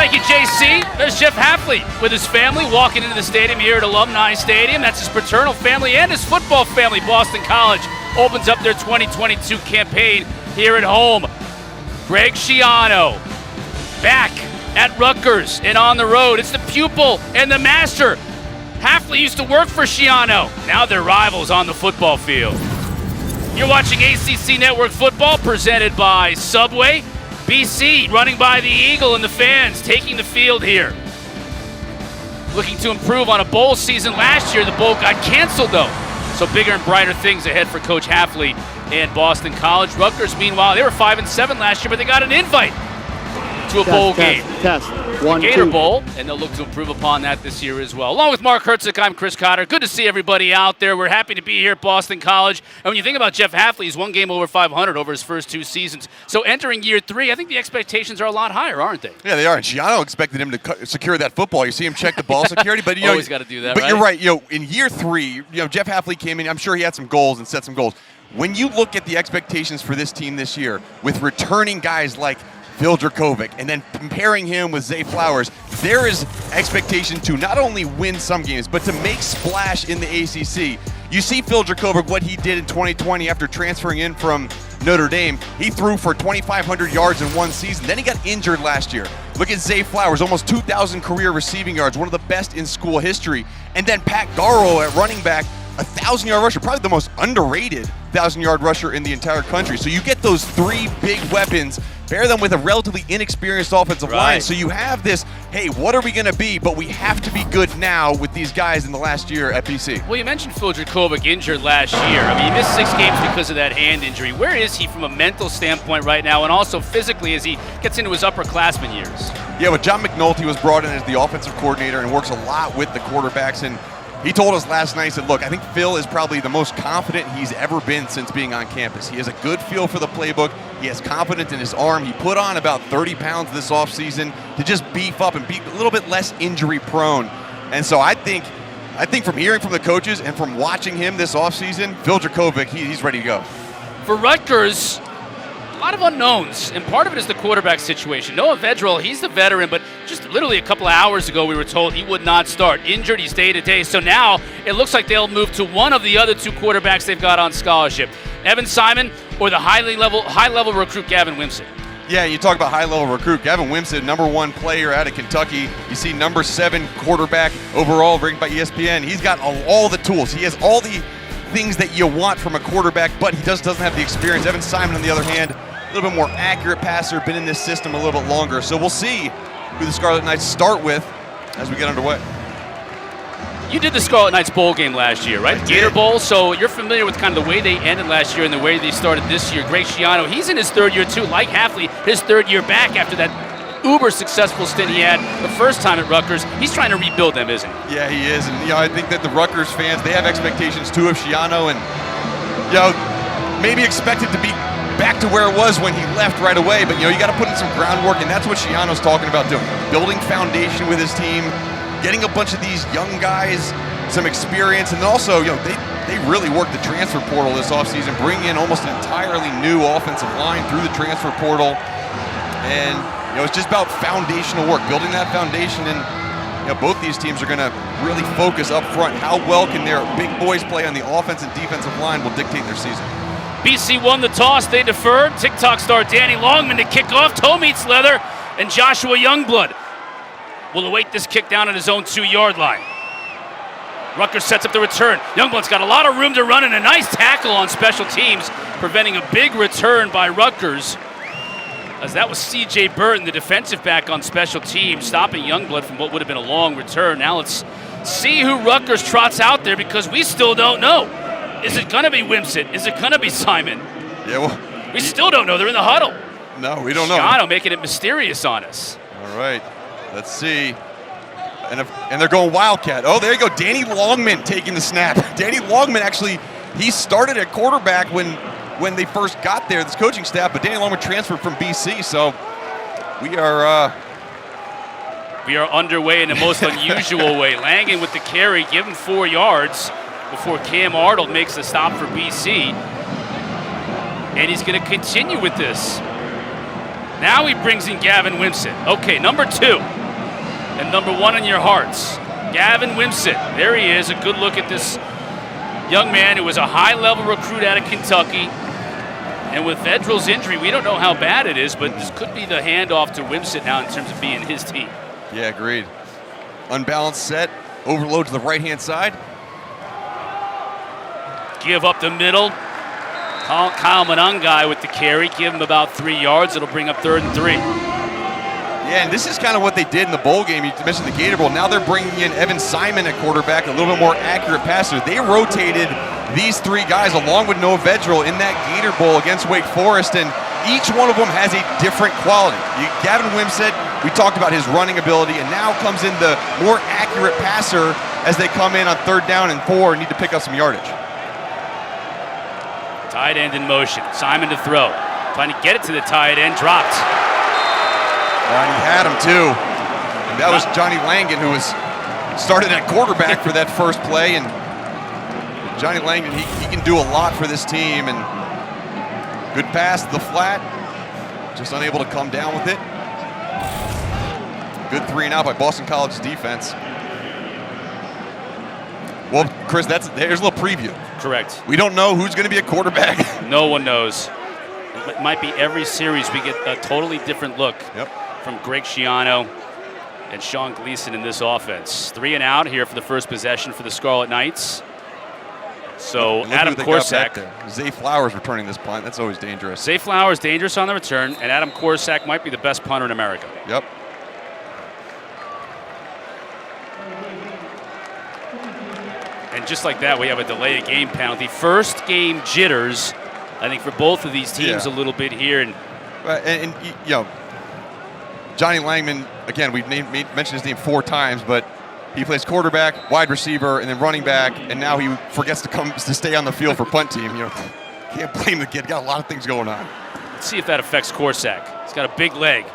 Thank you, JC. There's Jeff Hafley with his family walking into the stadium here at Alumni Stadium. That's his paternal family and his football family. Boston College opens up their 2022 campaign here at home. Greg Schiano back at Rutgers and on the road. It's the pupil and the master. Hafley used to work for Schiano. Now they're rivals on the football field. You're watching ACC Network Football presented by Subway. BC running by the Eagle and the fans taking the field here. Looking to improve on a bowl season last year. The bowl got canceled though. So bigger and brighter things ahead for Coach Hafley and Boston College. Rutgers, meanwhile, they were 5-7 last year, but they got an invite to a bowl game. One, Gator two. Bowl, and they'll look to improve upon that this year as well. Along with Mark Herzig, I'm Chris Cotter. Good to see everybody out there. We're happy to be here at Boston College. And when you think about Jeff Hafley, he's one game over 500 over his first 2 seasons. So entering year 3, I think the expectations are a lot higher, aren't they? Yeah, they are. And Schiano expected him to secure that football. You see him check the ball security, but you always got to do that. But right? You're right. In year 3, Jeff Hafley came in. I'm sure he had some goals and set some goals. When you look at the expectations for this team this year, with returning guys like Phil Dracovic, and then comparing him with Zay Flowers, there is expectation to not only win some games, but to make splash in the ACC. You see Phil Dracovic, what he did in 2020 after transferring in from Notre Dame. He threw for 2,500 yards in one season. Then he got injured last year. Look at Zay Flowers, almost 2,000 career receiving yards, one of the best in school history. And then Pat Garrow at running back, a 1,000-yard rusher, probably the most underrated 1,000-yard rusher in the entire country. So you get those 3 big weapons, pair them with a relatively inexperienced offensive line. So you have this, hey, what are we going to be? But we have to be good now with these guys in the last year at BC. Well, you mentioned Phil Dracovic injured last year. I mean, he missed 6 games because of that hand injury. Where is he from a mental standpoint right now, and also physically as he gets into his upperclassman years? Yeah, well, John McNulty was brought in as the offensive coordinator and works a lot with the quarterbacks. And he told us last night, he said, look, I think Phil is probably the most confident he's ever been since being on campus. He has a good feel for the playbook. He has confidence in his arm. He put on about 30 pounds this offseason to just beef up and be a little bit less injury prone. And so I think from hearing from the coaches and from watching him this offseason, Phil Dracovic, he's ready to go. For Rutgers, a lot of unknowns, and part of it is the quarterback situation. Noah Vedral, he's the veteran, but just literally a couple of hours ago we were told he would not start. Injured, he's day-to-day. So now it looks like they'll move to one of the other 2 quarterbacks they've got on scholarship. Evan Simon or the high-level recruit Gavin Wimsatt. Yeah, you talk about high-level recruit. Gavin Wimsatt, #1 player out of Kentucky. You see #7 quarterback overall ranked by ESPN. He's got all the tools. He has all the things that you want from a quarterback, but he doesn't have the experience. Evan Simon, on the other hand, a little bit more accurate passer, been in this system a little bit longer. So we'll see who the Scarlet Knights start with as we get underway. You did the Scarlet Knights bowl game last year, right? Gator Bowl, so you're familiar with kind of the way they ended last year and the way they started this year. Greg Schiano, he's in his 3rd year too, like Hafley, his 3rd year back after that uber successful stint he had the first time at Rutgers. He's trying to rebuild them, isn't he? Yeah, he is. And I think that the Rutgers fans, they have expectations too of Schiano, and maybe expected to be back to where it was when he left right away, but you got to put in some groundwork, and that's what Schiano's talking about doing. Building foundation with his team, getting a bunch of these young guys some experience, and then also, they really worked the transfer portal this offseason, bringing in almost an entirely new offensive line through the transfer portal. And it's just about foundational work, building that foundation, and both these teams are going to really focus up front. How well can their big boys play on the offense and defensive line will dictate their season. BC won the toss, they deferred. TikTok star Danny Longman to kick off. Toe meets leather, and Joshua Youngblood will await this kick down at his own 2-yard line. Rutgers sets up the return. Youngblood's got a lot of room to run and a nice tackle on special teams, preventing a big return by Rutgers. As that was C.J. Burton, the defensive back on special teams, stopping Youngblood from what would have been a long return. Now let's see who Rutgers trots out there, because we still don't know. Is it going to be Wimsatt? Is it going to be Simon? Yeah, well, we still don't know. They're in the huddle. No, we don't know. Schiano making it mysterious on us. All right, let's see. And they're going Wildcat. Oh, there you go. Danny Longman taking the snap. Danny Longman, actually, he started at quarterback when they first got there, this coaching staff, but Danny Longman transferred from BC, so we are underway in the most unusual way. Langan with the carry, give him 4 yards before Cam Arnold makes the stop for BC. And he's going to continue with this. Now he brings in Gavin Wimsatt. Okay, number 2 and number 1 in your hearts. Gavin Wimsatt. There he is. A good look at this young man who was a high-level recruit out of Kentucky. And with Vedral's injury, we don't know how bad it is, but this could be the handoff to Wimsatt now in terms of being his team. Yeah, agreed. Unbalanced set, overload to the right-hand side. Give up the middle. Kyle Monangai with the carry. Give him about 3 yards. It'll bring up 3rd and 3. Yeah, and this is kind of what they did in the bowl game. You mentioned the Gator Bowl. Now they're bringing in Evan Simon at quarterback, a little bit more accurate passer. They rotated these 3 guys along with Noah Vedral in that Gator Bowl against Wake Forest, and each one of them has a different quality. Gavin Wimsatt, we talked about his running ability, and now comes in the more accurate passer as they come in on 3rd down and 4 and need to pick up some yardage. Tight end in motion. Simon to throw. Trying to get it to the tight end. Dropped. And he had him too. And that was Johnny Langan, who was started at quarterback for that first play. And Johnny Langan, he can do a lot for this team. And good pass to the flat. Just unable to come down with it. Good 3 and out by Boston College's defense. Well, Chris, there's a little preview. Correct. We don't know who's going to be a quarterback. No one knows. It might be every series we get a totally different look from Greg Schiano and Sean Gleason in this offense. 3 and out here for the first possession for the Scarlet Knights. So Adam Korsak. Zay Flowers returning this punt. That's always dangerous. Zay Flowers dangerous on the return, and Adam Korsak might be the best punter in America. Yep. And just like that, we have a delay of game penalty. First game jitters, I think, for both of these teams a little bit here. And you know, Johnny Langman, again, we've mentioned his name 4 times, but he plays quarterback, wide receiver, and then running back, and now he forgets to stay on the field for punt team. You know, can't blame the kid. Got a lot of things going on. Let's see if that affects Korsak. He's got a big leg.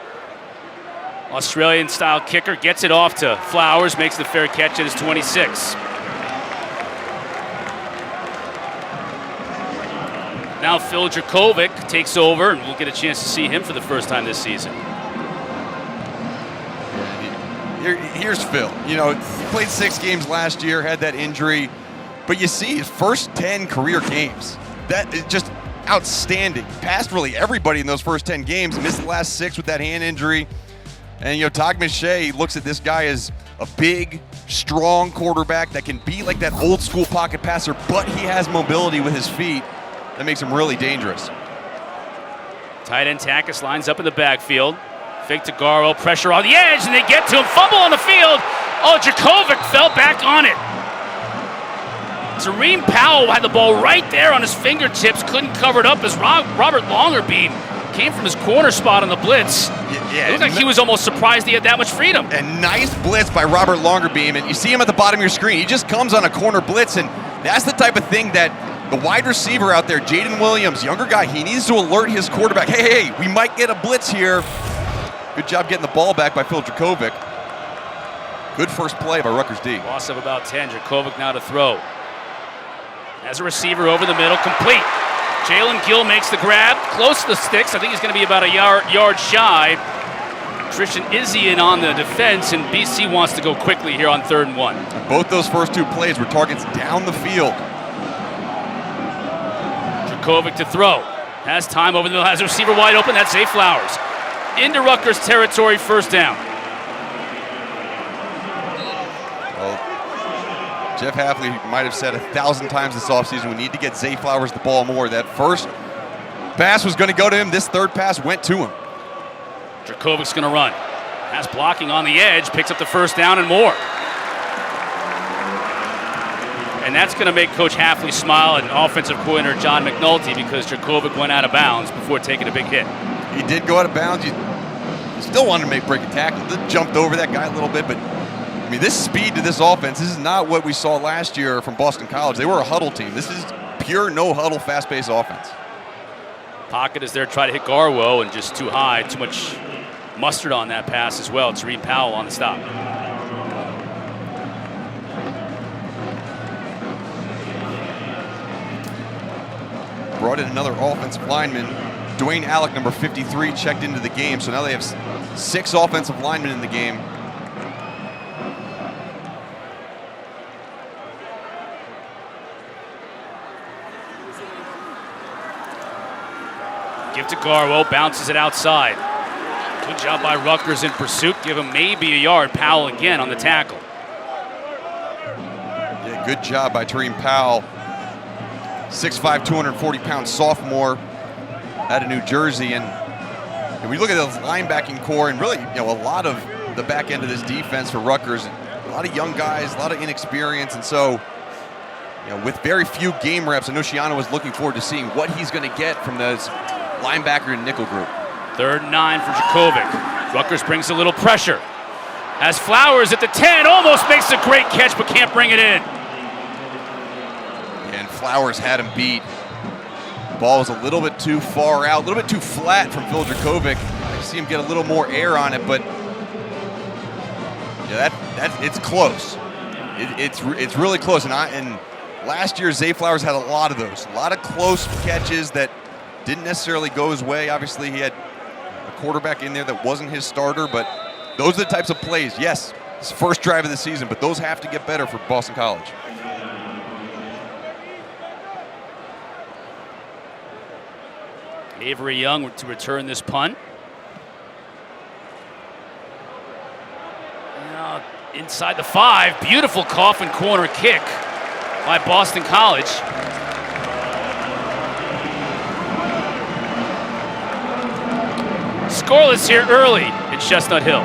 Australian-style kicker gets it off to Flowers, makes the fair catch at his 26. Now Phil Dracovic takes over, and we'll get a chance to see him for the first time this season. Here's Phil. You know, he played 6 games last year, had that injury, but you see his first 10 career games. That is just outstanding. Passed really everybody in those first 10 games. Missed the last 6 with that hand injury. And, you know, Todd McShay looks at this guy as a big, strong quarterback that can be like that old school pocket passer, but he has mobility with his feet. That makes him really dangerous. Tight end Takis lines up in the backfield. Fake to Garwell, pressure on the edge, and they get to him. Fumble on the field. Oh, Dracovic fell back on it. Tareem Powell had the ball right there on his fingertips, couldn't cover it up as Robert Longerbeam came from his corner spot on the blitz. It looked like he was almost surprised he had that much freedom. And nice blitz by Robert Longerbeam, and you see him at the bottom of your screen. He just comes on a corner blitz, and that's the type of thing that the wide receiver out there, Jaden Williams, younger guy, he needs to alert his quarterback. Hey, we might get a blitz here. Good job getting the ball back by Phil Dracovic. Good first play by Rutgers D. Loss of about 10. Dracovic now to throw. As a receiver over the middle, complete. Jalen Gill makes the grab, close to the sticks. I think he's going to be about a yard shy. Christian Izzy in on the defense, and BC wants to go quickly here on 3rd and 1. Both those first 2 plays were targets down the field. Dracovic to throw. Has time over the middle, has a receiver wide open. That's Zay Flowers. Into Rutgers territory, 1st down. Well, Jeff Hafley might have said 1,000 times this offseason, we need to get Zay Flowers the ball more. That first pass was going to go to him. This 3rd pass went to him. Drakovic's going to run. Has blocking on the edge, picks up the 1st down and more. And that's going to make Coach Hafley smile and offensive coordinator John McNulty, because Dracovic went out of bounds before taking a big hit. He did go out of bounds. You still wanted to break a tackle. Jumped over that guy a little bit, but I mean, this speed to this offense, this is not what we saw last year from Boston College. They were a huddle team. This is pure no-huddle, fast-paced offense. Pocket is there to try to hit Garwo, and just too high, too much mustard on that pass as well. Tareem Powell on the stop. Brought in another offensive lineman, Dwayne Alec, number 53, checked into the game. So now they have 6 offensive linemen in the game. Give to Garwo, bounces it outside. Good job by Rutgers in pursuit. Give him maybe a yard. Powell again on the tackle. Yeah, good job by Tareem Powell. 6'5", 240-pound sophomore out of New Jersey. And when we look at the linebacking core and really, a lot of the back end of this defense for Rutgers, a lot of young guys, a lot of inexperience. And so, with very few game reps, I know Shiano was looking forward to seeing what he's going to get from those linebacker and nickel group. 3rd and 9 for Jakovic. Rutgers brings a little pressure. Has Flowers at the 10, almost makes a great catch, but can't bring it in. And Flowers had him beat. Ball was a little bit too far out, a little bit too flat from Phil Jakovic. I see him get a little more air on it, but it's close. It's really close. And last year, Zay Flowers had a lot of those, a lot of close catches that didn't necessarily go his way. Obviously, he had a quarterback in there that wasn't his starter, but those are the types of plays. Yes, it's the first drive of the season, but those have to get better for Boston College. Avery Young to return this punt. Now, inside the 5, beautiful coffin corner kick by Boston College. Scarlet here early in Chestnut Hill.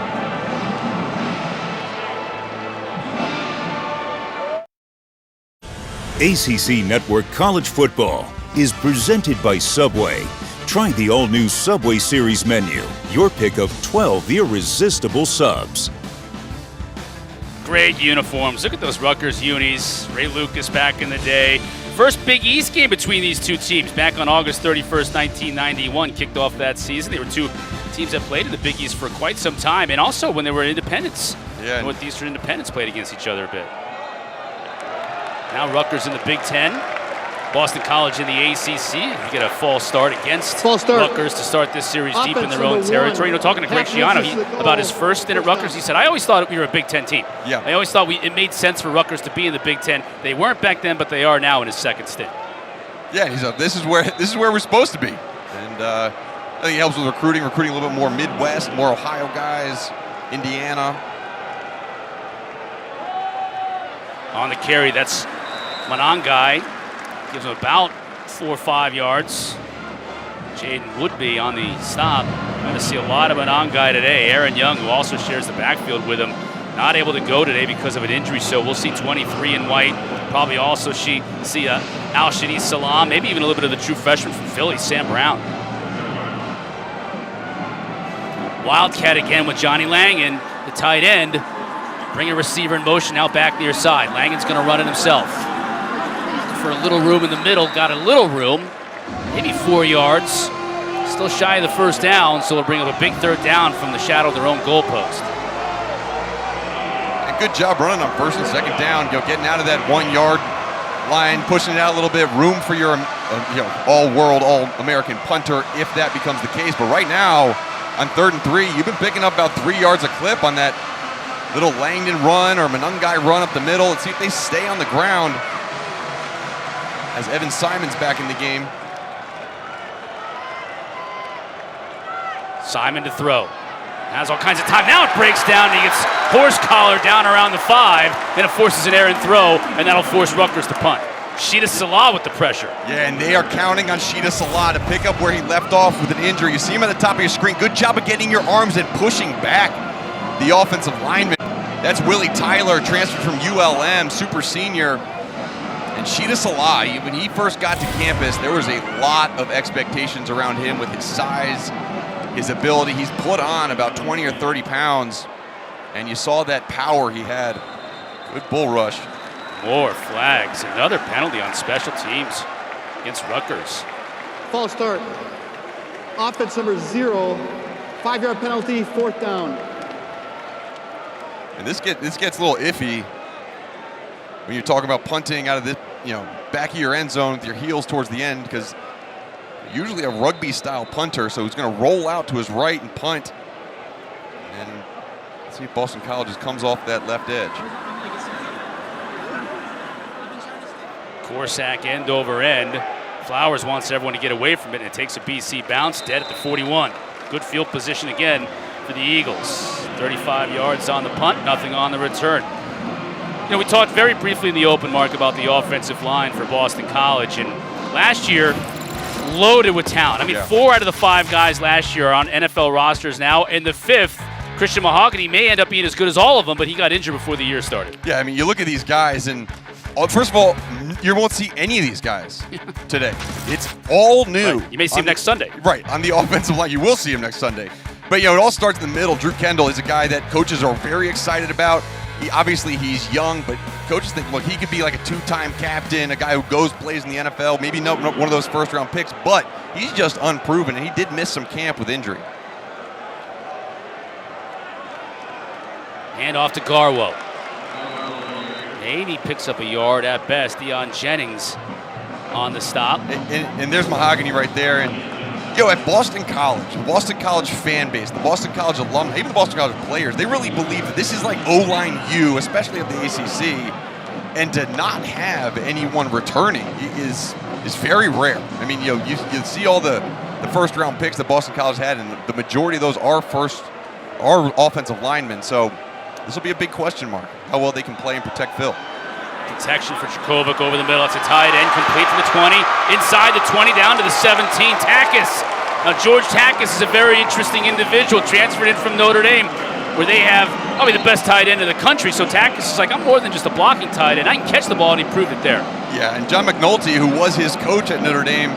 ACC Network College Football is presented by Subway. Try the all-new Subway Series menu. Your pick of 12 irresistible subs. Great uniforms. Look at those Rutgers unis. Ray Lucas back in the day. First Big East game between these two teams back on August 31st, 1991. Kicked off that season. They were two teams that played in the Big East for quite some time, and also when they were independents. Yeah. Northeastern Independents played against each other a bit. Now Rutgers in the Big Ten. Boston College in the ACC. You get a false start against Rutgers to start this series deep in their own territory. Talking to Greg Schiano about his first stint at Rutgers, he said, I always thought we were a Big Ten team. Yeah. I always thought it made sense for Rutgers to be in the Big Ten. They weren't back then, but they are now in his second stint. Yeah, he's this is where we're supposed to be. And I think it helps with recruiting a little bit more Midwest, more Ohio guys, Indiana. On the carry, that's Monangai. Gives him about 4 or 5 yards. Jaden Woodby on the stop. Going to see a lot of Monangai today. Aaron Young, who also shares the backfield with him, not able to go today because of an injury, so we'll see 23 in white. Probably also see Al-Shadi Salam, maybe even a little bit of the true freshman from Philly, Sam Brown. Wildcat again with Johnny Langan, the tight end. Bring a receiver in motion out back near side. Langan's going to run it himself. For a little room in the middle, got a little room, maybe 4 yards. Still shy of the first down, so they'll bring up a big 3rd down from the shadow of their own goalpost. And good job running on 1st and 2nd down, getting out of that 1 yard line, pushing it out a little bit, room for your all-world, all-American punter if that becomes the case. But right now, on 3rd and 3, you've been picking up about 3 yards a clip on that little Langdon run or Monangai run up the middle. Let's see if they stay on the ground. As Evan Simon's back in the game. Simon to throw. Has all kinds of time. Now it breaks down and he gets horse collar down around the 5. Then it forces an errant throw, and that'll force Rutgers to punt. Sheeta Salah with the pressure. Yeah, and they are counting on Sheeta Salah to pick up where he left off with an injury. You see him at the top of your screen. Good job of getting your arms and pushing back the offensive lineman. That's Willie Tyler, transferred from ULM, super senior. And Sheeta Salah, when he first got to campus, there was a lot of expectations around him with his size, his ability. He's put on about 20 or 30 pounds, and you saw that power he had. Good bull rush. More flags. Another penalty on special teams against Rutgers. False start. Offense number 0, 5-yard penalty, 4th down. And this gets a little iffy when you're talking about punting out of this, back of your end zone with your heels towards the end, because usually a rugby-style punter, so he's going to roll out to his right and punt. And let's see if Boston College just comes off that left edge. Corsack end over end. Flowers wants everyone to get away from it, and it takes a BC bounce, dead at the 41. Good field position again for the Eagles. 35 yards on the punt, nothing on the return. You know, we talked very briefly in the open, Mark, about the offensive line for Boston College, and last year, loaded with talent. I mean, 4 out of the 5 guys last year are on NFL rosters now, and the 5th, Christian Mahogany, may end up being as good as all of them, but he got injured before the year started. Yeah, I mean, you look at these guys, and first of all, you won't see any of these guys today. It's all new. Right. You may see him next Sunday. Right, on the offensive line. You will see him next Sunday. But, you know, it all starts in the middle. Drew Kendall is a guy that coaches are very excited about. Obviously, he's young, but coaches think, look, he could be like a 2-time captain, a guy who plays in the NFL, maybe not one of those first-round picks, but he's just unproven, and he did miss some camp with injury. Hand off to Garwo. Maybe picks up a yard at best. Deion Jennings on the stop. And there's Mahogany right there. And, you know, at Boston College, the Boston College fan base, the Boston College alumni, even the Boston College players, they really believe that this is like O-line U, especially of the ACC. And to not have anyone returning is very rare. I mean, you know, you see all the first-round picks that Boston College had, and the majority of those are offensive linemen. So this will be a big question mark, how well they can play and protect Phil. Protection for Jakovic over the middle. It's a tight end, complete to the 20. Inside the 20, down to the 17. Takis. Now, George Takis is a very interesting individual, transferred in from Notre Dame, where they have probably the best tight end in the country. So Takis is like, I'm more than just a blocking tight end. I can catch the ball, and he proved it there. Yeah, and John McNulty, who was his coach at Notre Dame,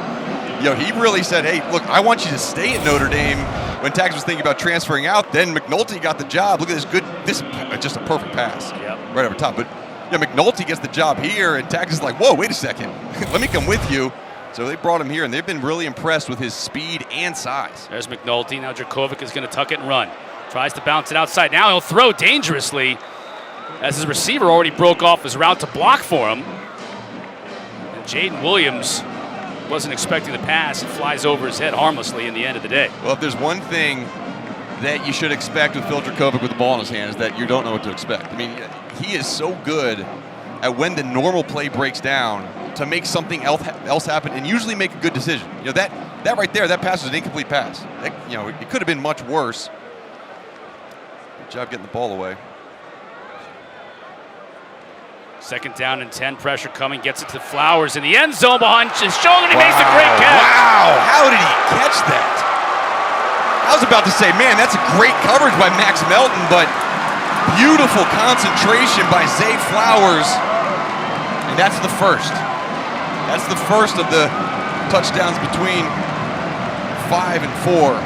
you know, he really said, hey, look, I want you to stay at Notre Dame. When Takis was thinking about transferring out, then McNulty got the job. Look at this is just a perfect pass. Yep. Right over top. But yeah, McNulty gets the job here, and Takis is like, whoa, wait a second. Let me come with you. So they brought him here, and they've been really impressed with his speed and size. There's McNulty. Now Jakovic is going to tuck it and run. Tries to bounce it outside. Now he'll throw dangerously as his receiver already broke off his route to block for him. And Jaden Williams wasn't expecting the pass. It flies over his head harmlessly in the end of the day. Well, if there's one thing that you should expect with Phil Dracovic with the ball in his hand is that you don't know what to expect. I mean, he is so good at when the normal play breaks down to make something else happen and usually make a good decision. You know, that right there, that pass was an incomplete pass. You know, it could have been much worse. Good job getting the ball away. Second down and 10, pressure coming, gets it to Flowers in the end zone behind his shoulder, and he makes a great catch. Wow, how did he catch that? I was about to say, man, that's a great coverage by Max Melton, but beautiful concentration by Zay Flowers, and that's the first. That's the first of the touchdowns between 5 and 4.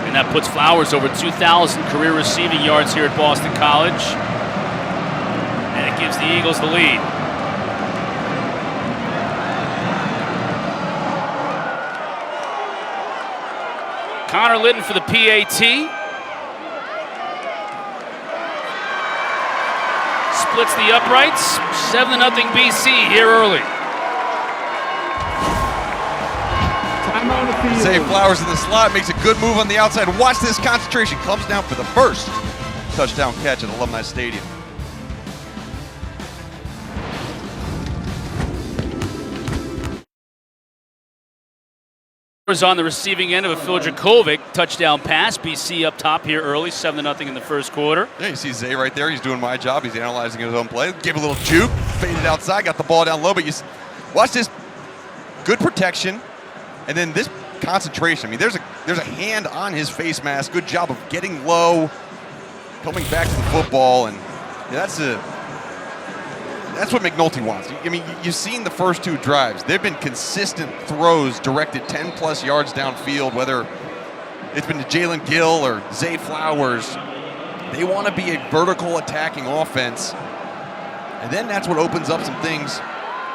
And that puts Flowers over 2,000 career receiving yards here at Boston College. And it gives the Eagles the lead. Connor Litton for the PAT. Splits the uprights. 7-0 BC here early. Zay Flowers in the slot, makes a good move on the outside. Watch this concentration. Comes down for the first touchdown catch at Alumni Stadium. On the receiving end of a Phil Dracovic touchdown pass. BC up top here early, 7-0 in the first quarter. Yeah, you see Zay right there. He's doing my job. He's analyzing his own play. Gave a little juke, faded outside, got the ball down low. But you watch this, good protection, and then this concentration. I mean, there's a hand on his face mask. Good job of getting low, coming back to the football, and yeah, that's what McNulty wants. I mean, you've seen the first 2 drives. They've been consistent throws directed 10-plus yards downfield, whether it's been to Jalen Gill or Zay Flowers. They want to be a vertical attacking offense, and then that's what opens up some things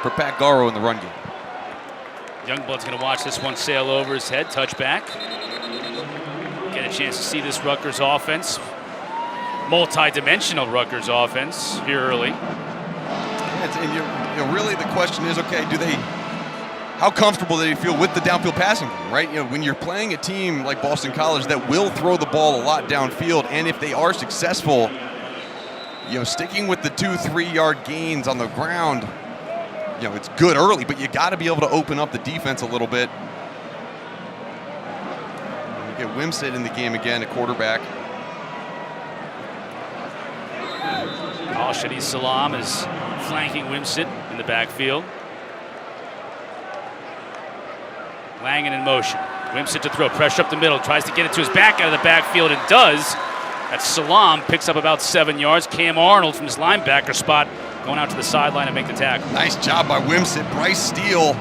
for Pat Garrow in the run game. Youngblood's going to watch this one sail over his head, touchback. Get a chance to see this Rutgers offense, multi-dimensional Rutgers offense here early. And really the question is, okay, do they how comfortable do you feel with the downfield passing game, right? You know, when you're playing a team like Boston College that will throw the ball a lot downfield, and if they are successful, you know, sticking with the 2-3 yard gains on the ground, you know, it's good early, but you got to be able to open up the defense a little bit. And we get Wimsett in the game again, a quarterback. Al-Shadi Salam is flanking Wimsett in the backfield. Langan in motion. Wimsett to throw, pressure up the middle, tries to get it to his back out of the backfield and does. That's Salam, picks up about 7 yards. Cam Arnold from his linebacker spot going out to the sideline and make the tackle. Nice job by Wimsett. Bryce Steele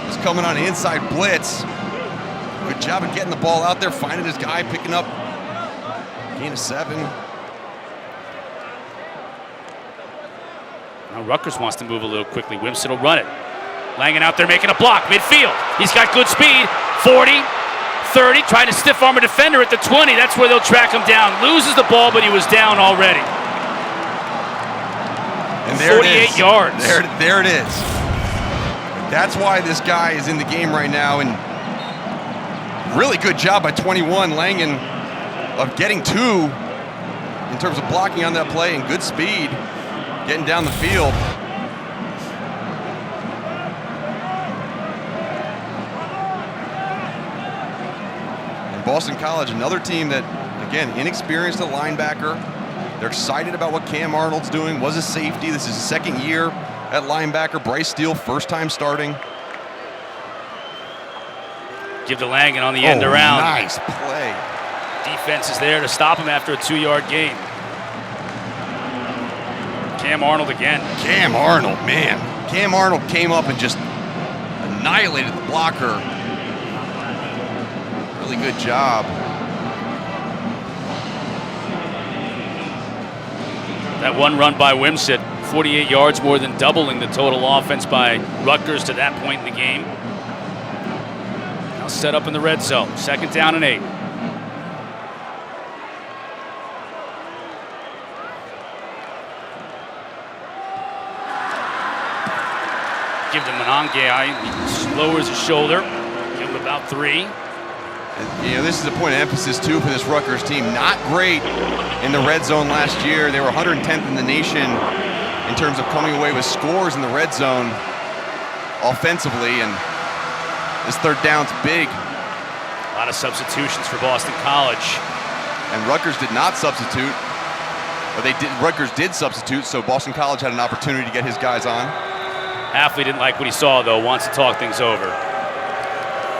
is coming on an inside blitz. Good job of getting the ball out there, finding his guy, picking up gain of 7. Now Rutgers wants to move a little quickly. Wimsett will run it. Langan out there making a block midfield. He's got good speed. 40, 30, trying to stiff arm a defender at the 20. That's where they'll track him down. Loses the ball, but he was down already. And there 48 yards. There it is. That's why this guy is in the game right now. And really good job by 21, Langan, of getting 2 in terms of blocking on that play and good speed, getting down the field. Boston College, another team that, again, inexperienced at linebacker. They're excited about what Cam Arnold's doing. Was a safety. This is his 2nd year at linebacker. Bryce Steele, first time starting. Give to Langan on the end around. Nice play. Defense is there to stop him after a 2-yard gain. Cam Arnold again. Cam Arnold, man. Cam Arnold came up and just annihilated the blocker. Really good job. That one run by Wimsett, 48 yards, more than doubling the total offense by Rutgers to that point in the game. Now set up in the red zone, 2nd down and 8. Give to Monangai, he lowers his shoulder, give him about 3. And, you know, this is a point of emphasis, too, for this Rutgers team. Not great in the red zone last year. They were 110th in the nation in terms of coming away with scores in the red zone offensively, and this 3rd down's big. A lot of substitutions for Boston College. And Rutgers did not substitute. Or Rutgers did substitute, so Boston College had an opportunity to get his guys on. Hafley didn't like what he saw, though, wants to talk things over.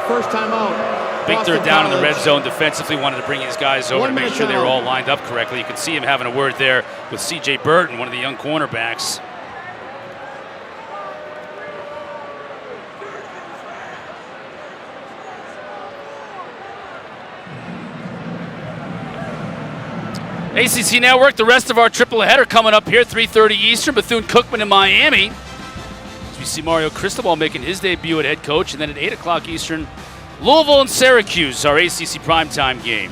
First time out. Big Boston 3rd down in the College. red zone defensively, wanted to bring his guys over to make sure they were all lined up correctly. You can see him having a word there with C.J. Burton, one of the young cornerbacks. ACC Network, the rest of our triple header coming up here, 3:30 Eastern, Bethune-Cookman in Miami. As we see Mario Cristobal making his debut at head coach, and then at 8 o'clock Eastern, Louisville and Syracuse, our ACC primetime game.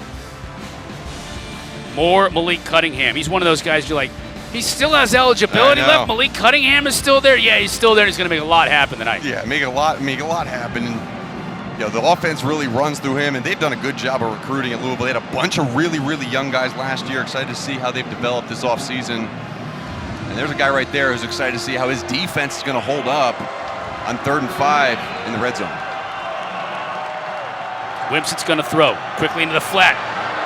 More Malik Cunningham. He's one of those guys you're like, he still has eligibility left. Malik Cunningham is still there. Yeah, he's still there. And he's going to make a lot happen tonight. Yeah, make a lot happen. And, you know, the offense really runs through him, and they've done a good job of recruiting at Louisville. They had a bunch of really, really young guys last year. Excited to see how they've developed this offseason. And there's a guy right there who's excited to see how his defense is going to hold up on 3rd and 5 in the red zone. Wimsett's going to throw quickly into the flat.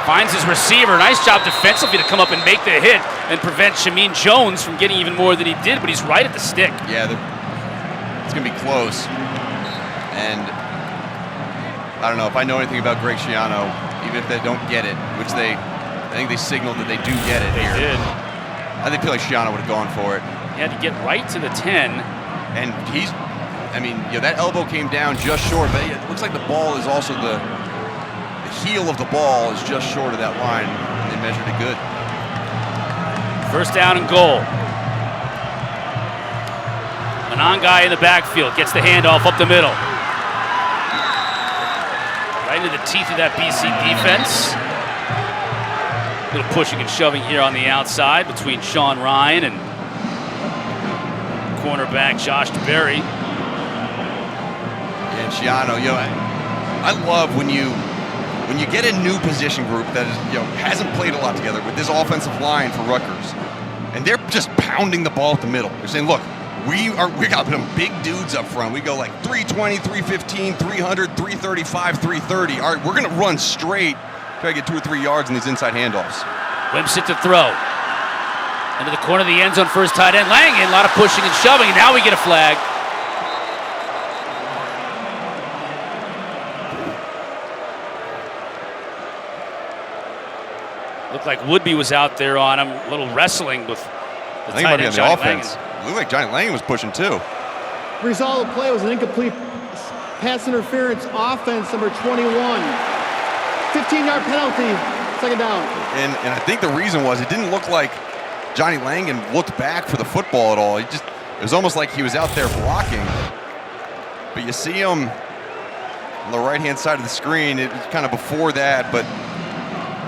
Finds his receiver. Nice job defensively to come up and make the hit and prevent Shameen Jones from getting even more than he did, but he's right at the stick. Yeah, it's going to be close. And I don't know if I know anything about Greg Schiano, even if they don't get it, which I think they signaled that they do get it here. They did. I feel like Schiano would have gone for it. He had to get right to the 10. And that elbow came down just short, but it looks like the ball is also the heel of the ball is just short of that line, and they measured it good. 1st down and goal. Monangai in the backfield gets the handoff up the middle. Right into the teeth of that BC defense. A little pushing and shoving here on the outside between Sean Ryan and cornerback Josh DeBerry. And Shiano, I love when you get a new position group that is, hasn't played a lot together with this offensive line for Rutgers, and they're just pounding the ball at the middle. They're saying, look, we got them big dudes up front. We go like 320, 315, 300, 335, 330. All right, we're going to run straight, try to get 2 or 3 yards in these inside handoffs. Wimsatt to throw. Into the corner of the end zone, first tight end. Langen, a lot of pushing and shoving, and now we get a flag. Looked like Woodby was out there on him, a little wrestling with the tight end, Johnny Langen. It looked like Johnny Langen was pushing too. Result of the play was an incomplete pass interference, offense number 21. 15-yard penalty, second down. And I think the reason was it didn't look like Johnny Langen looked back for the football at all. It was almost like he was out there blocking. But you see him on the right-hand side of the screen. It was kind of before that, but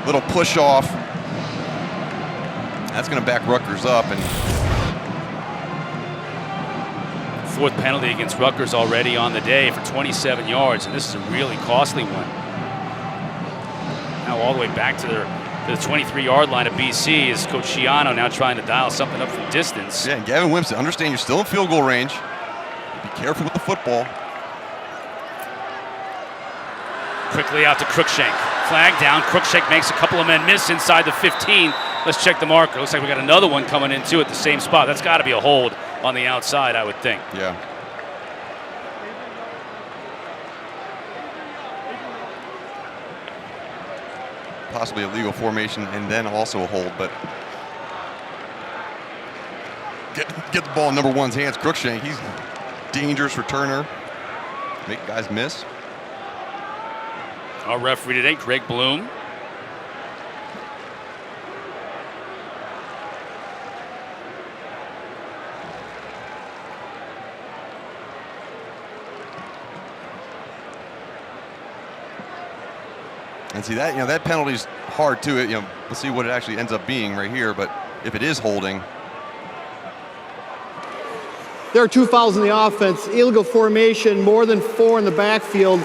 little push off. That's going to back Rutgers up. And 4th penalty against Rutgers already on the day for 27 yards, and this is a really costly one. Now all the way back to the 23-yard line of BC is Coach Shiano now trying to dial something up from distance. Yeah, and Gavin Wimsatt, understand you're still in field goal range. Be careful with the football. Quickly out to Cruikshank. Flag down. Cruikshank makes a couple of men miss inside the 15. Let's check the marker. Looks like we got another one coming in too at the same spot. That's got to be a hold on the outside, I would think. Yeah. Possibly a legal formation and then also a hold, but get the ball in number 1's hands. Cruikshank, he's a dangerous returner. Make guys miss. Our referee today, Greg Bloom. And see that, that penalty's hard too. We'll see what it actually ends up being right here, but if it is holding. There are 2 fouls in the offense, illegal formation, more than 4 in the backfield.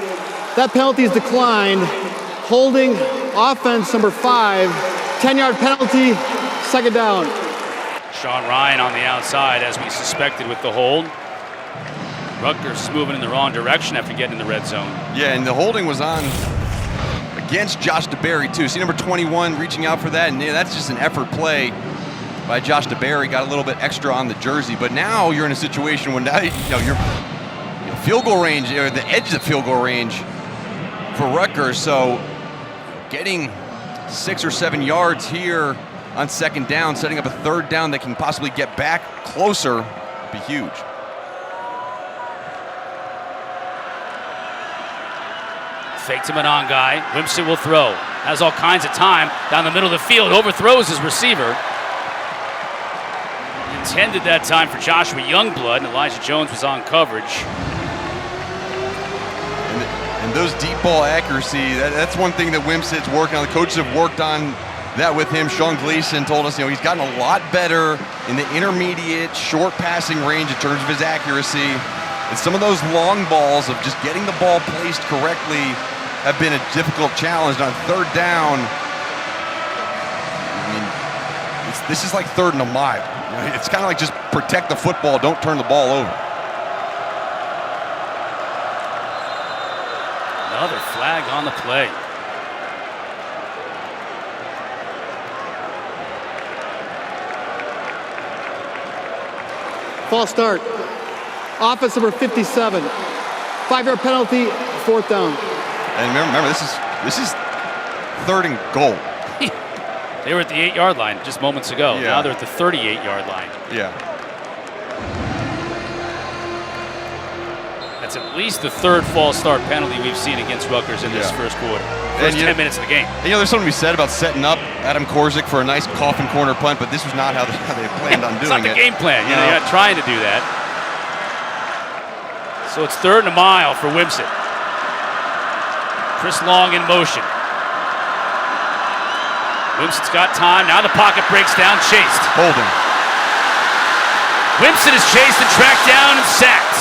That penalty is declined. Holding, offense number 5, 10-yard penalty, second down. Sean Ryan on the outside, as we suspected with the hold. Rutgers is moving in the wrong direction after getting in the red zone. Yeah, and the holding was on against Josh DeBerry too. See number 21 reaching out for that, and that's just an effort play by Josh DeBerry. Got a little bit extra on the jersey, but now you're in a situation when now you're field goal range, or the edge of the field goal range for Rutgers. So getting 6 or 7 yards here on second down, setting up a third down that can possibly get back closer, would be huge. Fake to Manon guy. Wimsatt will throw. Has all kinds of time down the middle of the field. Overthrows his receiver. Intended that time for Joshua Youngblood, and Elijah Jones was on coverage. And those deep ball accuracy, that's one thing that Wimsatt's working on. The coaches have worked on that with him. Sean Gleason told us, he's gotten a lot better in the intermediate, short passing range in terms of his accuracy. And some of those long balls of just getting the ball placed correctly have been a difficult challenge. And on third down, this is like 3rd and a mile. It's kind of like just protect the football, don't turn the ball over. Another flag on the play. False start. Offense number 57. 5-yard penalty, 4th down. And remember, this is 3rd and goal. They were at the 8-yard line just moments ago. Yeah. Now they're at the 38-yard line. Yeah. That's at least the 3rd false start penalty we've seen against Rutgers in this first quarter. First 10 minutes of the game. And there's something to be said about setting up Adam Korzik for a nice coffin corner punt, but this was not how they planned on doing it. It's not the game plan. They're not trying to do that. So it's 3rd and a mile for Wimsatt. Chris Long in motion. Wimsatt's got time. Now the pocket breaks down. Chased. Holding. Wimsatt is chased and tracked down and sacked.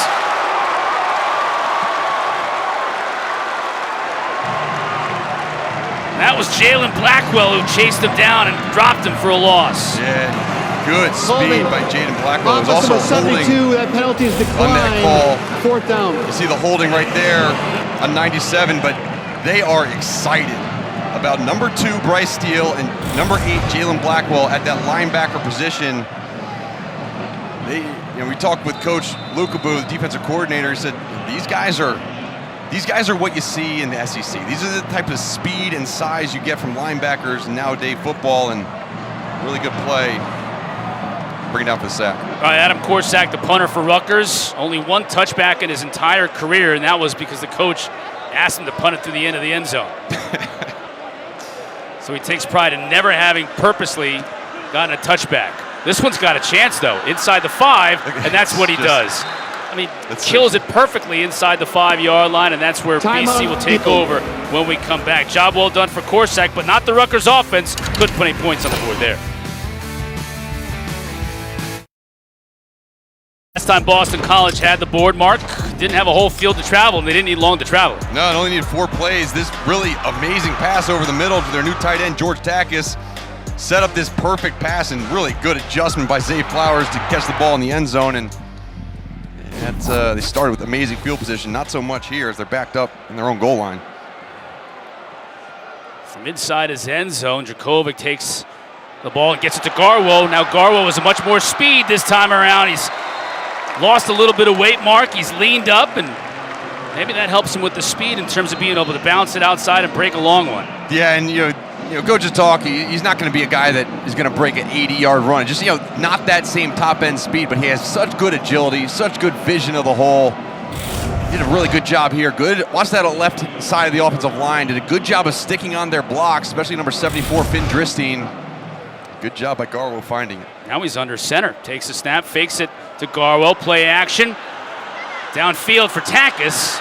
That was Jalen Blackwell who chased him down and dropped him for a loss. Yeah, good speed by Jaden Blackwell. It was Offense also number 72, holding that penalty is on that call. declined. Fourth down. You see the holding right there on 97, but they are excited about number 2, Bryce Steele, and number 8, Jalen Blackwell at that linebacker position. We talked with Coach Lukabu, the defensive coordinator. He said these guys are what you see in the SEC. These are the type of speed and size you get from linebackers in nowadays football, and really good play. Bring it down for the sack. All right, Adam Korsak, the punter for Rutgers, only 1 touchback in his entire career, and that was because the coach asked him to punt it through the end of the end zone. So he takes pride in never having purposely gotten a touchback. This one's got a chance, though, inside the 5, and that's what he does. I mean, kills it perfectly inside the 5-yard line, and that's where BC will take over when we come back. Job well done for Korsak, but not the Rutgers offense. Couldn't put any points on the board there. Last time Boston College had the board, Mark, didn't have a whole field to travel, and they didn't need long to travel. No, it only needed 4 plays. This really amazing pass over the middle to their new tight end, George Takis, set up this perfect pass, and really good adjustment by Zay Flowers to catch the ball in the end zone. And that's, they started with amazing field position. Not so much here as they're backed up in their own goal line. From inside his end zone, Dracovic takes the ball and gets it to Garwo. Now Garwo has much more speed this time around. He's lost a little bit of weight, Mark. He's leaned up, and maybe that helps him with the speed in terms of being able to bounce it outside and break a long one. Yeah, and coach's talk, he's not going to be a guy that is going to break an 80-yard run. Just, not that same top-end speed, but he has such good agility, such good vision of the hole. Did a really good job here. Good. Watch that left side of the offensive line. Did a good job of sticking on their blocks, especially number 74, Finn Dristine. Good job by Garwo finding it. Now he's under center. Takes a snap, fakes it to Garwo. Play action. Downfield for Takis.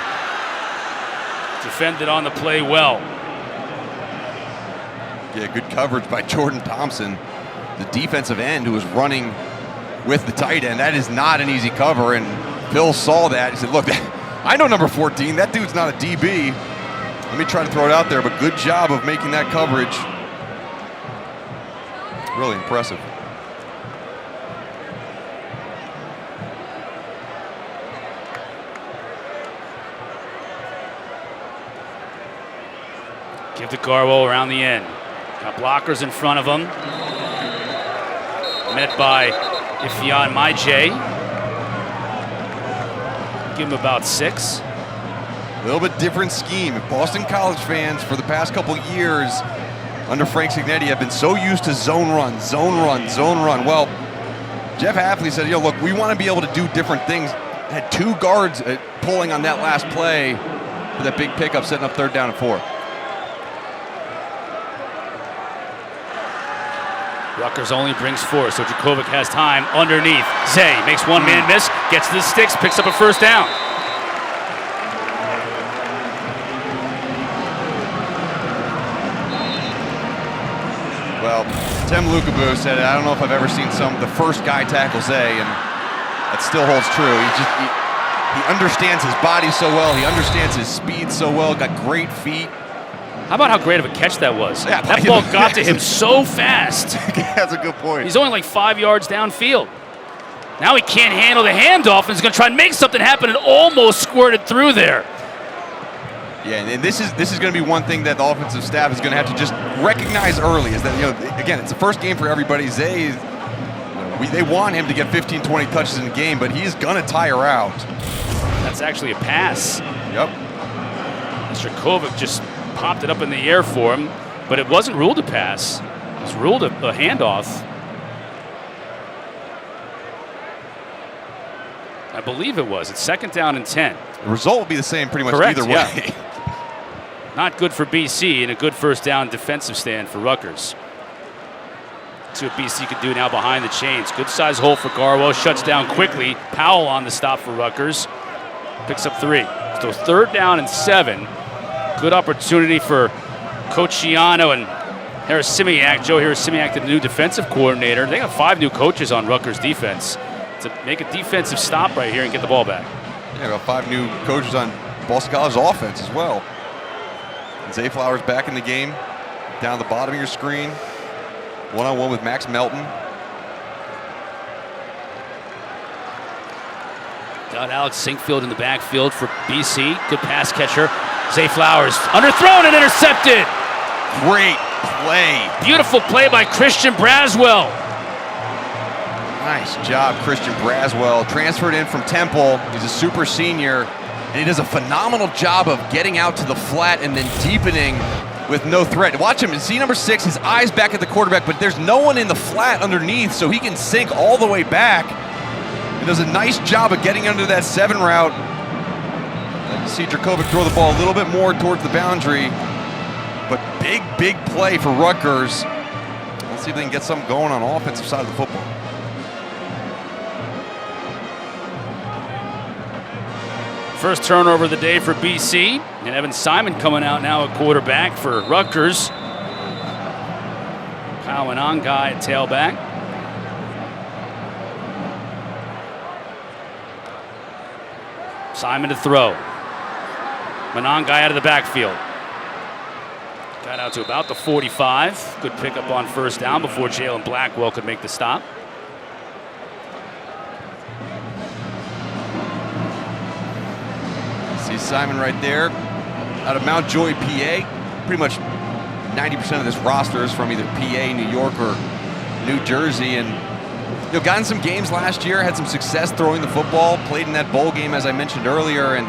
Defended on the play well. Yeah, good coverage by Jordan Thompson, the defensive end who was running with the tight end. That is not an easy cover, and Phil saw that. He said, look, I know number 14. That dude's not a DB. Let me try to throw it out there, but good job of making that coverage. Really impressive. Give to Garwo around the end. Got blockers in front of him. Met by Ifian Maije. Give him about 6. A little bit different scheme. Boston College fans for the past couple years under Frank Cignetti have been so used to zone run, zone run, zone run. Well, Jeff Hafley said, look, we want to be able to do different things. Had 2 guards pulling on that last play for that big pickup, setting up 3rd down and 4. Rutgers only brings 4, so Dracovic has time underneath. Zay makes one man miss, gets to the sticks, picks up a 1st down. Well, Tim Lukabu said, I don't know if I've ever seen the first guy tackle Zay, and that still holds true. He understands his body so well, he understands his speed so well, got great feet. How about how great of a catch that was? Yeah, that ball got to him so fast. That's a good point. He's only like 5 yards downfield. Now he can't handle the handoff and he's going to try and make something happen, and almost squirted through there. Yeah, and this is going to be one thing that the offensive staff is going to have to just recognize early, is that, again, it's the first game for everybody. Zay, they want him to get 15, 20 touches in the game, but he's going to tire out. That's actually a pass. Yep. Dracovic just popped it up in the air for him, but it wasn't ruled a pass. It was ruled a handoff. I believe it was. It's 2nd down and 10. The result will be the same pretty much either way. Yeah. Not good for BC, and a good 1st down defensive stand for Rutgers. See what BC can do now behind the chains. Good size hole for Garwo. Shuts down quickly. Powell on the stop for Rutgers. Picks up 3. So 3rd down and 7. Good opportunity for Coach Shiano and Harris-Simiak. Joe Harris-Simiak, the new defensive coordinator. They got 5 new coaches on Rutgers defense to make a defensive stop right here and get the ball back. Yeah, got 5 new coaches on Boston College offense as well. And Zay Flowers back in the game. Down the bottom of your screen. One-on-one with Max Melton. Got Alex Sinkfield in the backfield for BC. Good pass catcher. Zay Flowers underthrown and intercepted. Great play. Beautiful play by Christian Braswell. Nice job, Christian Braswell. Transferred in from Temple. He's a super senior, and he does a phenomenal job of getting out to the flat and then deepening with no threat. Watch him. See number 6, his eyes back at the quarterback, but there's no one in the flat underneath, so he can sink all the way back. He does a nice job of getting under that 7 route. You see Dracovic throw the ball a little bit more towards the boundary, but big play for Rutgers. Let's see if they can get something going on the offensive side of the football. First turnover of the day for BC, and Evan Simon coming out now at quarterback for Rutgers. Kyle Manongai at tailback. Simon to throw. Manongai out of the backfield. Got out to about the 45. Good pickup on first down before Jalen Blackwell could make the stop. See Simon right there out of Mount Joy, PA. Pretty much 90% of this roster is from either PA, New York, or New Jersey. And got in some games last year, had some success throwing the football, played in that bowl game, as I mentioned earlier, and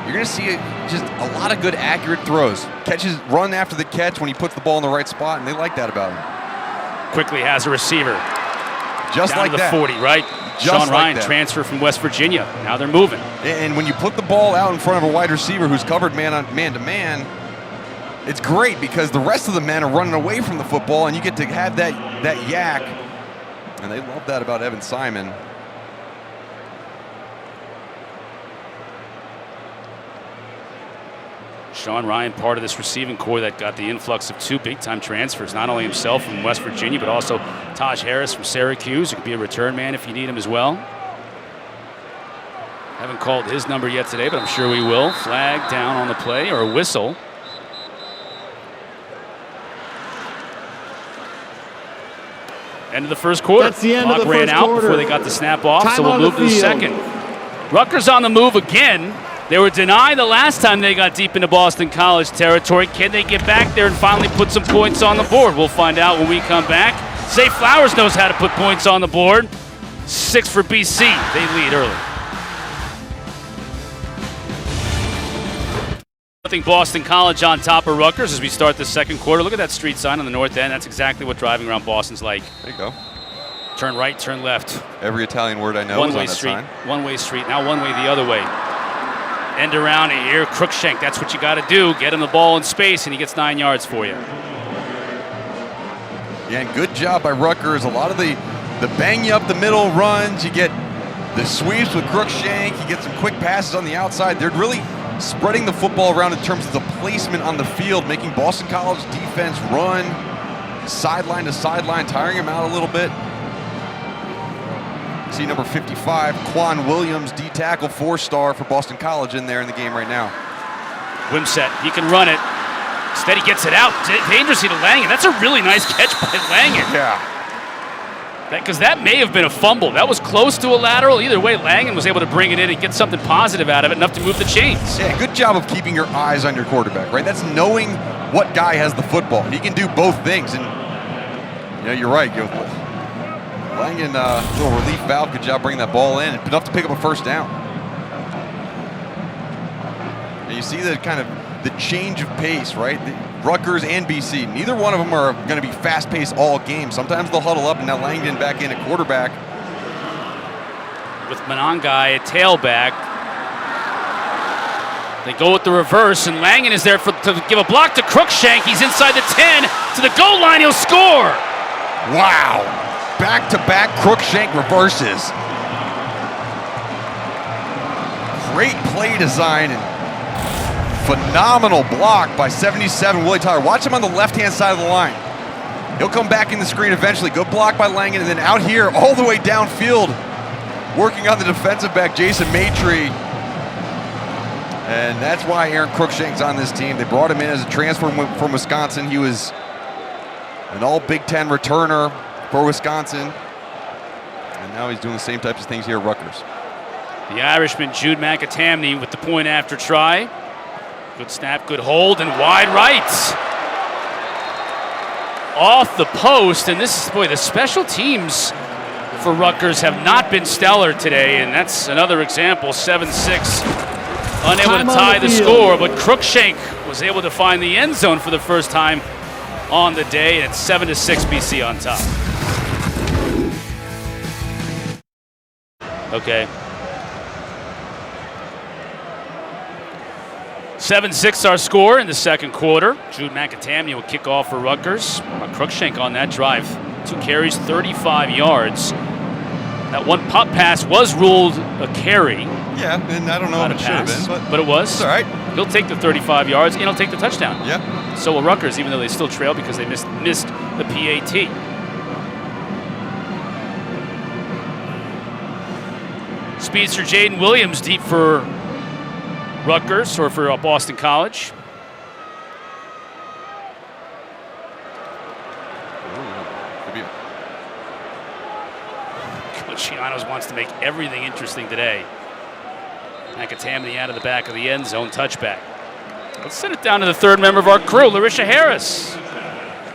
you're going to see just a lot of good, accurate throws. Catches, run after the catch when he puts the ball in the right spot, and they like that about him. Quickly has a receiver. Just down like to the that. 40, right? Just Sean like Ryan, that. transfer from West Virginia. Now they're moving. And when you put the ball out in front of a wide receiver who's covered man to man, it's great because the rest of the men are running away from the football, and you get to have that yak. And they love that about Evan Simon. Sean Ryan, part of this receiving core that got the influx of 2 big-time transfers, not only himself from West Virginia, but also Taj Harris from Syracuse, who could be a return man if you need him as well. Haven't called his number yet today, but I'm sure we will. Flag down on the play, or a whistle. End of the first quarter. That's the end Clock of the ran first out quarter. before they got the snap off, Time so we'll on move the to the field. second. Rutgers on the move again. They were denied the last time they got deep into Boston College territory. Can they get back there and finally put some points on the board? We'll find out when we come back. Zay Flowers knows how to put points on the board. 6 for BC. They lead early. Nothing Boston College on top of Rutgers as we start the second quarter. Look at that street sign on the north end. That's exactly what driving around Boston's like. There you go. Turn right, turn left. Every Italian word I know is on One-way that street. sign. One-way street. Now one way the other way. End around here. Crookshank. That's what you got to do. Get him the ball in space, and he gets 9 yards for you. Yeah, and good job by Rutgers. A lot of the bang you up the middle runs. You get the sweeps with Crookshank. You get some quick passes on the outside. They're really spreading the football around in terms of the placement on the field, making Boston College defense run sideline to sideline, tiring him out a little bit. See number 55, Quan Williams, D-tackle, 4-star for Boston College in there in the game right now. Wimsett, he can run it. Instead he gets it out dangerously to Langen. That's a really nice catch by Langen. Yeah. Because that may have been a fumble. That was close to a lateral. Either way, Langen was able to bring it in and get something positive out of it, enough to move the chains. Yeah, good job of keeping your eyes on your quarterback, right? That's knowing what guy has the football. He can do both things, and you're right. Langen, little relief valve, good job bringing that ball in, enough to pick up a first down. And you see the kind of the change of pace, right? Rutgers and BC, neither one of them are going to be fast-paced all game. Sometimes they'll huddle up, and now Langdon back in at quarterback. With Manongai at tailback. They go with the reverse, and Langen is there to give a block to Crookshank. He's inside the 10. To the goal line, he'll score. Wow. Back-to-back Crookshank reverses. Great play design and phenomenal block by 77 Willie Tyler. Watch him on the left-hand side of the line. He'll come back in the screen eventually. Good block by Langen, and then out here all the way downfield, working on the defensive back, Jason Maitrey. And that's why Aaron Crookshank's on this team. They brought him in as a transfer from Wisconsin. He was An all Big Ten returner for Wisconsin. And now he's doing the same types of things here at Rutgers. The Irishman, Jude McAtamney, with the point after try. Good snap, good hold, and wide right. Off the post, and this is, boy, the special teams for Rutgers have not been stellar today, and that's another example. 7-6, unable to tie the score, but Cruikshank was able to find the end zone for the first time on the day, and it's 7-6 BC on top. Okay. 7-6 our score in the second quarter. Jude McAtamney will kick off for Rutgers. Cruikshank on that drive. 2 carries, 35 yards. That one pop pass was ruled a carry. Yeah, and I don't know if it should have been. But it was. It's all right. He'll take the 35 yards and he'll take the touchdown. Yeah. So will Rutgers, even though they still trail because they missed the PAT. Speedster Jaden Williams deep for Rutgers, or for Boston College. Coach Chianos wants to make everything interesting today. McAtamney out of the back of the end zone, touchback. Let's send it down to the third member of our crew, Larisha Harris.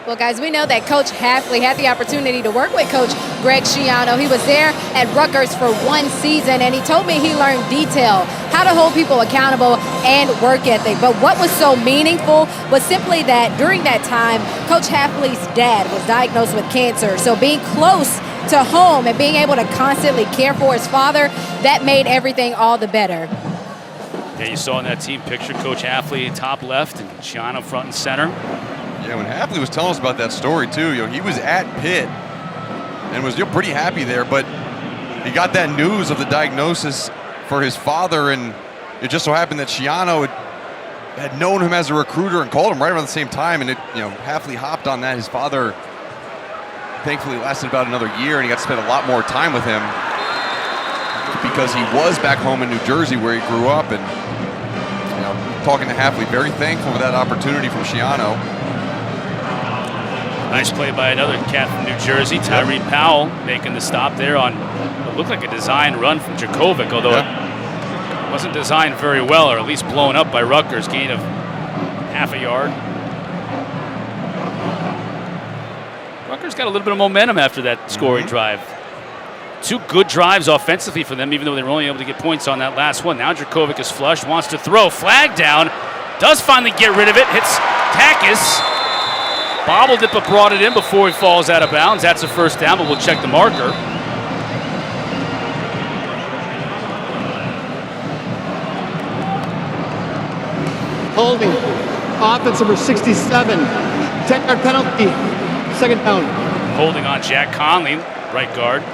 Well, guys, we know that Coach Hafley had the opportunity to work with Coach Greg Schiano. He was there at Rutgers for 1 season, and he told me he learned detail, how to hold people accountable, and work ethic. But what was so meaningful was simply that during that time, Coach Hafley's dad was diagnosed with cancer. So being close to home and being able to constantly care for his father, that made everything all the better. Yeah, you saw in that team picture Coach Hafley top left and Schiano front and center. Yeah, when Hafley was telling us about that story too, he was at Pitt and was pretty happy there, but he got that news of the diagnosis for his father, and it just so happened that Schiano had known him as a recruiter and called him right around the same time, and Hafley hopped on that. His father thankfully lasted about another year, and he got to spend a lot more time with him because he was back home in New Jersey where he grew up, and talking to Hafley, very thankful for that opportunity from Schiano. Nice play by another cat from New Jersey, Tyree Powell, making the stop there on what looked like a designed run from Djokovic, although it wasn't designed very well, or at least blown up by Rutgers, gain of half a yard. Rutgers got a little bit of momentum after that scoring drive. 2 good drives offensively for them, even though they were only able to get points on that last one. Now Djokovic is flush, wants to throw, flag down, does finally get rid of it, hits Takis. Bobbled it, but brought it in before he falls out of bounds. That's a first down, but we'll check the marker. Holding. Offense number 67. 10-yard penalty. Second down. Holding on Jack Conley, right guard.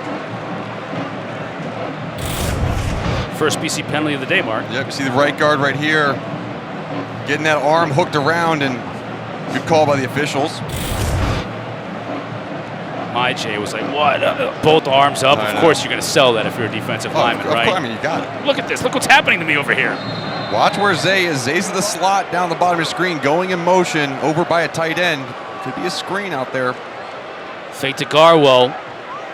First BC penalty of the day, Mark. Yep, you see the right guard right here, getting that arm hooked around, and good call by the officials. My J was like, what? Both arms up. Of course you're going to sell that if you're a defensive lineman, right? I mean, you got it. Look at this. Look what's happening to me over here. Watch where Zay is. Zay's in the slot down the bottom of the screen, going in motion over by a tight end. Could be a screen out there. Fake to Garwell.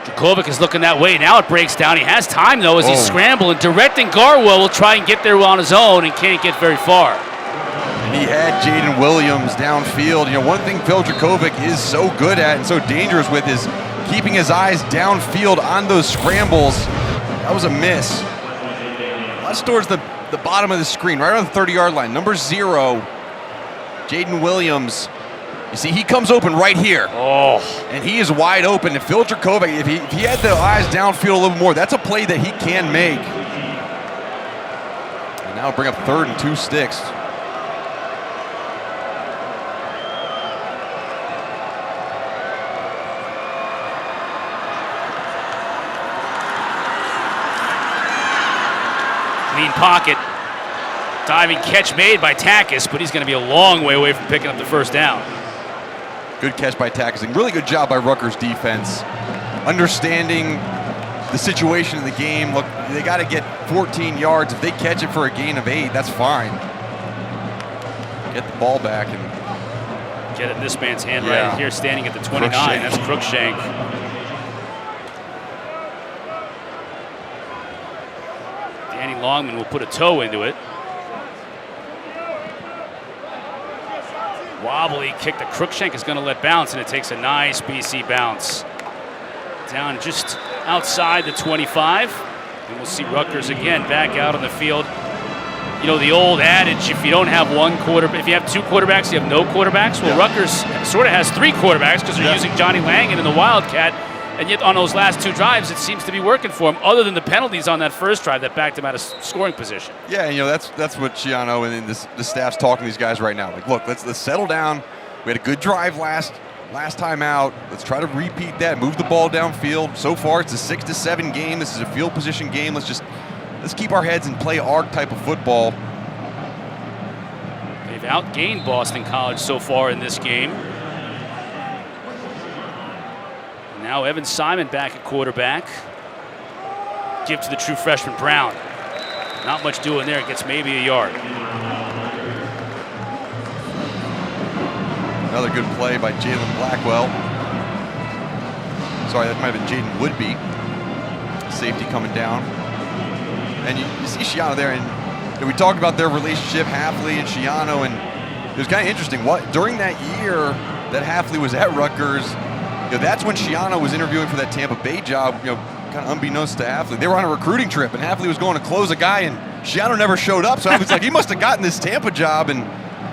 Djokovic is looking that way. Now it breaks down. He has time, though, as he's scrambling. Directing Garwell will try and get there on his own and can't get very far. And he had Jaden Williams downfield. One thing Phil Djokovic is so good at and so dangerous with is keeping his eyes downfield on those scrambles. That was a miss. That's towards the bottom of the screen, right on the 30-yard line. Number 0, Jaden Williams. You see, he comes open right here. Oh. And he is wide open. And Phil Djokovic, if he had the eyes downfield a little more, that's a play that he can make. And now bring up 3rd and 2 sticks. Clean pocket. Diving catch made by Takis, but he's going to be a long way away from picking up the first down. Good catch by Takis. Really good job by Rutgers defense. Understanding the situation of the game. Look, they got to get 14 yards. If they catch it for a gain of 8, that's fine. Get the ball back and Get it in this man's hand Yeah. right here, standing at the 29. Crookshank. That's Crookshank. Danny Longman will put a toe into it. Wobbly kick that Crookshank is going to let bounce, and it takes a nice BC bounce. Down just outside the 25. And we'll see Rutgers again back out on the field. You know, the old adage, if you don't have one quarterback, if you have two quarterbacks, you have no quarterbacks. Well, Rutgers sort of has three quarterbacks because they're using Johnny Langan in the Wildcat. And yet on those last two drives, it seems to be working for him, other than the penalties on that first drive that backed him out of scoring position. Yeah, and, you know, that's what Schiano and the staff's talking to these guys right now. Like, look, let's settle down. We had a good drive last time out. Let's try to repeat that. Move the ball downfield. So far, it's a 6-7 game. This is a field position game. Let's keep our heads and play our type of football. They've outgained Boston College so far in this game. Now Evan Simon back at quarterback. Give to the true freshman Brown. Not much doing there. Gets maybe a yard. Another good play by Jalen Blackwell. Sorry, that might have been Jaden Woodby. Safety coming down. And you see Schiano there, and we talked about their relationship, Hafley and Schiano, and it was kind of interesting. During that year that Hafley was at Rutgers, you know, that's when Schiano was interviewing for that Tampa Bay job, you know, kind of unbeknownst to Hafley. They were on a recruiting trip, and Hafley was going to close a guy, and Schiano never showed up. So I was like, he must have gotten this Tampa job, and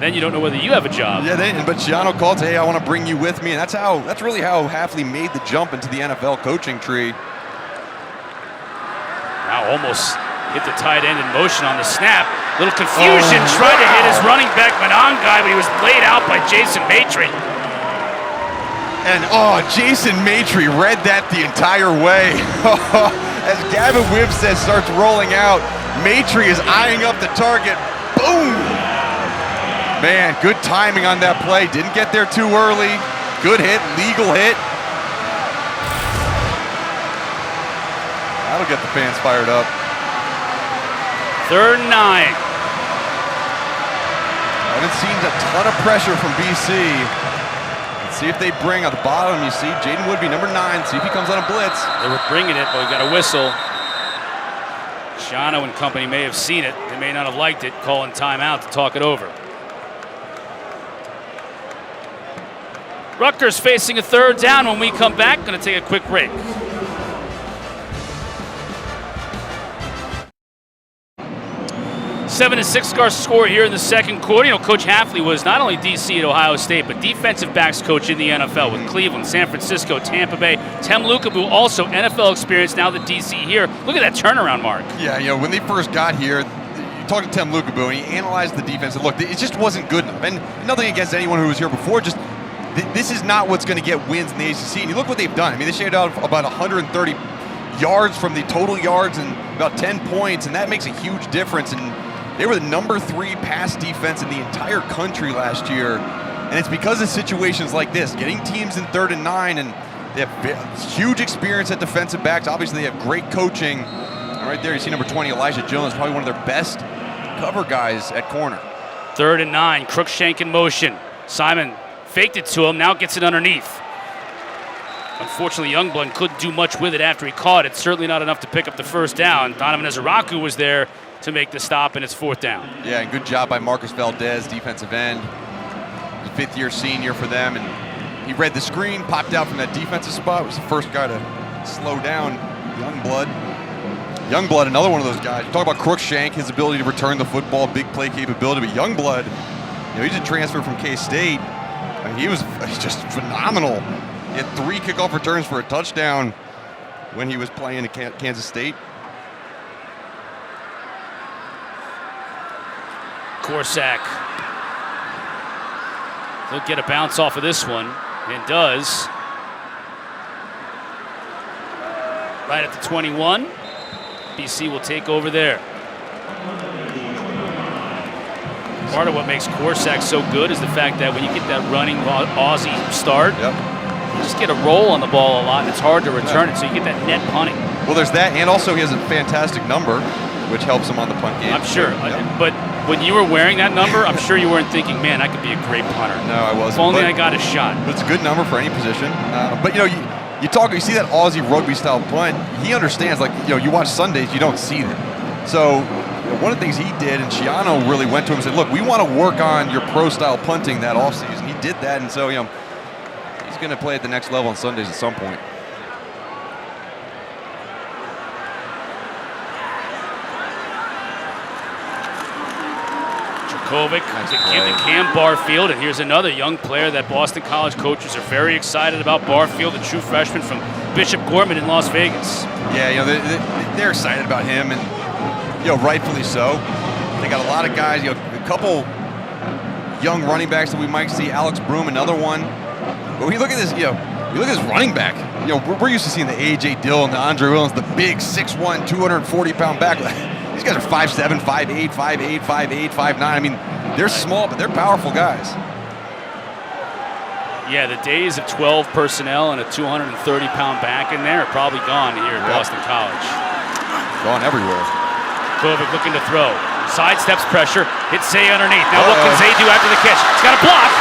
then you don't know whether you have a job. Yeah, but Schiano called, hey, I want to bring you with me, and that's really how Hafley made the jump into the NFL coaching tree. Now almost hit the tight end in motion on the snap. Little confusion, tried to hit his running back Manon guy, but he was laid out by Jason Maitre. And Jason Maitre read that the entire way. As Gavin Wibstead starts rolling out, Maitre is eyeing up the target. Boom! Man, good timing on that play. Didn't get there too early. Good hit, legal hit. That'll get the fans fired up. 3rd and 9. Haven't seen a ton of pressure from BC. Let's see if they bring at the bottom. You see Jaden Woodby, number 9. See if he comes on a blitz. They were bringing it, but we got a whistle. Schiano and company may have seen it. They may not have liked it. Calling timeout to talk it over. Rutgers facing a 3rd down. When we come back, going to take a quick break. 7-6 score here in the second quarter. You know, Coach Hafley was not only DC at Ohio State, but defensive backs coach in the NFL with Cleveland, San Francisco, Tampa Bay. Tem Lukabu also NFL experience, now the DC here. Look at that turnaround, Mark. Yeah, you know, when they first got here, you talked to Tem Lukabu, and he analyzed the defense, and look, it just wasn't good enough. And nothing against anyone who was here before, just this is not what's going to get wins in the ACC. And you look what they've done. I mean, they shaved out about 130 yards from the total yards and about 10 points, and that makes a huge difference. And they were the number 3 pass defense in the entire country last year, and it's because of situations like this, getting teams in 3rd and 9, and they have huge experience at defensive backs. Obviously, they have great coaching. And right there, you see number 20, Elijah Jones, probably one of their best cover guys at corner. 3rd and 9, Crookshank in motion. Simon faked it to him, now gets it underneath. Unfortunately, Youngblood couldn't do much with it after he caught it. Certainly not enough to pick up the first down. Donovan Ezeraku was there to make the stop, and it's 4th down. Yeah, and good job by Marcus Valdez, defensive end. Fifth-year senior for them, and he read the screen, popped out from that defensive spot, was the first guy to slow down Youngblood. Youngblood, another one of those guys. You talk about Crookshank, his ability to return the football, big play capability, but Youngblood, you know, he's a transfer from K-State. I mean, he's just phenomenal. He had 3 kickoff returns for a touchdown when he was playing at Kansas State. Corsack. He'll get a bounce off of this one, and does. Right at the 21. BC will take over there. Part of what makes Corsack so good is the fact that when you get that running Aussie start, you just get a roll on the ball a lot, and it's hard to return it, so you get that net punting. Well, there's that, and also he has a fantastic number. which helps him on the punt game. I'm sure. Yeah. But when you were wearing that number, I'm sure you weren't thinking, man, I could be a great punter. No, I wasn't. If only I got a shot. But it's a good number for any position. But you see that Aussie rugby style punt. He understands. Like you watch Sundays, you don't see that. So one of the things he did, and Schiano really went to him and said, "Look, we want to work on your pro style punting that offseason." He did that, and so he's going to play at the next level on Sundays at some point. Kovic to Cam Barfield, and here's another young player that Boston College coaches are very excited about. Barfield, a true freshman from Bishop Gorman in Las Vegas. Yeah, they're excited about him, and rightfully so. They got a lot of guys. A couple young running backs that we might see. Alex Broom, another one. But we look at this. You look at this running back. We're used to seeing the AJ Dillon, the Andre Williams, the big 6'1", 240-pound back. These guys are 5'7", 5'8", 5'8", 5'8", 5'9". I mean, they're small, but they're powerful guys. Yeah, the days of 12 personnel and a 230-pound back in there are probably gone here at Boston College. Gone everywhere. Kovic looking to throw. Sidesteps pressure. Hits Zay underneath. Now what can Zay do after the catch? He's got a block.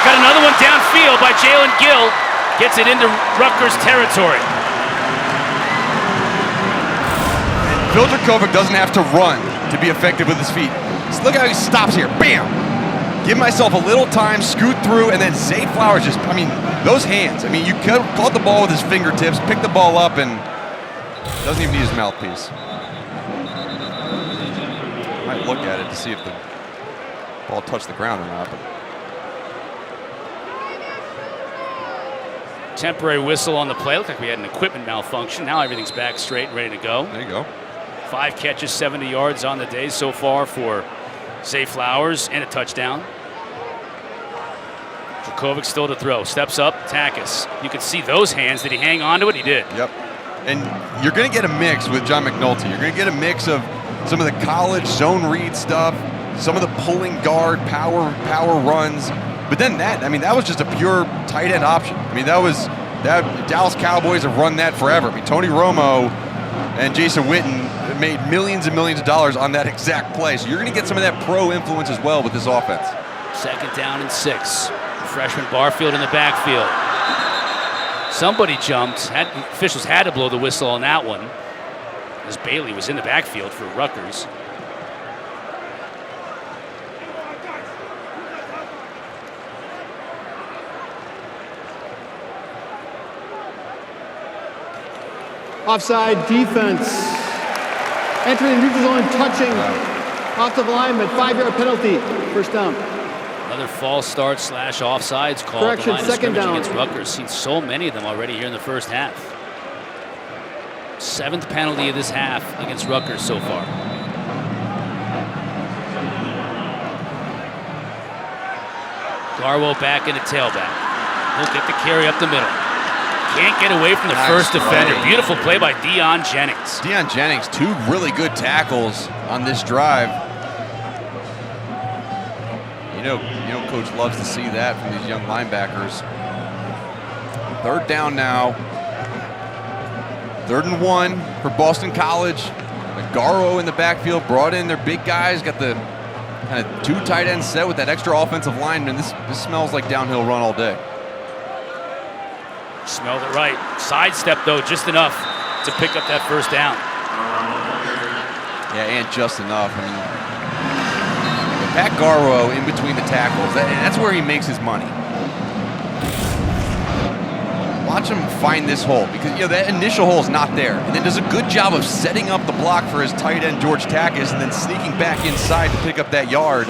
Got another one downfield by Jalen Gill. Gets it into Rutgers territory. Filter Kovic doesn't have to run to be effective with his feet. Just look how he stops here. Bam! Give myself a little time, scoot through, and then Zay Flowers those hands. You caught the ball with his fingertips, picked the ball up, and doesn't even need his mouthpiece. Might look at it to see if the ball touched the ground or not. But temporary whistle on the play. Looked like we had an equipment malfunction. Now everything's back straight and ready to go. There you go. 5 catches, 70 yards on the day so far for Zay Flowers, and a touchdown. Kovic still to throw. Steps up, Takis. You can see those hands. Did he hang on to it? He did. Yep. And you're going to get a mix with John McNulty. You're going to get a mix of some of the college zone read stuff, some of the pulling guard, power runs. But then that was just a pure tight end option. That Dallas Cowboys have run that forever. Tony Romo and Jason Witten made millions and millions of dollars on that exact play. So you're going to get some of that pro influence as well with this offense. 2nd down and 6. Freshman Barfield in the backfield. Somebody jumped. Officials had to blow the whistle on that one, as Bailey was in the backfield for Rutgers. Offside defense. Entering the neutral zone, touching offensive lineman, 5-yard penalty, first down. Another false start / offsides call. Correction, the line of second scrimmage down. against Rutgers. Seen so many of them already here in the first half. 7th penalty of this half against Rutgers so far. Garwo back into tailback. He'll get the carry up the middle. Can't get away from the first defender. Play. Beautiful play by Deion Jennings. Deion Jennings, 2 really good tackles on this drive. Coach loves to see that from these young linebackers. 3rd down now. 3rd and 1 for Boston College. Garwo in the backfield brought in their big guys. Got the kind of 2 tight ends set with that extra offensive line, and this smells like downhill run all day. Smelled it right. Sidestep, though, just enough to pick up that first down. Yeah, and just enough. Pat Garwo in between the tackles, that's where he makes his money. Watch him find this hole, because that initial hole is not there, and then does a good job of setting up the block for his tight end George Takis, and then sneaking back inside to pick up that yard.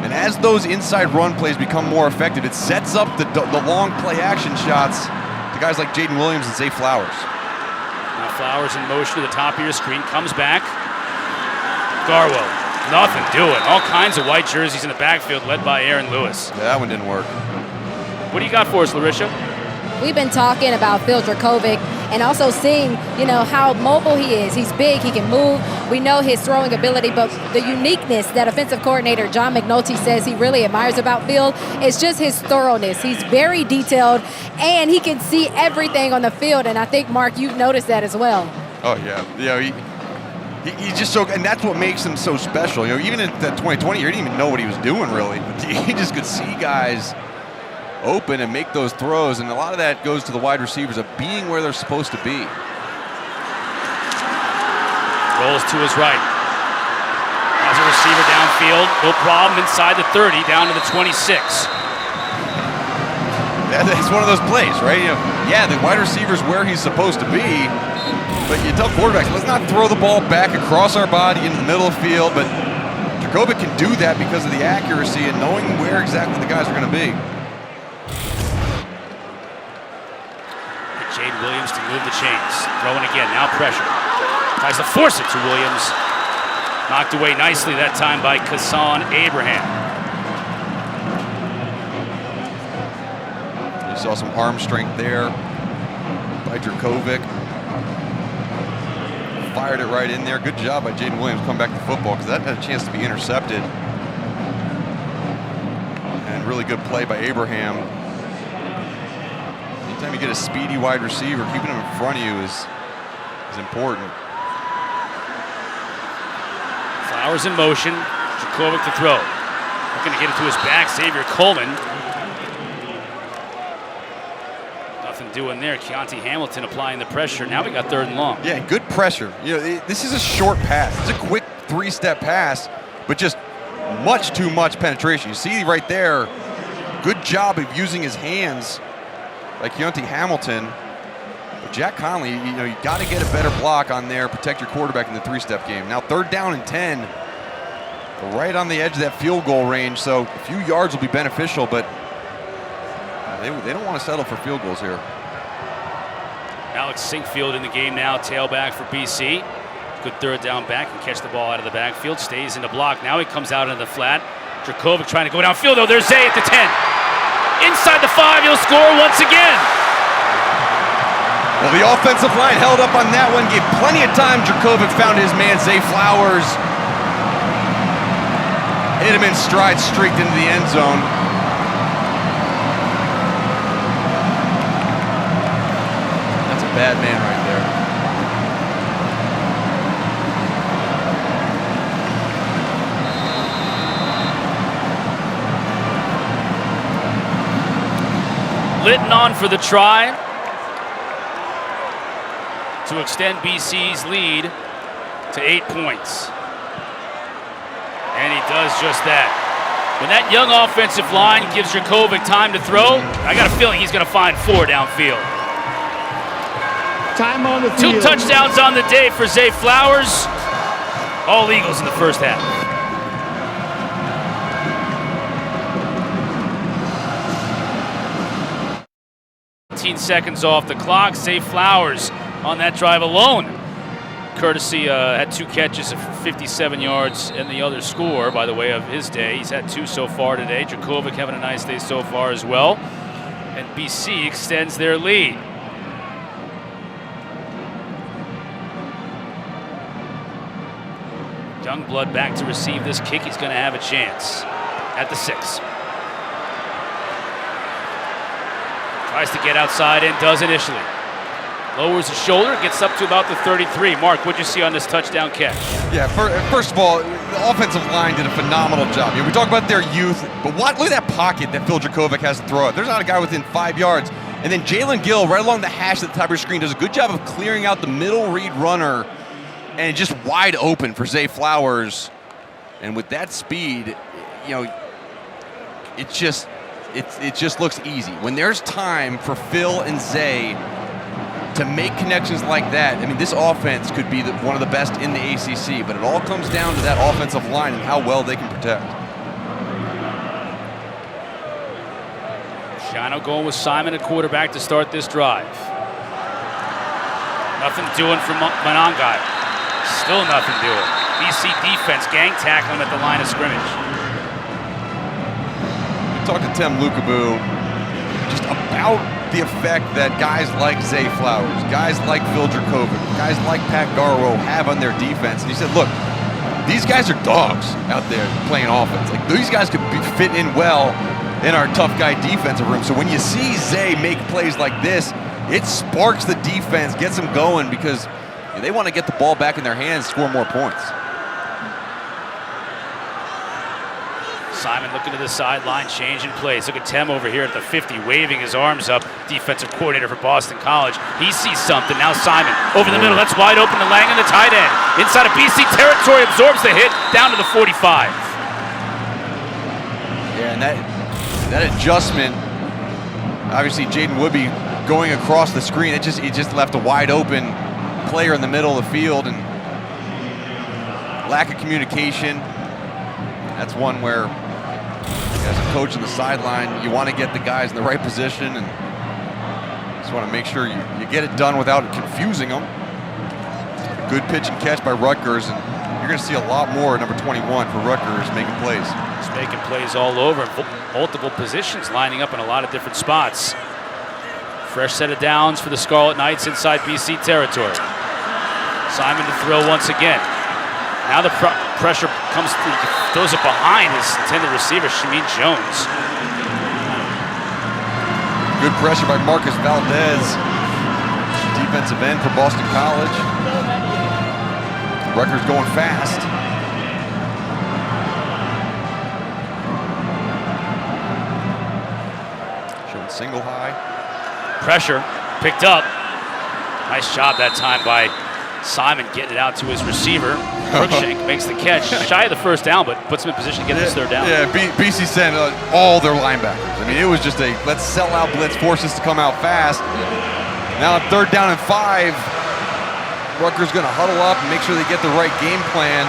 And as those inside run plays become more effective, it sets up the long play action shots to guys like Jaden Williams and Zay Flowers. Now Flowers in motion to the top of your screen, comes back. Garwo, nothing doing. All kinds of white jerseys in the backfield led by Aaron Lewis. Yeah, that one didn't work. What do you got for us, Larisha? We've been talking about Filter Kovic and also seeing, how mobile he is. He's big, he can move. We know his throwing ability, but the uniqueness that offensive coordinator John McNulty says he really admires about Field is just his thoroughness. He's very detailed, and he can see everything on the field, and I think, Mark, you've noticed that as well. Oh, yeah. He's just so, and that's what makes him so special. You know, even in that 2020 year, he didn't even know what he was doing really. But he just could see guys open and make those throws, and a lot of that goes to the wide receivers of being where they're supposed to be. Rolls to his right. Has a receiver downfield, no problem inside the 30, down to the 26. That's one of those plays, right? You know, yeah, the wide receiver's where he's supposed to be, but you tell quarterbacks, let's not throw the ball back across our body into the middle of the field, but Jurkovec can do that because of the accuracy and knowing where exactly the guys are going to be. Jade Williams to move the chains. Throwing again, now pressure. Tries to force it to Williams. Knocked away nicely that time by Kassan Abraham. You saw some arm strength there by Jurkovec. Fired it right in there. Good job by Jaden Williams coming back to football because that had a chance to be intercepted. And really good play by Abraham. Anytime you get a speedy wide receiver, keeping him in front of you is important. Flowers in motion. Jurkovec to throw. Looking to get it to his back. Xavier Coleman. Nothing doing there. Keontae Hamilton applying the pressure. Now we got 3rd and long. Yeah, good pressure. You know, this is a short pass. It's a quick 3-step pass, but just much too much penetration. You see right there, good job of using his hands like Keontae Hamilton. But Jack Conley, you know, you got to get a better block on there, protect your quarterback in the 3-step game. Now 3rd down and 10, right on the edge of that field goal range, so a few yards will be beneficial, but they don't want to settle for field goals here. Alex Sinkfield in the game now, tailback for BC. Good 3rd down back, can catch the ball out of the backfield, stays in the block. Now he comes out into the flat. Jurkovec trying to go downfield, though. There's Zay at the 10. Inside the 5, he'll score once again. Well, the offensive line held up on that one, gave plenty of time. Jurkovec found his man, Zay Flowers. Hit him in stride, streaked into the end zone. That's a bad man right there. Litton on for the try to extend BC's lead to 8 points. And he does just that. When that young offensive line gives Jurkovec time to throw, I got a feeling he's going to find 4 downfield. Time on the field. 2 touchdowns on the day for Zay Flowers. All Eagles in the first half. 15 seconds off the clock. Zay Flowers on that drive alone. Courtesy had 2 catches of 57 yards and the other score, by the way, of his day. He's had 2 so far today. Jurkovec having a nice day so far as well. And BC extends their lead. Youngblood back to receive this kick. He's going to have a chance at the 6. Tries to get outside and does initially. Lowers his shoulder, gets up to about the 33. Mark, what'd you see on this touchdown catch? Yeah, first of all, the offensive line did a phenomenal job. You know, we talk about their youth, but look at that pocket that Phil Jurkovec has to throw it. There's not a guy within 5 yards. And then Jalen Gill, right along the hash at the top of your screen, does a good job of clearing out the middle read runner, and just wide open for Zay Flowers. And with that speed, you know, it just looks easy. When there's time for Phil and Zay to make connections like that, I mean, this offense could be one of the best in the ACC, but it all comes down to that offensive line and how well they can protect. Shano going with Simon at quarterback to start this drive. Nothing doing for Monongai. Still nothing doing. BC defense gang tackling at the line of scrimmage. We talked to Tim Lukaboo just about the effect that guys like Zay Flowers, guys like Phil Jurkovec, guys like Pat Garwo have on their defense. And he said, look, these guys are dogs out there playing offense. Like, these guys could fit in well in our tough guy defensive room. So when you see Zay make plays like this, it sparks the defense, gets them going, because They want to get the ball back in their hands, score more points. Simon looking to the sideline, changing plays. Look at Tem over here at the 50, waving his arms up. Defensive coordinator for Boston College. He sees something. Now Simon over the middle. That's wide open to Langan, the tight end. Inside of BC territory, absorbs the hit down to the 45. Yeah, and that adjustment, obviously Jaden Woodby going across the screen, it just left a wide open player in the middle of the field, and lack of communication. That's one where, as a coach on the sideline, you want to get the guys in the right position and just want to make sure you get it done without confusing them. Good pitch and catch by Rutgers, and you're going to see a lot more at number 21 for Rutgers making plays. He's making plays all over, multiple positions, lining up in a lot of different spots. Fresh set of downs for the Scarlet Knights inside BC territory. Simon to throw once again. Now the pressure comes through, throws it behind his intended receiver, Shameen Jones. Good pressure by Marcus Valdez, defensive end for Boston College. Rutgers going fast. Showing single high. Pressure picked up. Nice job that time by Simon getting it out to his receiver. Cruikshank makes the catch, shy of the first down, but puts him in position to get this third down. Yeah, BC sent all their linebackers. I mean, it was just a let's sell out blitz, force us to come out fast. Now 3rd down and 5. Rutgers going to huddle up and make sure they get the right game plan.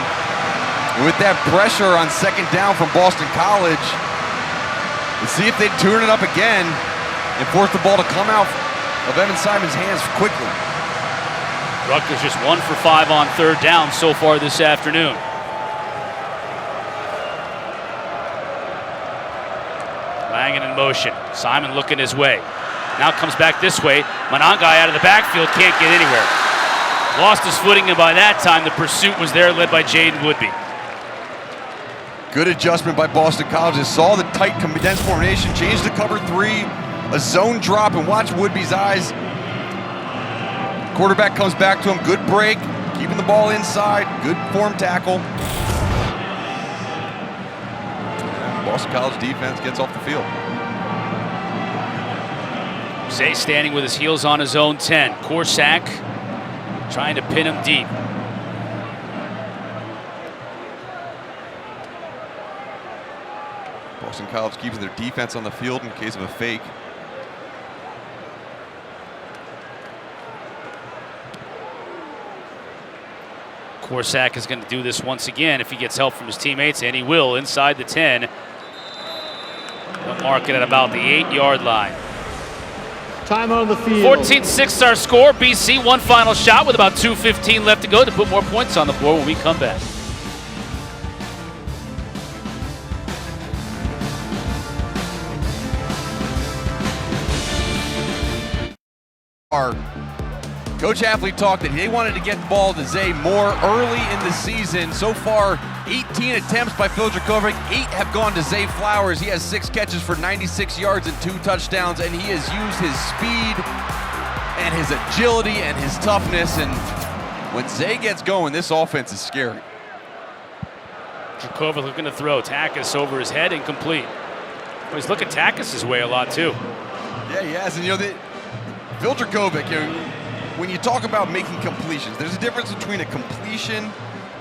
And with that pressure on 2nd down from Boston College, let's see if they turn it up again and force the ball to come out of Evan Simon's hands quickly. Rutgers just 1 for 5 on 3rd down so far this afternoon. Langan in motion. Simon looking his way. Now comes back this way. Manangai out of the backfield, can't get anywhere. Lost his footing, and by that time the pursuit was there, led by Jaden Woodby. Good adjustment by Boston College. They saw the tight condensed formation, changed to cover 3, a zone drop, and watch Woodby's eyes. Quarterback comes back to him, good break, keeping the ball inside, good form tackle. And Boston College defense gets off the field. Zay standing with his heels on his own 10. Corsack trying to pin him deep. Boston College keeping their defense on the field in case of a fake. Corsack is going to do this once again if he gets help from his teammates, and he will inside the 10. They'll mark it at about the 8-yard line. Time on the field. 14-6 our score. BC one final shot with about 2:15 left to go to put more points on the board when we come back. Coach Hafley talked that they wanted to get the ball to Zay more early in the season. So far, 18 attempts by Fildrakovic, 8 have gone to Zay Flowers. He has 6 catches for 96 yards and 2 touchdowns, and he has used his speed and his agility and his toughness. And when Zay gets going, this offense is scary. Dracovic looking to throw. Takis over his head, incomplete. Well, he's looking Takis' way a lot too. Yeah, he has. And Phil Dracovic, when you talk about making completions, there's a difference between a completion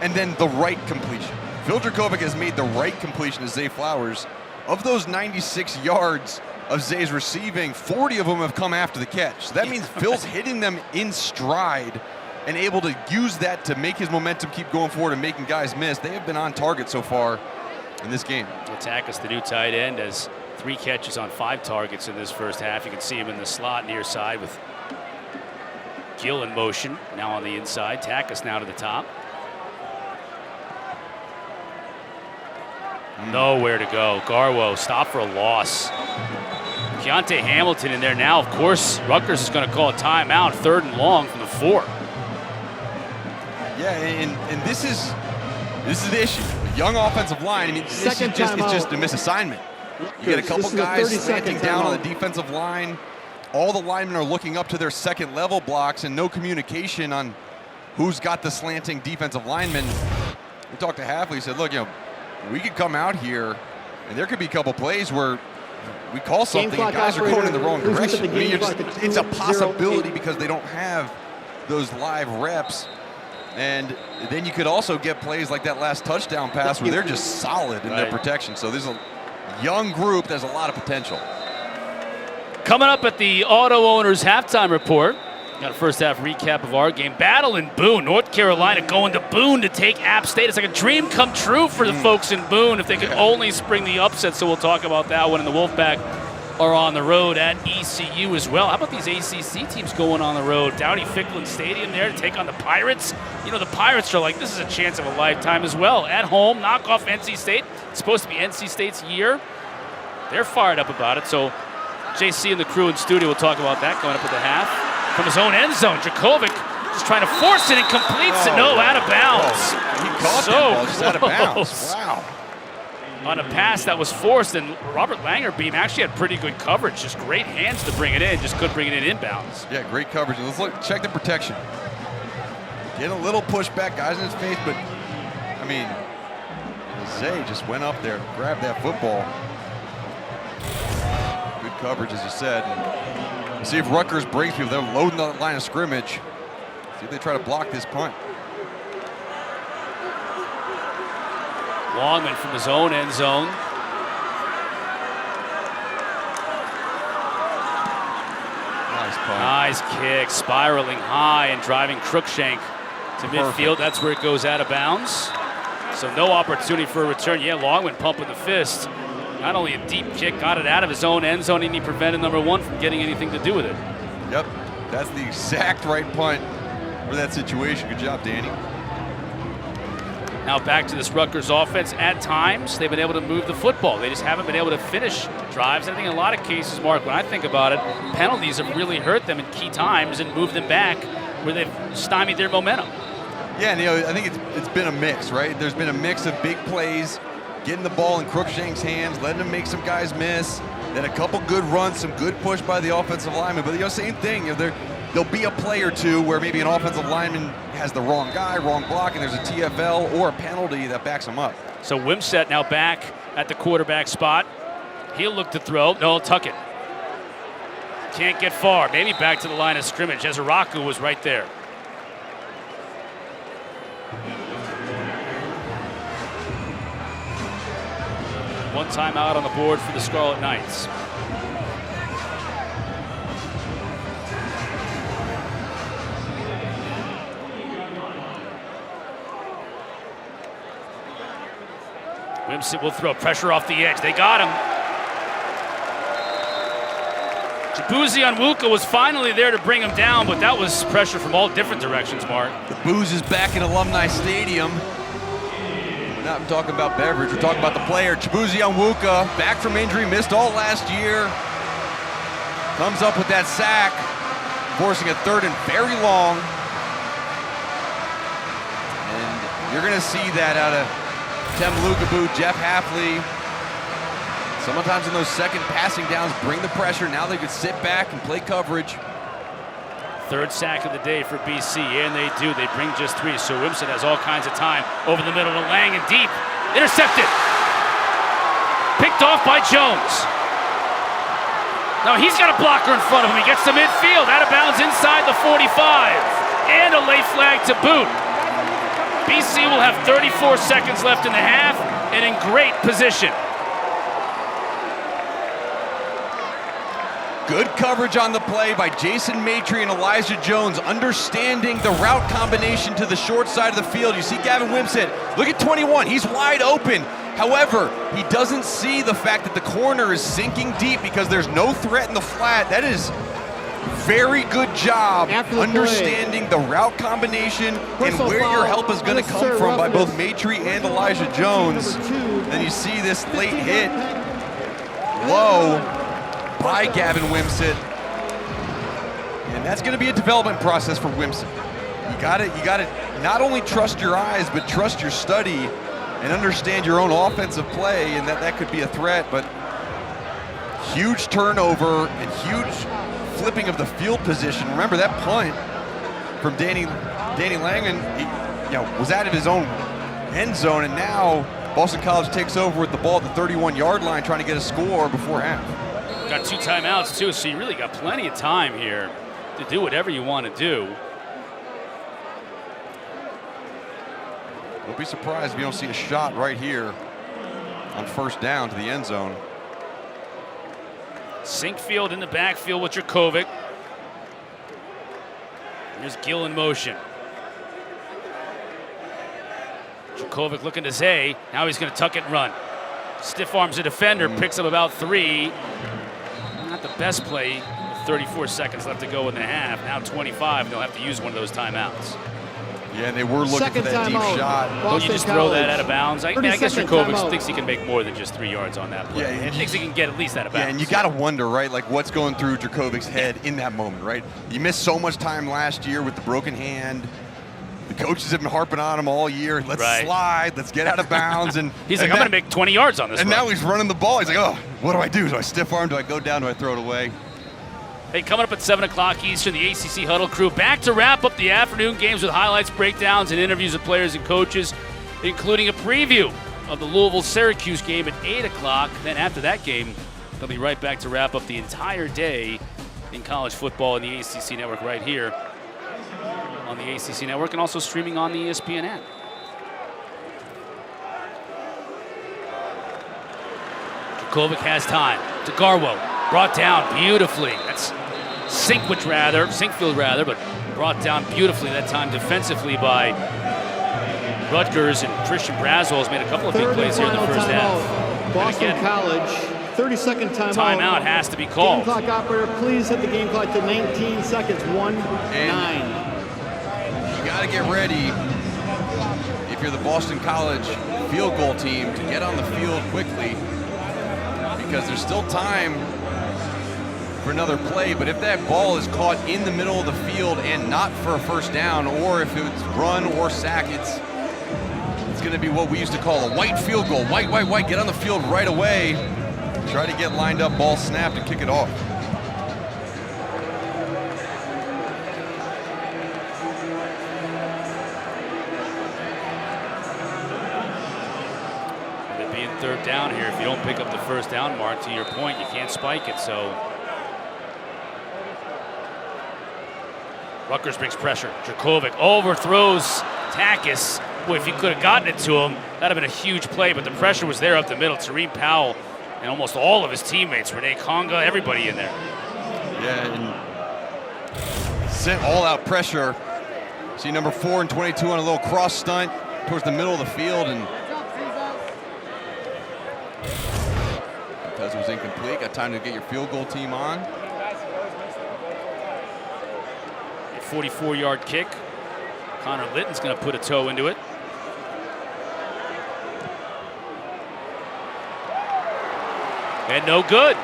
and then the right completion. Phil Dracovic has made the right completion to Zay Flowers. Of those 96 yards of Zay's receiving, 40 of them have come after the catch. So that means Phil's hitting them in stride and able to use that to make his momentum keep going forward and making guys miss. They have been on target so far in this game. Takis, the new tight end, has 3 catches on 5 targets in this first half. You can see him in the slot near side with Gill in motion, now on the inside. Takis now to the top. Nowhere to go. Garwo stopped for a loss. Keontae Hamilton in there now. Of course, Rutgers is going to call a timeout, 3rd and long from the 4. Yeah, and this is the issue. A young offensive line. I mean, it's just a misassignment. You get a couple guys slanting down on the defensive line. All the linemen are looking up to their second level blocks and no communication on who's got the slanting defensive lineman. We talked to Hafley, he said, look, we could come out here and there could be a couple plays where we call something and guys are going in the wrong direction. I mean, it's a possibility because they don't have those live reps. And then you could also get plays like that last touchdown pass where they're just solid in their protection. So there's a young group, there's a lot of potential. Coming up at the Auto Owners halftime report, got a first half recap of our game. Battle in Boone, North Carolina going to Boone to take App State. It's like a dream come true for the folks in Boone if they could only spring the upset. So we'll talk about that one. And the Wolfpack are on the road at ECU as well. How about these ACC teams going on the road? Dowdy-Ficklin Stadium there to take on the Pirates. You know, the Pirates are like, this is a chance of a lifetime as well. At home, knock off NC State. It's supposed to be NC State's year. They're fired up about it. So JC and the crew in studio will talk about that going up at the half. From his own end zone, Dracovic just trying to force it and completes it. No, out of bounds. He caught that ball just out of bounds. Wow. On a pass that was forced, and Robert Langerbeam actually had pretty good coverage. Just great hands to bring it in, just couldn't bring it in inbounds. Yeah, great coverage. Let's look, check the protection. Get a little pushback, guys in his face, but I mean, Zay just went up there, grabbed that football. Good coverage, as you said. And see if Rutgers breaks people. They're loading the line of scrimmage. See if they try to block this punt. Longman from his own end zone. Nice punt. Nice kick, spiraling high and driving Crookshank to midfield. That's where it goes out of bounds. So no opportunity for a return. Yeah, Longman pumping the fist. Not only a deep kick, got it out of his own end zone, and he prevented number one from getting anything to do with it. Yep, that's the exact right punt for that situation. Good job, Danny. Now back to this Rutgers offense. At times, they've been able to move the football. They just haven't been able to finish drives. I think in a lot of cases, Mark, when I think about it, penalties have really hurt them in key times and moved them back where they've stymied their momentum. Yeah, and, I think it's been a mix, right? There's been a mix of big plays, getting the ball in Crookshank's hands, letting him make some guys miss, then a couple good runs, some good push by the offensive lineman. But, same thing. There'll be a play or two where maybe an offensive lineman has the wrong guy, wrong block, and there's a TFL or a penalty that backs him up. So Wimsett now back at the quarterback spot. He'll look to throw. No, tuck it. Can't get far. Maybe back to the line of scrimmage. Ezeraku was right there. One timeout on the board for the Scarlet Knights. Wimsett will throw pressure off the edge. They got him. Chibuzi Onwuka was finally there to bring him down, but that was pressure from all different directions, Mark. The booze is back in Alumni Stadium. We're not talking about beverage, we're talking about the player. Chibuzi Onwuka, back from injury, missed all last year. Comes up with that sack, forcing a third and very long. And you're gonna see that out of Tem Lukaboo, Jeff Hafley. Sometimes in those second passing downs, bring the pressure. Now they could sit back and play coverage. Third sack of the day for BC, and they do. They bring just three, so Wimsett has all kinds of time. Over the middle to Lang and deep. Intercepted. Picked off by Jones. Now he's got a blocker in front of him. He gets to midfield, out of bounds inside the 45. And a late flag to boot. BC will have 34 seconds left in the half and in great position. Good coverage on the play by Jason Maitre and Elijah Jones, understanding the route combination to the short side of the field. You see Gavin Wimsett, look at 21, he's wide open. However, he doesn't see the fact that the corner is sinking deep because there's no threat in the flat. That is very good job understanding the route combination and where your help is going to come from by both Maitre and Elijah Jones. Then you see this late hit low by Gavin Wimsett. And that's going to be a development process for Wimsett. You got to not only trust your eyes, but trust your study and understand your own offensive play, and that could be a threat. But huge turnover and huge flipping of the field position. Remember that punt from Danny Danny Langman, he, was out of his own end zone, and now Boston College takes over with the ball at the 31-yard line, trying to get a score before half. Got 2 timeouts too, so you really got plenty of time here to do whatever you want to do. Don't be surprised if you don't see a shot right here on first down to the end zone. Sink field in the backfield with Dracovic. Here's Gill in motion. Dracovic looking to Zay. Now he's going to tuck it and run. Stiff arms a defender, picks up about 3. Not the best play. 34 seconds left to go in the half. Now 25. They'll have to use one of those timeouts. Yeah, they were looking for that deep shot. Don't you just throw that out of bounds? I guess Dracovic thinks he can make more than just 3 yards on that play. Yeah, he thinks he can get at least out of bounds. Yeah, and you got to wonder, right, like what's going through Dracovic's head in that moment, right? You missed so much time last year with the broken hand. The coaches have been harping on him all year. Let's slide. Let's get out of bounds. And he's like, I'm going to make 20 yards on this. And now he's running the ball. He's like, oh, what do I do? Do I stiff arm? Do I go down? Do I throw it away? Hey, coming up at 7 o'clock Eastern, the ACC Huddle crew back to wrap up the afternoon games with highlights, breakdowns, and interviews with players and coaches, including a preview of the Louisville-Syracuse game at 8 o'clock. Then after that game, they'll be right back to wrap up the entire day in college football in the ACC Network right here on the ACC Network, and also streaming on the ESPN app. Dracovic has time to Garwo. Brought down beautifully. That's Sinkfield rather, but brought down beautifully that time defensively by Rutgers, and Christian Braswell has made a couple of big plays here in the first half. Boston College, 30-second timeout. Timeout has to be called. Game clock operator, please hit the game clock to 19 seconds. 1-9. You got to get ready if you're the Boston College field goal team to get on the field quickly, because there's still time for another play. But if that ball is caught in the middle of the field and not for a first down, or if it's run or sack, it's going to be what we used to call a white field goal. White, get on the field right away. Try to get lined up, ball snapped, and kick it off. It'd be in third down here. If you don't pick up the first down mark, to your point, you can't spike it. So Rutgers brings pressure. Dracovic overthrows Takis. Boy, if you could have gotten it to him, that'd have been a huge play, but the pressure was there up the middle. Tareem Powell and almost all of his teammates, Renee Conga, everybody in there. Yeah, and sent all-out pressure. See number 4 and 22 on a little cross stunt towards the middle of the field, and because it was incomplete, got time to get your field goal team on. A 44-yard kick. Connor Litton's going to put a toe into it. And no good.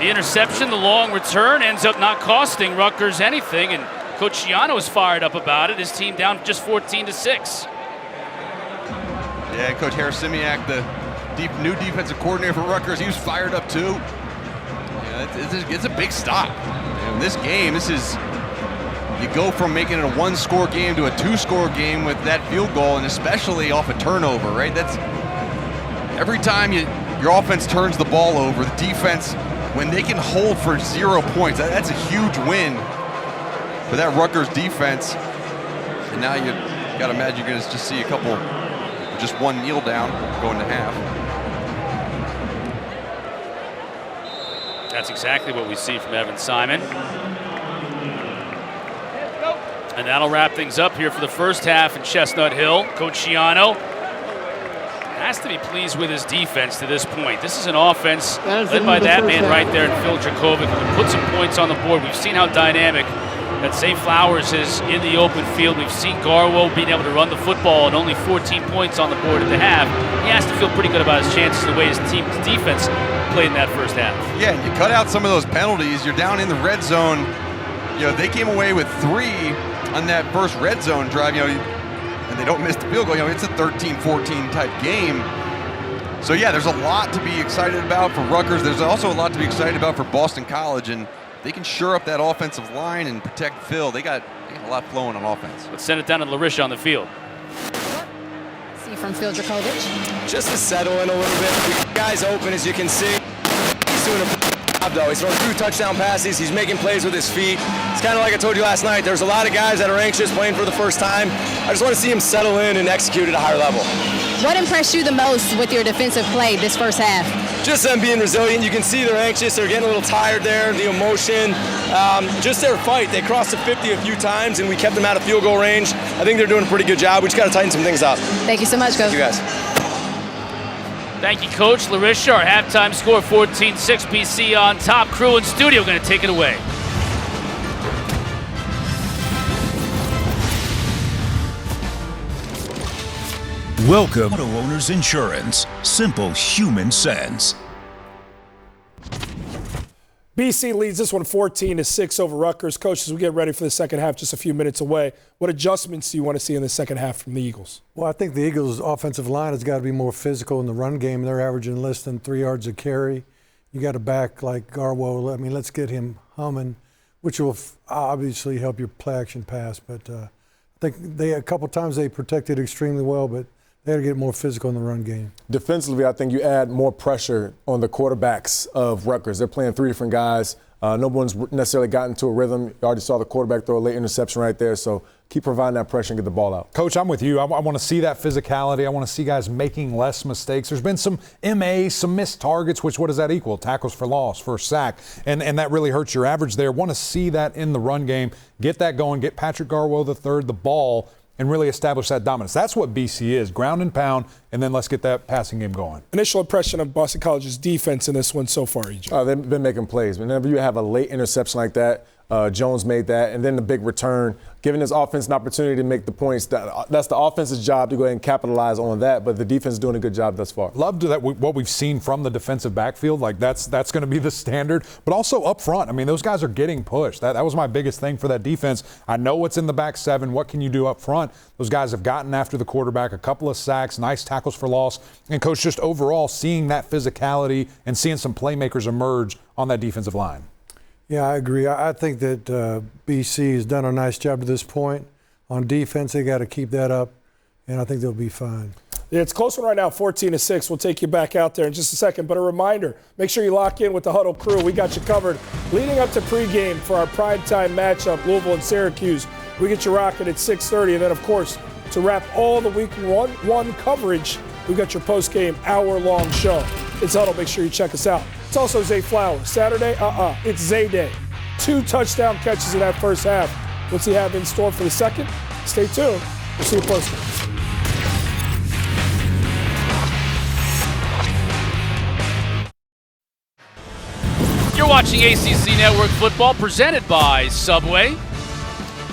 The interception, the long return, ends up not costing Rutgers anything, and Coach Schiano is fired up about it. His team down just 14-6. Yeah, Coach Harris-Simiak, the new defensive coordinator for Rutgers, he was fired up too. Yeah, it's a big stop. In this game, you go from making it a 1-score game to a 2-score game with that field goal, and especially off a turnover, right? That's every time your offense turns the ball over, the defense, when they can hold for 0 points, that's a huge win for that Rutgers defense. And now you got to imagine you're going to just see a couple, just one kneel down going to half. That's exactly what we see from Evan Simon. And that'll wrap things up here for the first half in Chestnut Hill. Coach Schiano has to be pleased with his defense to this point. This is an offense led by that man right there, and Phil Dracovic, who put some points on the board. We've seen how dynamic that Zay Flowers is in the open field. We've seen Garwo being able to run the football and only 14 points on the board at the half. He has to feel pretty good about his chances the way his team's defense played in that first half. Yeah, you cut out some of those penalties. You're down in the red zone. They came away with 3 on that first red zone drive, and they don't miss the field goal. It's a 13-14 type game. So yeah, there's a lot to be excited about for Rutgers. There's also a lot to be excited about for Boston College, and they can shore up that offensive line and protect Phil. They got a lot flowing on offense. Let's send it down to Larisha on the field. See from Phil Dracovic. Just to settle in a little bit. We got guys open, as you can see. He's doing a job, though. He's throwing 2 touchdown passes. He's making plays with his feet. It's kind of like I told you last night. There's a lot of guys that are anxious playing for the first time. I just want to see him settle in and execute at a higher level. What impressed you the most with your defensive play this first half? Just them being resilient. You can see they're anxious. They're getting a little tired there. The emotion, just their fight. They crossed the 50 a few times, and we kept them out of field goal range. I think they're doing a pretty good job. We just got to tighten some things up. Thank you so much, Coach. Thank you, guys. Thank you, Coach. Larisha, our halftime score, 14-6, BC on top. Crew and studio going to take it away. Welcome to Owners Insurance. Simple human sense. BC leads this one 14-6 over Rutgers. Coach, as we get ready for the second half, just a few minutes away, what adjustments do you want to see in the second half from the Eagles? Well, I think the Eagles' offensive line has got to be more physical in the run game. They're averaging less than 3 yards a carry. You got a back like Garwo. I mean, let's get him humming, which will obviously help your play-action pass. But I think a couple times they protected extremely well, but they got to get more physical in the run game. Defensively, I think you add more pressure on the quarterbacks of Rutgers. They're playing 3 different guys. No one's necessarily gotten to a rhythm. You already saw the quarterback throw a late interception right there. So keep providing that pressure and get the ball out. Coach, I'm with you. I want to see that physicality. I want to see guys making less mistakes. There's been some MAs, some missed targets, which what does that equal? Tackles for loss, first sack. And that really hurts your average there. Want to see that in the run game. Get that going. Get Patrick Garwo III the ball and really establish that dominance. That's what BC is, ground and pound, and then let's get that passing game going. Initial impression of Boston College's defense in this one so far, EJ? They've been making plays. Whenever you have a late interception like that, Jones made that, and then the big return, giving his offense an opportunity to make the points. That's the offense's job to go ahead and capitalize on that, but the defense is doing a good job thus far. Love that what we've seen from the defensive backfield. Like that's going to be the standard, but also up front. I mean, those guys are getting pushed. That was my biggest thing for that defense. I know what's in the back 7. What can you do up front? Those guys have gotten after the quarterback, a couple of sacks, nice tackles for loss, and Coach, just overall seeing that physicality and seeing some playmakers emerge on that defensive line. Yeah, I agree. I think that BC has done a nice job to this point. On defense, they got to keep that up, and I think they'll be fine. Yeah, it's close one right now, 14-6. We'll take you back out there in just a second. But a reminder, make sure you lock in with the Huddle crew. We got you covered leading up to pregame for our primetime matchup, Louisville and Syracuse. We get you rocking at 6:30. And then, of course, to wrap all the week one coverage, we got your postgame hour-long show. It's Huddle. Make sure you check us out. It's also Zay Flowers. Saturday, it's Zay Day. 2 touchdown catches in that first half. What's he have in store for the second? Stay tuned. We'll see you postgame. You're watching ACC Network Football presented by Subway.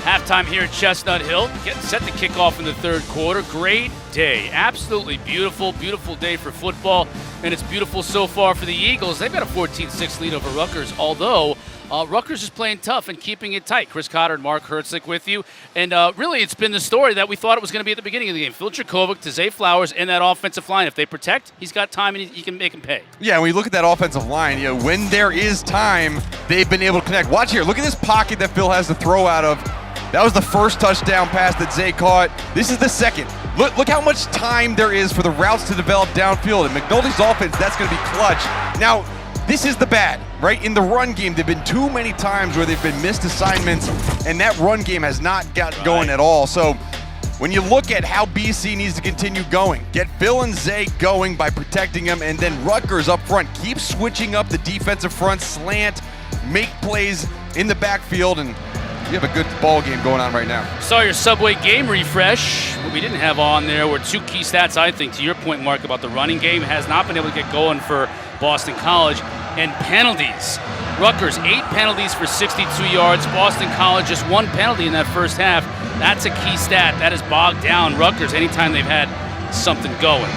Halftime here at Chestnut Hill. Getting set to kick off in the third quarter. Great day. Absolutely beautiful, beautiful day for football. And it's beautiful so far for the Eagles. They've got a 14-6 lead over Rutgers, although Rutgers is playing tough and keeping it tight. Chris Cotter and Mark Hertzlick with you. And really, it's been the story that we thought it was going to be at the beginning of the game. Phil Dracovic to Zay Flowers and that offensive line. If they protect, he's got time and he can make him pay. Yeah, when you look at that offensive line, when there is time, they've been able to connect. Watch here. Look at this pocket that Phil has to throw out of. That was the first touchdown pass that Zay caught. This is the second. Look how much time there is for the routes to develop downfield. And McNulty's offense, that's going to be clutch. Now, this is the bad, right? In the run game, there have been too many times where they've been missed assignments, and that run game has not got going at all. So when you look at how BC needs to continue going, get Phil and Zay going by protecting them, and then Rutgers up front, keep switching up the defensive front, slant, make plays in the backfield, and you have a good ball game going on right now. Saw your Subway game refresh. What we didn't have on there were 2 key stats, I think, to your point, Mark, about the running game. Has not been able to get going for Boston College. And penalties. Rutgers, 8 penalties for 62 yards. Boston College, just 1 penalty in that first half. That's a key stat. That has bogged down Rutgers anytime they've had something going.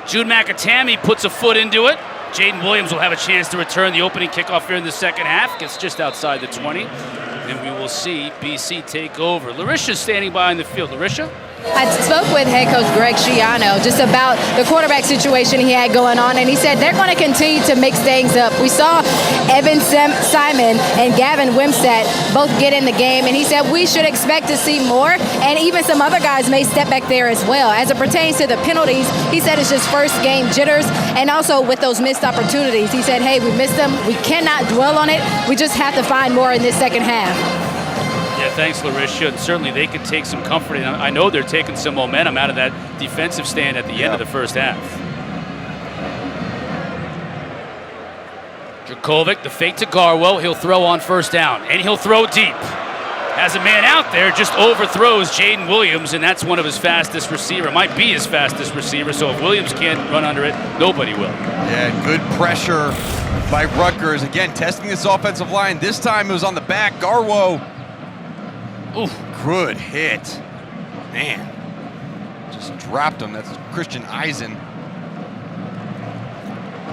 Jude McAtamey puts a foot into it. Jaden Williams will have a chance to return the opening kickoff here in the second half. Gets just outside the 20. And we will see BC take over. Larisha's standing by in the field. Larisha? I spoke with head coach Greg Schiano just about the quarterback situation he had going on, and he said they're going to continue to mix things up. We saw Evan Simon and Gavin Wimsatt both get in the game, and he said we should expect to see more, and even some other guys may step back there as well. As it pertains to the penalties, he said it's just first game jitters, and also with those missed opportunities. He said, hey, we missed them. We cannot dwell on it. We just have to find more in this second half. Yeah, thanks, Larisha. And certainly they could take some comfort. And I know they're taking some momentum out of that defensive stand at the end of the first half. Dracovic, the fake to Garwo. He'll throw on first down, and he'll throw deep. Has a man out there, just overthrows Jaden Williams, and that's one of his fastest receiver. Might be his fastest receiver, so if Williams can't run under it, nobody will. Yeah, good pressure by Rutgers. Again, testing this offensive line. This time it was on the back. Garwo. Ooh, good hit. Man, just dropped him. That's Christian Eisen.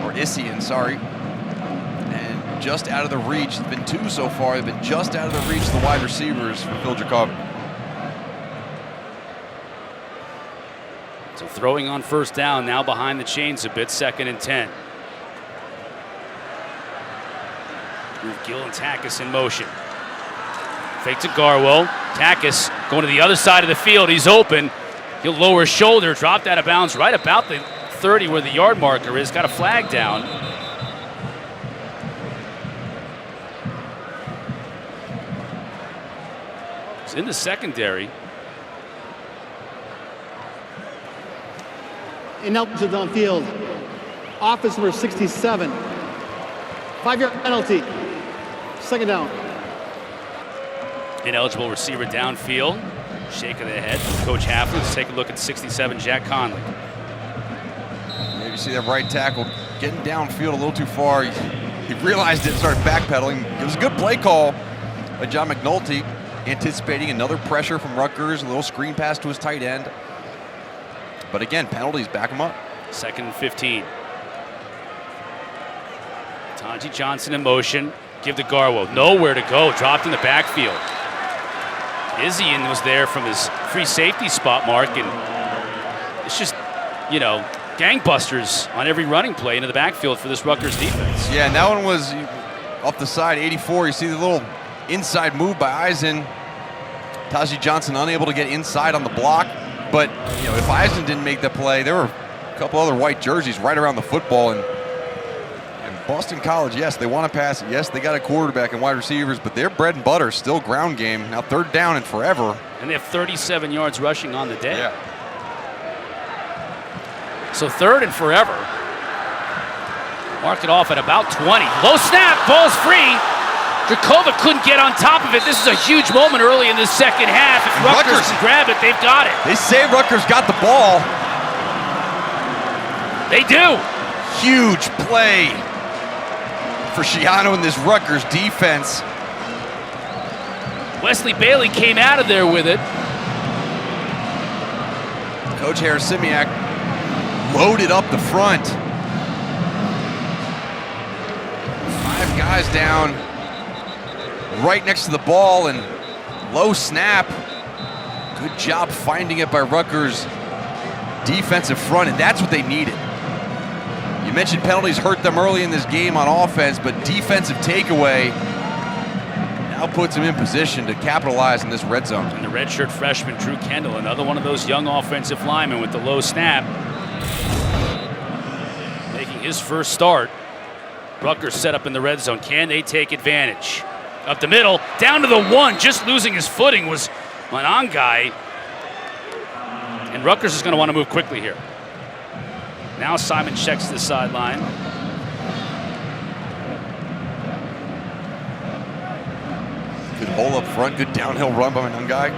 Or Isian, sorry. And just out of the reach. There's been two so far. They've been just out of the reach of the wide receivers for Phil Dracovic. So throwing on first down, now behind the chains a bit, 2nd and 10. Move Gill and Takis in motion. Fake to Garwo. Takis going to the other side of the field. He's open. He'll lower his shoulder, dropped out of bounds right about the 30 where the yard marker is. Got a flag down. It's in the secondary. Ineligible downfield. Offense number 67. 5-yard penalty. 2nd down. Ineligible receiver downfield. Shake of the head. Coach Hafley. Let's take a look at 67, Jack Conley. Maybe you see that right tackle getting downfield a little too far. He realized it and started backpedaling. It was a good play call by John McNulty, anticipating another pressure from Rutgers, a little screen pass to his tight end. But again, penalties back him up. 2nd and 15. Taji Johnson in motion. Give to Garwo. Nowhere to go. Dropped in the backfield. Isian was there from his free safety spot, Mark, and it's just, you know, gangbusters on every running play into the backfield for this Rutgers defense. Yeah, and that one was off the side, 84. You see the little inside move by Eisen. Taji Johnson unable to get inside on the block. But, you know, if Eisen didn't make the play, there were a couple other white jerseys right around the football. And Boston College, yes, they want to pass it. Yes, they got a quarterback and wide receivers, but their bread and butter is still ground game. Now 3rd down and forever. And they have 37 yards rushing on the day. Yeah. So 3rd and forever. Mark it off at about 20. Low snap, ball's free. Dracovic couldn't get on top of it. This is a huge moment early in the second half. If Rutgers can grab it, they've got it. They say Rutgers got the ball. They do. Huge play for Schiano and this Rutgers defense. Wesley Bailey came out of there with it. Coach Harris-Simiak loaded up the front. 5 guys down right next to the ball and low snap. Good job finding it by Rutgers defensive front, and that's what they needed. You mentioned penalties hurt them early in this game on offense, but defensive takeaway now puts them in position to capitalize in this red zone. And the redshirt freshman Drew Kendall, another one of those young offensive linemen with the low snap, making his first start. Rutgers set up in the red zone. Can they take advantage? Up the middle, down to the 1, just losing his footing was Manangai. And Rutgers is going to want to move quickly here. Now Simon checks the sideline. Good hole up front, good downhill run by Manangai.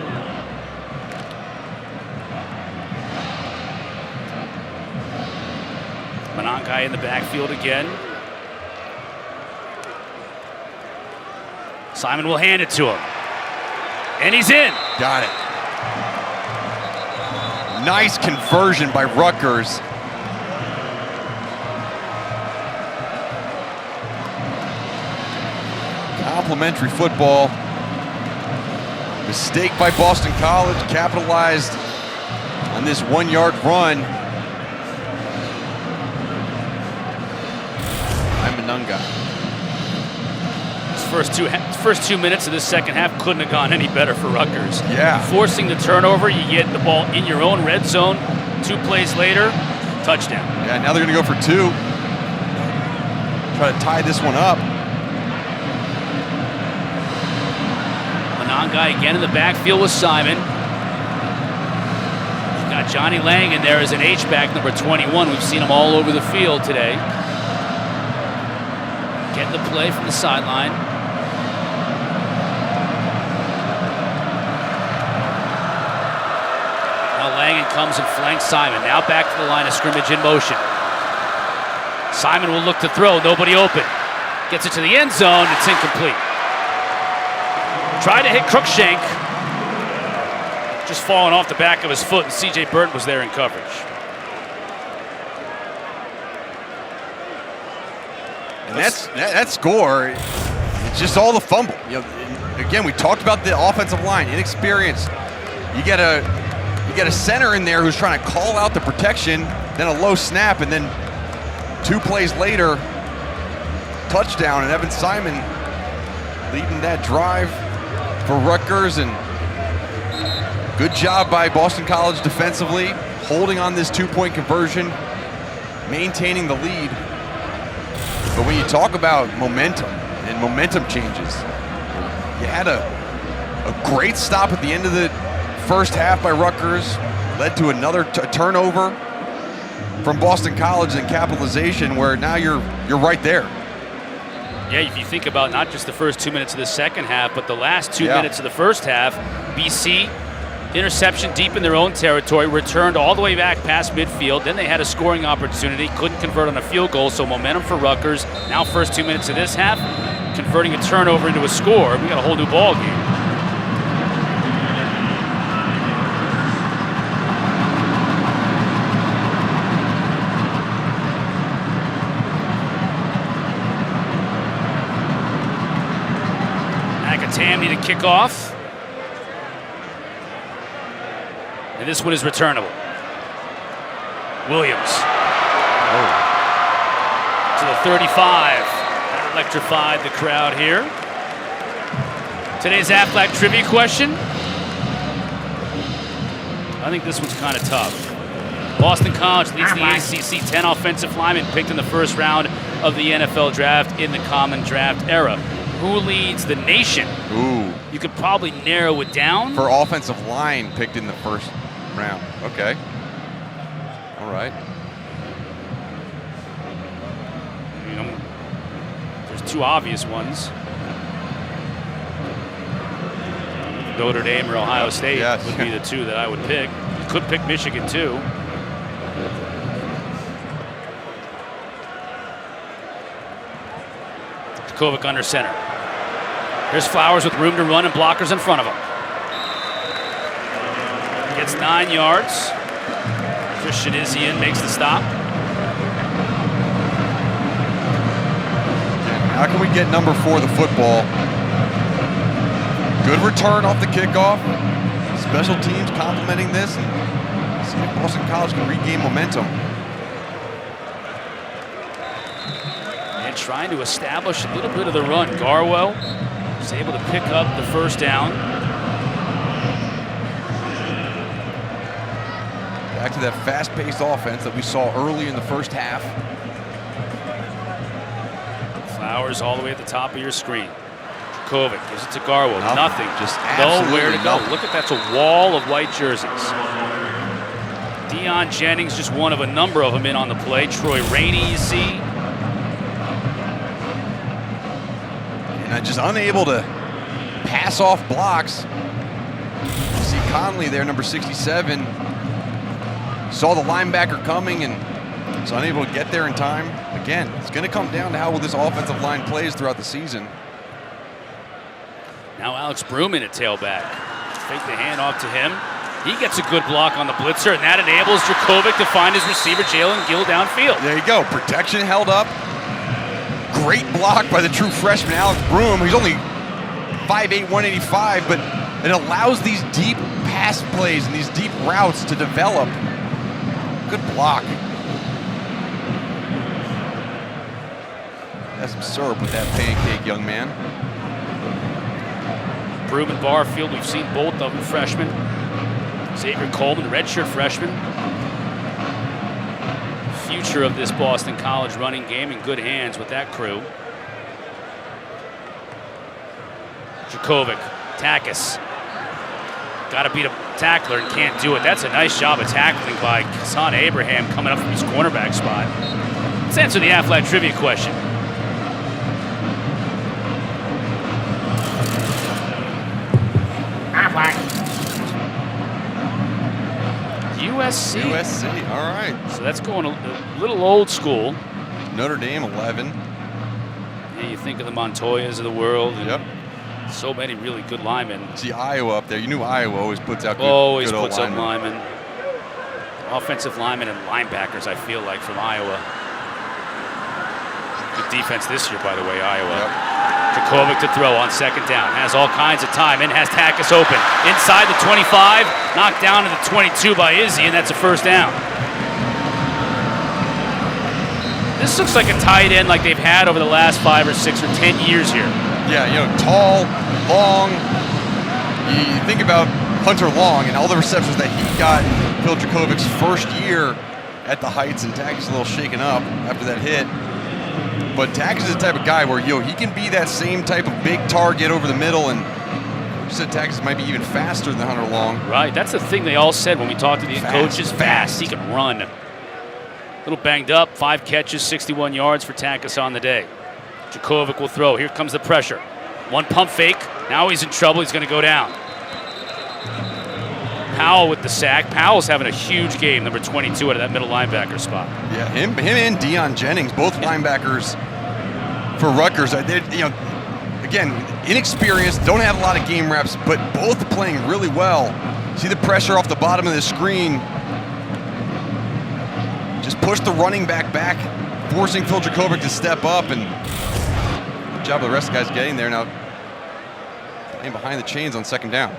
Manangai in the backfield again. Simon will hand it to him. And he's in. Got it. Nice conversion by Rutgers. Complimentary football. Mistake by Boston College, capitalized on this 1-yard run. Imanunga. First two minutes of this second half couldn't have gone any better for Rutgers. Yeah. Forcing the turnover, you get the ball in your own red zone. 2 plays later, touchdown. Yeah, now they're going to go for 2. Try to tie this one up. Monangai again in the backfield with Simon. He's got Johnny Lang in there as an H-back, number 21. We've seen him all over the field today. Getting the play from the sideline. Now Langen comes and flanks Simon. Now back to the line of scrimmage in motion. Simon will look to throw, nobody open. Gets it to the end zone, it's incomplete. Tried to hit Cruikshank. Just falling off the back of his foot, and C.J. Burton was there in coverage. And that score, it's just all the fumble. You know, again, we talked about the offensive line, inexperienced. You get a center in there who's trying to call out the protection, then a low snap, and then 2 plays later, touchdown, and Evan Simon leading that drive for Rutgers. And good job by Boston College defensively, holding on this 2-point conversion, maintaining the lead. But when you talk about momentum and momentum changes, you had a great stop at the end of the first half by Rutgers, led to another turnover from Boston College and capitalization, where now you're right there. Yeah, if you think about not just the first 2 minutes of the second half, but the last 2 minutes of the first half, BC, interception deep in their own territory, returned all the way back past midfield. Then they had a scoring opportunity, couldn't convert on a field goal, so momentum for Rutgers. Now first 2 minutes of this half, converting a turnover into a score. We got a whole new ball game. Tammy to kick off. And this one is returnable. Williams. To the 35. That electrified the crowd here. Today's Aflac trivia question. I think this one's kind of tough. Boston College leads the ACC. 10 offensive linemen picked in the first round of the NFL draft in the common draft era. Who leads the nation? Ooh. You could probably narrow it down. For offensive line picked in the first round. Okay. All right. You know, there's 2 obvious ones. Notre Dame or Ohio State would be the 2 that I would pick. You could pick Michigan too. Kovic under center. Here's Flowers with room to run and blockers in front of him. Gets 9 yards. Christian Izzian makes the stop. How can we get number 4 the football? Good return off the kickoff. Special teams complementing this, and see if Boston College can regain momentum. Trying to establish a little bit of the run. Garwell is able to pick up the first down. Back to that fast-paced offense that we saw early in the first half. Flowers all the way at the top of your screen. Kovic gives it to Garwell. Nothing. Just nowhere to go. nothing. Look at that's a wall of white jerseys. Deion Jennings, just one of a number of them in on the play. Troy Rainey, you see. And just unable to pass off blocks. You see Conley there, number 67. Saw the linebacker coming and was unable to get there in time. Again, it's going to come down to how well this offensive line plays throughout the season. Now Alex Bruman at tailback. Fake the handoff to him. He gets a good block on the blitzer, and that enables Dracovic to find his receiver, Jalen Gill, downfield. There you go. Protection held up. Great block by the true freshman, Alex Broom. He's only 5'8", 185, but it allows these deep pass plays and these deep routes to develop. Good block. Has some syrup with that pancake, young man. Broom and Barfield, we've seen both of them freshmen. Xavier Coleman, redshirt freshman. Future of this Boston College running game in good hands with that crew. Jakovic, Takis. Got to beat a tackler and can't do it. That's a nice job of tackling by Hassan Abraham coming up from his cornerback spot. Let's answer the Aflac trivia question. USC. USC, all right. So that's going a little old school. Notre Dame, 11. Yeah, you think of the Montoyas of the world. Yep. So many really good linemen. See Iowa up there. You knew Iowa always puts out good, always good puts old up linemen. Offensive linemen and linebackers, I feel like, from Iowa. Good defense this year, by the way, Iowa. Yep. Jakovic to throw on second down. Has all kinds of time and has Takis open. Inside the 25, knocked down to the 22 by Izzy, and that's a first down. This looks like a tight end like they've had over the last 5 or 6 or 10 years here. Yeah, you know, tall, long. You think about Hunter Long and all the receptions that he got in Phil Jacobic's first year at the Heights, and Takis a little shaken up after that hit. But Takis is the type of guy where, he can be that same type of big target over the middle, and you said Takis might be even faster than Hunter Long. Right, that's the thing they all said when we talked to the coaches. Fast, he can run. A little banged up, 5 catches, 61 yards for Takis on the day. Jakovic will throw. Here comes the pressure. One pump fake. Now he's in trouble. He's going to go down. Powell with the sack. Powell's having a huge game, number 22 out of that middle linebacker spot. Yeah, him and Deion Jennings, both linebackers for Rutgers. Again, inexperienced, don't have a lot of game reps, but both playing really well. See the pressure off the bottom of the screen. Just push the running back, forcing Phil Jakovic to step up, and good job of the rest of the guys getting there. Now playing behind the chains on second down.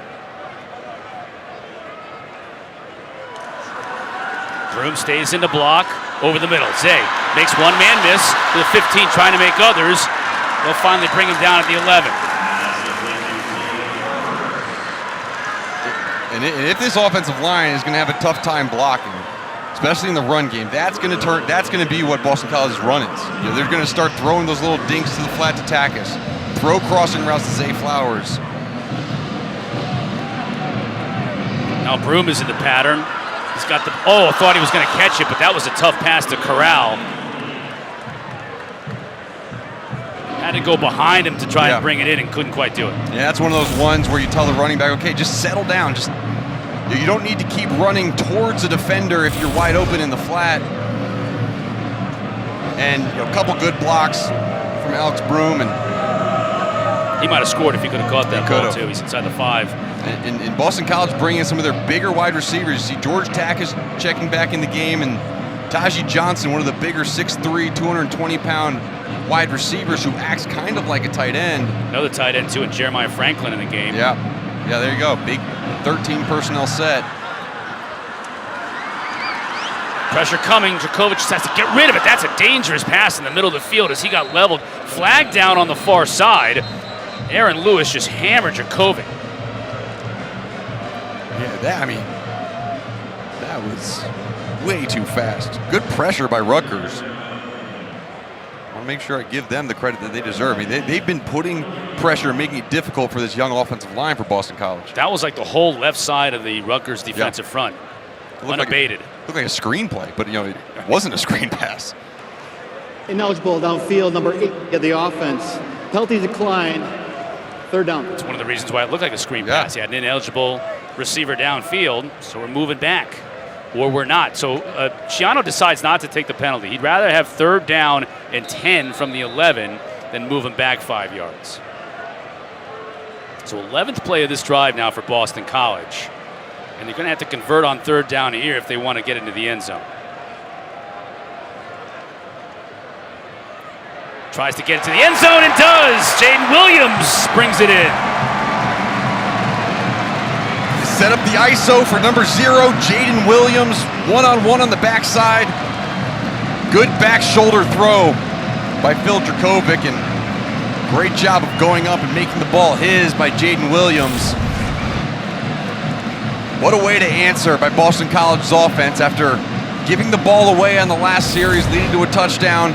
Broom stays in the block over the middle. Zay makes one man miss to the 15, trying to make others. They'll finally bring him down at the 11. And if this offensive line is going to have a tough time blocking, especially in the run game, that's going to be what Boston College's run is. They're going to start throwing those little dinks to the flat to Takis, throw crossing routes to Zay Flowers. Now Broom is in the pattern. He's got the, I thought he was going to catch it, but that was a tough pass to Corral. Had to go behind him to try and bring it in and couldn't quite do it. Yeah, that's one of those ones where you tell the running back, okay, just settle down. You don't need to keep running towards the defender if you're wide open in the flat. And a couple good blocks from Alex Broom, and he might have scored if he could have caught that ball too. He's inside the 5. And Boston College bringing in some of their bigger wide receivers. You see George Takis checking back in the game, and Tajee Johnson, one of the bigger 6'3", 220-pound wide receivers who acts kind of like a tight end. Another tight end too, and Jeremiah Franklin in the game. Yeah, there you go. Big 13 personnel set. Pressure coming. Jakovic just has to get rid of it. That's a dangerous pass in the middle of the field as he got leveled. Flag down on the far side. Aaron Lewis just hammered Jakovic. Yeah, that was way too fast. Good pressure by Rutgers. I want to make sure I give them the credit that they deserve. They've been putting pressure and making it difficult for this young offensive line for Boston College. That was like the whole left side of the Rutgers defensive front. Unabated. Looked like a screenplay, but it wasn't a screen pass. Ineligible downfield, number 8 of the offense. Penalty decline, third down. It's one of the reasons why it looked like a screen pass. He had an ineligible receiver downfield, so we're moving back, or we're not. So Schiano decides not to take the penalty. He'd rather have third down and 10 from the 11 than move him back 5 yards. So 11th play of this drive now for Boston College. And they're going to have to convert on third down here if they want to get into the end zone. Tries to get into the end zone and does. Jaden Williams brings it in. Set up the ISO for number 0, Jaden Williams. One-on-one on the backside. Good back shoulder throw by Phil Dracovic, and great job of going up and making the ball his by Jaden Williams. What a way to answer by Boston College's offense after giving the ball away on the last series, leading to a touchdown,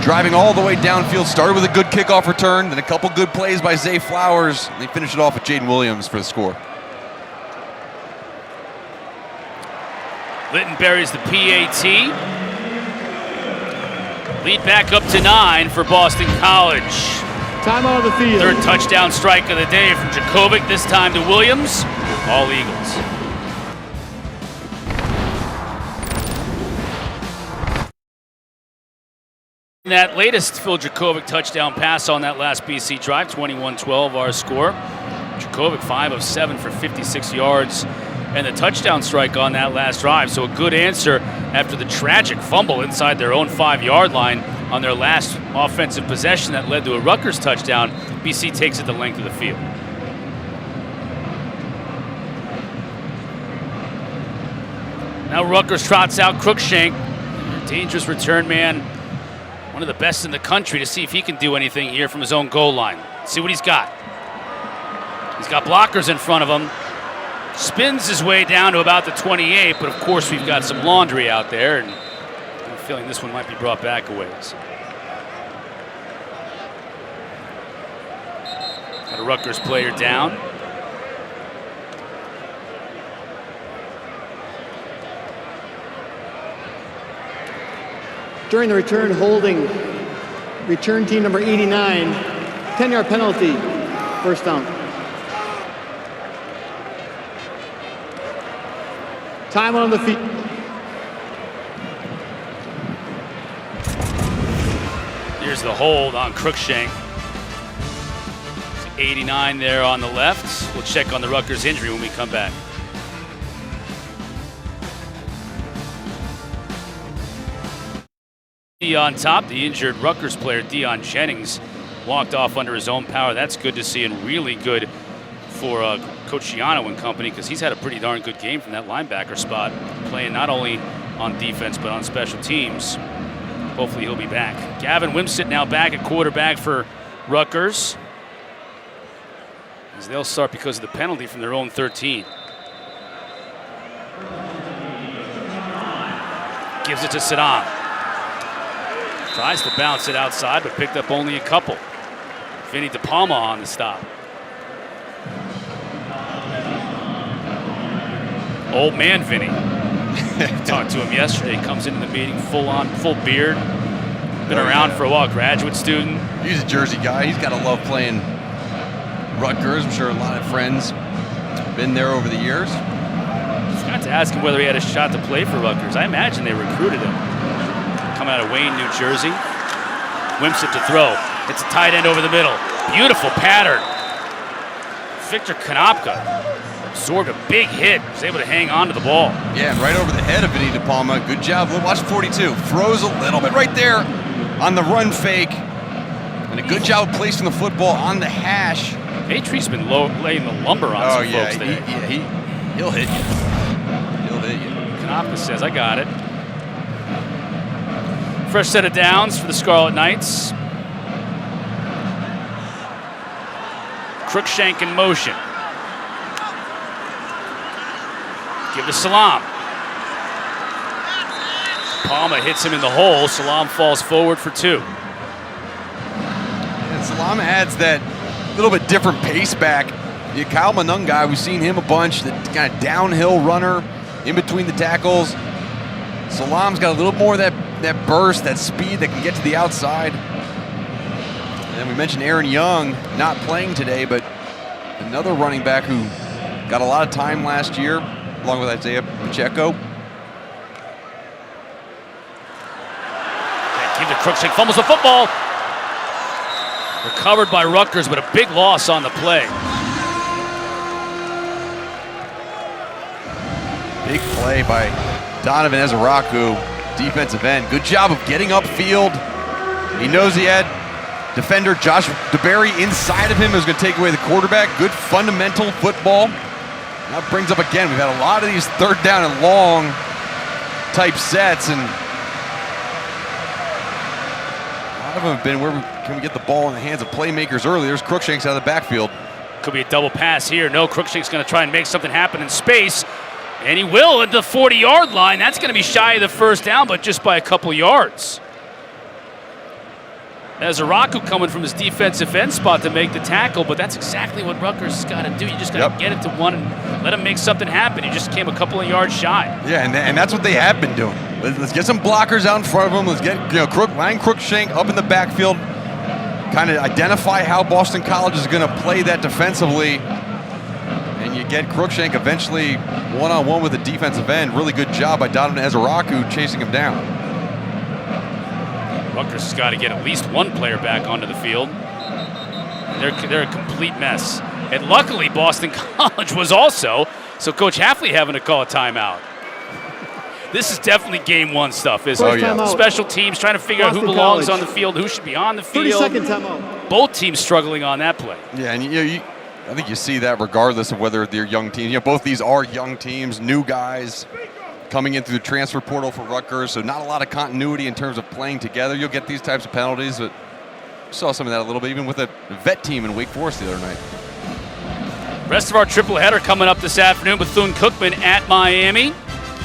driving all the way downfield. Started with a good kickoff return, then a couple good plays by Zay Flowers, and they finished it off with Jaden Williams for the score. Litton buries the PAT. Lead back up to 9 for Boston College. Timeout of the field. Third touchdown strike of the day from Dracovic, this time to Williams. All Eagles. That latest Phil Dracovic touchdown pass on that last BC drive, 21-12 our score. Dracovic 5 of 7 for 56 yards and the touchdown strike on that last drive. So a good answer after the tragic fumble inside their own 5-yard line on their last offensive possession that led to a Rutgers touchdown. BC takes it the length of the field. Now Rutgers trots out Cruikshank, dangerous return man, one of the best in the country, to see if he can do anything here from his own goal line. See what he's got. He's got blockers in front of him. Spins his way down to about the 28, but of course we've got some laundry out there, and I'm feeling this one might be brought back a ways. Got a Rutgers player down. During the return, holding return team number 89, 10-yard penalty, first down. Time on the feet. Here's the hold on Cruikshank. 89 there on the left. We'll check on the Rutgers injury when we come back. On top, the injured Rutgers player, Deion Jennings, walked off under his own power. That's good to see, and really good for Coach Schiano and company, because he's had a pretty darn good game from that linebacker spot, playing not only on defense but on special teams. Hopefully he'll be back. Gavin Wimsett now back at quarterback for Rutgers, as they'll start because of the penalty from their own 13. Gives it to Saddam. Tries to bounce it outside, but picked up only a couple. Vinny DePalma on the stop. Old man Vinny. Talked to him yesterday. Comes into the meeting full beard. Been around for a while. Graduate student. He's a Jersey guy. He's got to love playing Rutgers. I'm sure a lot of friends been there over the years. Forgot to ask him whether he had a shot to play for Rutgers. I imagine they recruited him. Coming out of Wayne, New Jersey. Wimsett to throw. It's a tight end over the middle. Beautiful pattern. Victor Konopka absorbed a big hit. Was able to hang on to the ball. Yeah, right over the head of Vinny DePalma. Good job. Watch 42. Throws a little bit right there on the run fake. And a good job of placing the football on the hash. Patriot's been laying the lumber on some folks today. He'll hit you. He'll hit you. Konopka says, I got it. Fresh set of downs for the Scarlet Knights. Cruikshank in motion. Give to Salam. Palma hits him in the hole. Salam falls forward for 2. And Salam adds that little bit different pace back. The Kyle Manung guy, we've seen him a bunch. The kind of downhill runner in between the tackles. Salam's got a little more of that burst, that speed that can get to the outside. And then we mentioned Aaron Young not playing today, but another running back who got a lot of time last year, along with Isaiah Pacheco. Give to Cruikshank, fumbles the football. Recovered by Rutgers, but a big loss on the play. Big play by Donovan Ezaraku, defensive end. Good job of getting upfield. He knows he had defender Josh DeBerry inside of him. Is going to take away the quarterback. Good fundamental football. That brings up again. We've had a lot of these third down and long type sets, and a lot of them have been where can we get the ball in the hands of playmakers early. There's Crookshanks out of the backfield. Could be a double pass here. No, Crookshanks going to try and make something happen in space, and he will at the 40-yard line. That's going to be shy of the first down, but just by a couple yards. As Araku coming from his defensive end spot to make the tackle, but that's exactly what Rutgers has got to do. You just got to get it to one and let him make something happen. He just came a couple of yards shy. Yeah, and that's what they have been doing. Let's get some blockers out in front of them. Let's get Ryan Crookshank up in the backfield, kind of identify how Boston College is going to play that defensively, and you get Crookshank eventually one-on-one with the defensive end. Really good job by Donovan Ezaraku chasing him down. Rutgers has got to get at least one player back onto the field. They're a complete mess. And luckily, Boston College was also, so Coach Hafley having to call a timeout. This is definitely game one stuff, isn't it? Timeout. Special teams trying to figure out who belongs on the field, who should be on the field. 30-second timeout. Both teams struggling on that play. Yeah, and I think you see that regardless of whether they're young teams. Both these are young teams, new guys coming in through the transfer portal for Rutgers, so not a lot of continuity in terms of playing together. You'll get these types of penalties, but we saw some of that a little bit even with a vet team in Wake Forest the other night. Rest of our triple header coming up this afternoon. Bethune-Cookman at Miami.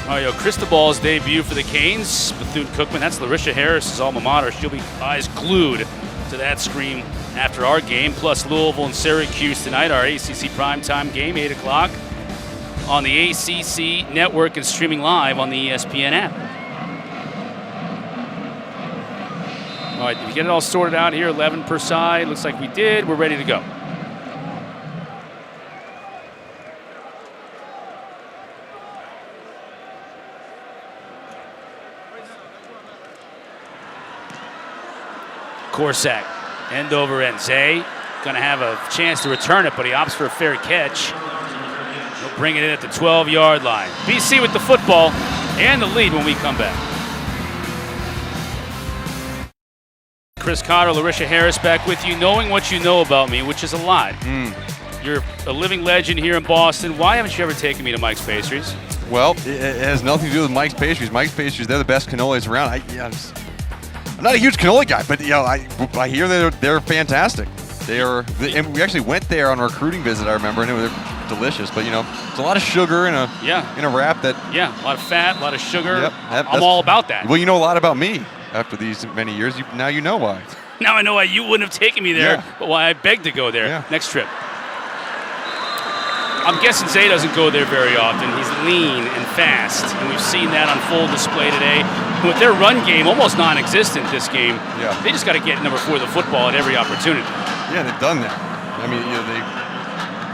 Mario Cristobal's debut for the Canes. Bethune-Cookman, that's Larisha Harris's alma mater. She'll be eyes glued to that screen after our game, plus Louisville and Syracuse tonight, our ACC primetime game, 8 o'clock. On the ACC network and streaming live on the ESPN app. All right, did we get it all sorted out here? 11 per side. Looks like we did. We're ready to go. Corsack, end over end. Zay going to have a chance to return it, but he opts for a fair catch. He'll bring it in at the 12-yard line. BC with the football and the lead when we come back. Chris Cotter, Larisha Harris back with you, knowing what you know about me, which is a lot. You're a living legend here in Boston. Why haven't you ever taken me to Mike's Pastries? Well, it has nothing to do with Mike's Pastries. Mike's Pastries, they're the best cannolis around. I'm not a huge cannoli guy, but I hear they're fantastic. And we actually went there on a recruiting visit, I remember, and they're delicious. But it's a lot of sugar in a wrap that. Yeah, a lot of fat, a lot of sugar. Yep, I'm all about that. Well, you know a lot about me after these many years. Now you know why. Now I know why you wouldn't have taken me there, but why I begged to go there next trip. I'm guessing Zay doesn't go there very often. He's lean and fast, and we've seen that on full display today. With their run game almost non-existent this game, they just got to get number 4 the football at every opportunity. Yeah, they've done that. I mean,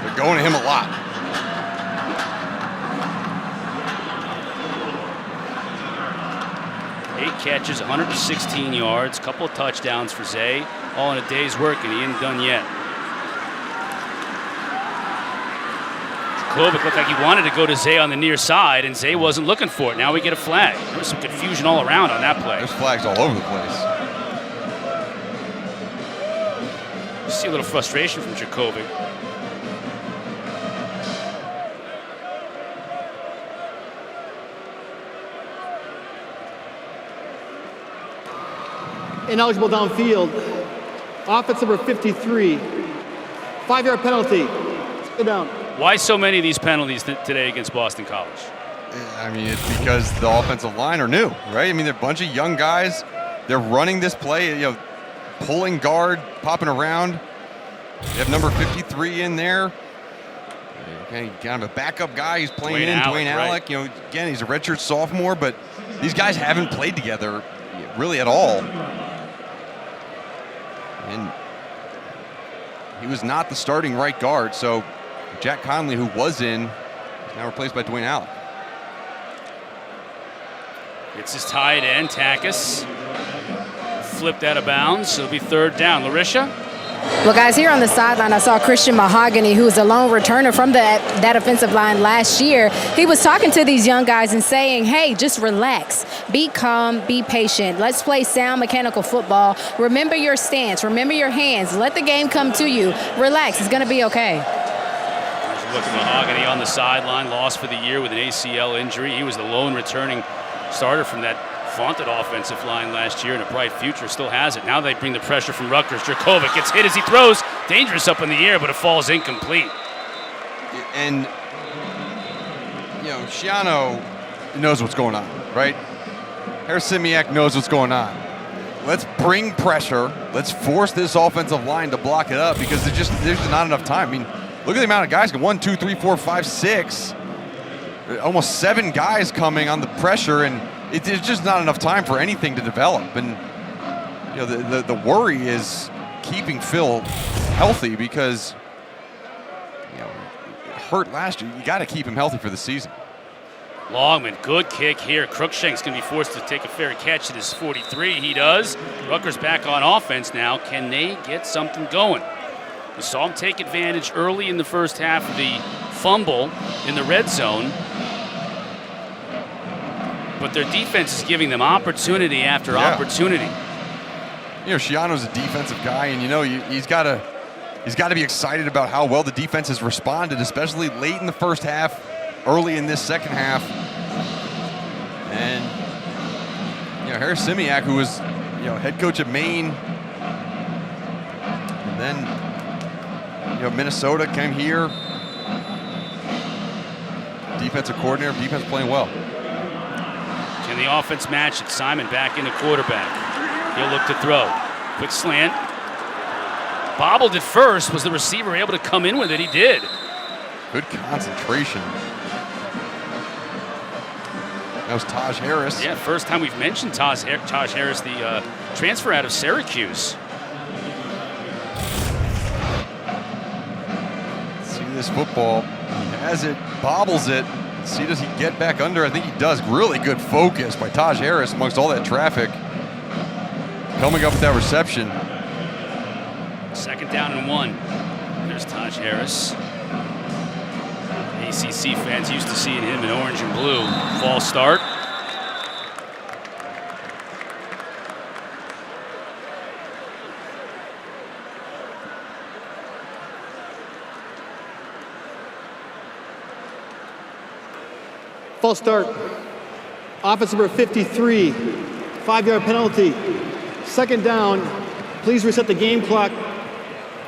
they're going to him a lot. Eight catches, 116 yards, couple of touchdowns for Zay, all in a day's work, and he ain't done yet. Kovic looked like he wanted to go to Zay on the near side, and Zay wasn't looking for it. Now we get a flag. There was some confusion all around on that play. There's flags all over the place. You see a little frustration from Jakovic. Ineligible downfield. Offense number 53. 5-yard penalty. Sit down. Why so many of these penalties today against Boston College? I mean, it's because the offensive line are new, right? I mean, they're a bunch of young guys. They're running this play, pulling guard, popping around. You have number 53 in there. Okay, kind of a backup guy. He's playing Dwayne Alec. Right. Again, he's a redshirt sophomore, but these guys haven't played together really at all. And he was not the starting right guard, so Jack Conley, who was in, is now replaced by Dwayne Alec. It's his tight end, Takis. Flipped out of bounds, so it'll be 3rd down. Larisha? Well, guys, here on the sideline, I saw Christian Mahogany, who was a lone returner from that offensive line last year. He was talking to these young guys and saying, hey, just relax. Be calm. Be patient. Let's play sound mechanical football. Remember your stance. Remember your hands. Let the game come to you. Relax. It's going to be okay. look at Mahogany on the sideline, lost for the year with an ACL injury. He was the lone returning starter from that vaunted offensive line last year, and a bright future, still has it. Now they bring the pressure from Rutgers. Jurkovic gets hit as he throws. Dangerous up in the air, but it falls incomplete. And, Shiano knows what's going on, right? Harris-Simiak knows what's going on. Let's bring pressure. Let's force this offensive line to block it up because there's just not enough time. I mean, look at the amount of guys. 1, 2, 3, 4, 5, 6. Almost 7 guys coming on the pressure, and there's just not enough time for anything to develop. And the worry is keeping Phil healthy because hurt last year. You got to keep him healthy for the season. Longman, good kick here. Crookshank's going to be forced to take a fair catch at his 43. He does. Rutgers back on offense now. Can they get something going? We saw him take advantage early in the first half of the fumble in the red zone. But their defense is giving them opportunity after opportunity. Shiano's a defensive guy, and he's got to be excited about how well the defense has responded, especially late in the first half, early in this second half. And Harris-Simiak, who was head coach at Maine, and then Minnesota came here, defensive coordinator, defense playing well. Can the offense match it? Simon back in the quarterback. He'll look to throw. Quick slant. Bobbled it first. Was the receiver able to come in with it? He did. Good concentration. That was Taj Harris. Yeah, first time we've mentioned Taj Harris, the transfer out of Syracuse. See this football. He has it, bobbles it. See, does he get back under? I think he does. Really good focus by Taj Harris amongst all that traffic. Coming up with that reception. 2nd down and 1. There's Taj Harris. ACC fans used to seeing him in orange and blue. False start. False start. Offense number 53. 5-yard penalty. 2nd down. Please reset the game clock.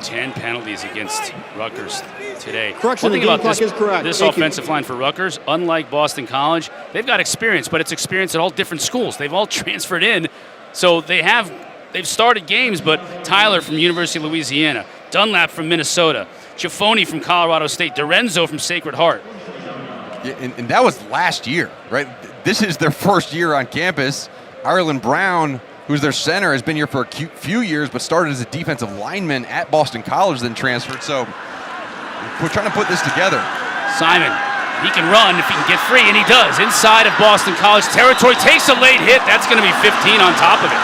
10 penalties against Rutgers today. Correction, the game clock is correct. This offensive line for Rutgers, unlike Boston College, they've got experience, but it's experience at all different schools. They've all transferred in, so they've started games, but Tyler from University of Louisiana, Dunlap from Minnesota, Ciaffoni from Colorado State, Dorenzo from Sacred Heart. Yeah, and that was last year, right? This is their first year on campus. Ireland Brown, who's their center, has been here for a few years, but started as a defensive lineman at Boston College, then transferred. So we're trying to put this together. Simon, he can run if he can get free, and he does. Inside of Boston College territory, takes a late hit. That's going to be 15 on top of it.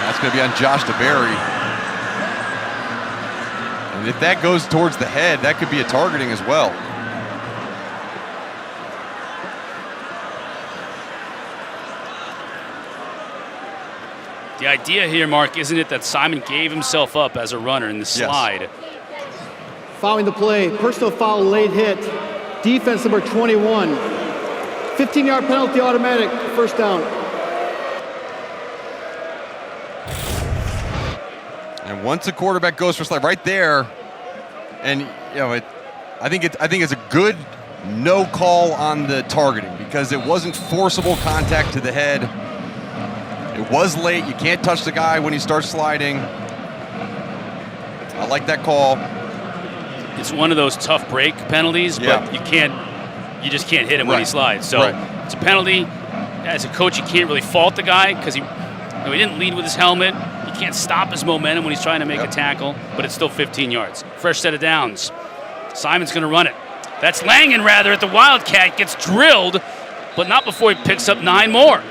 That's going to be on Josh DeBerry. And if that goes towards the head, that could be a targeting as well. The idea here, Mark, isn't it that Simon gave himself up as a runner in the slide? Yes. Following the play, personal foul, late hit. Defense number 21. 15-yard penalty, automatic, 1st down. And once the quarterback goes for slide right there, and I think it's a good no call on the targeting because it wasn't forcible contact to the head. It was late. You can't touch the guy when he starts sliding. I like that call. It's one of those tough break penalties, but you just can't hit him when he slides. So it's a penalty. As a coach, you can't really fault the guy because he didn't lead with his helmet. You can't stop his momentum when he's trying to make a tackle, but it's still 15 yards. Fresh set of downs. Simon's going to run it. That's Langen, rather, at the Wildcat. Gets drilled, but not before he picks up 9 more.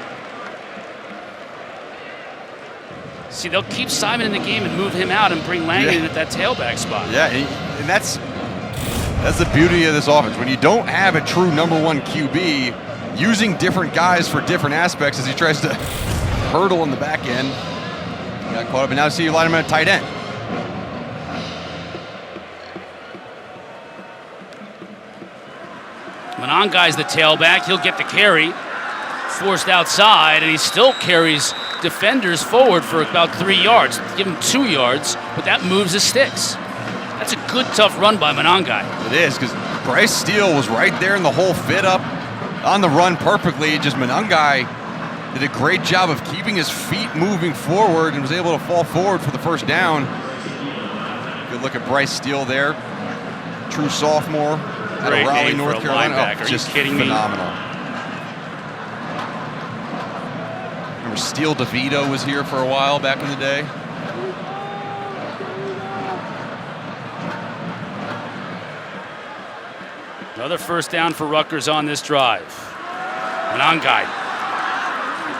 See, they'll keep Simon in the game and move him out and bring Langen in at that tailback spot. Yeah, and that's the beauty of this offense. When you don't have a true number 1 QB, using different guys for different aspects as he tries to hurdle in the back end. Got caught up, and now see you line him at tight end. Monongai's the tailback. He'll get the carry. Forced outside, and he still carries defenders forward for about 3 yards. Give him 2 yards, but that moves his sticks. That's a good, tough run by Monongai. It is, because Bryce Steele was right there in the hole, fit up on the run perfectly. Just Monongai did a great job of keeping his feet moving forward and was able to fall forward for the first down. Good look at Bryce Steele there. True sophomore out of Raleigh, North Carolina. Are you kidding me? Phenomenal. Remember Steele DeVito was here for a while back in the day. Another first down for Rutgers on this drive. Monongai.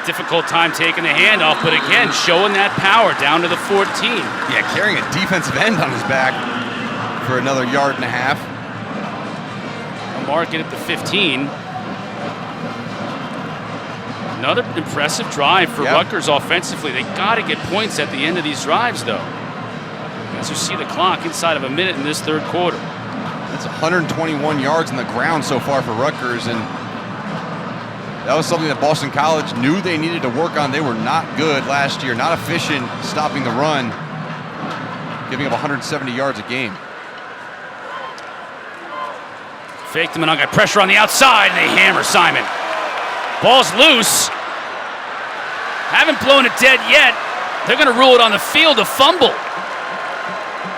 Difficult time taking the handoff, but again, showing that power down to the 14. Yeah, carrying a defensive end on his back for another 1.5 yards. I'll mark it at the 15. Another impressive drive for Rutgers offensively. They got to get points at the end of these drives, though. As you see the clock inside of a minute in this third quarter. That's 121 yards on the ground so far for Rutgers, and that was something that Boston College knew they needed to work on. They were not good last year, not efficient stopping the run, giving up 170 yards a game. Fake to Monongai, pressure on the outside, and they hammer Simon. Ball's loose. Haven't blown it dead yet. They're going to rule it on the field, a fumble.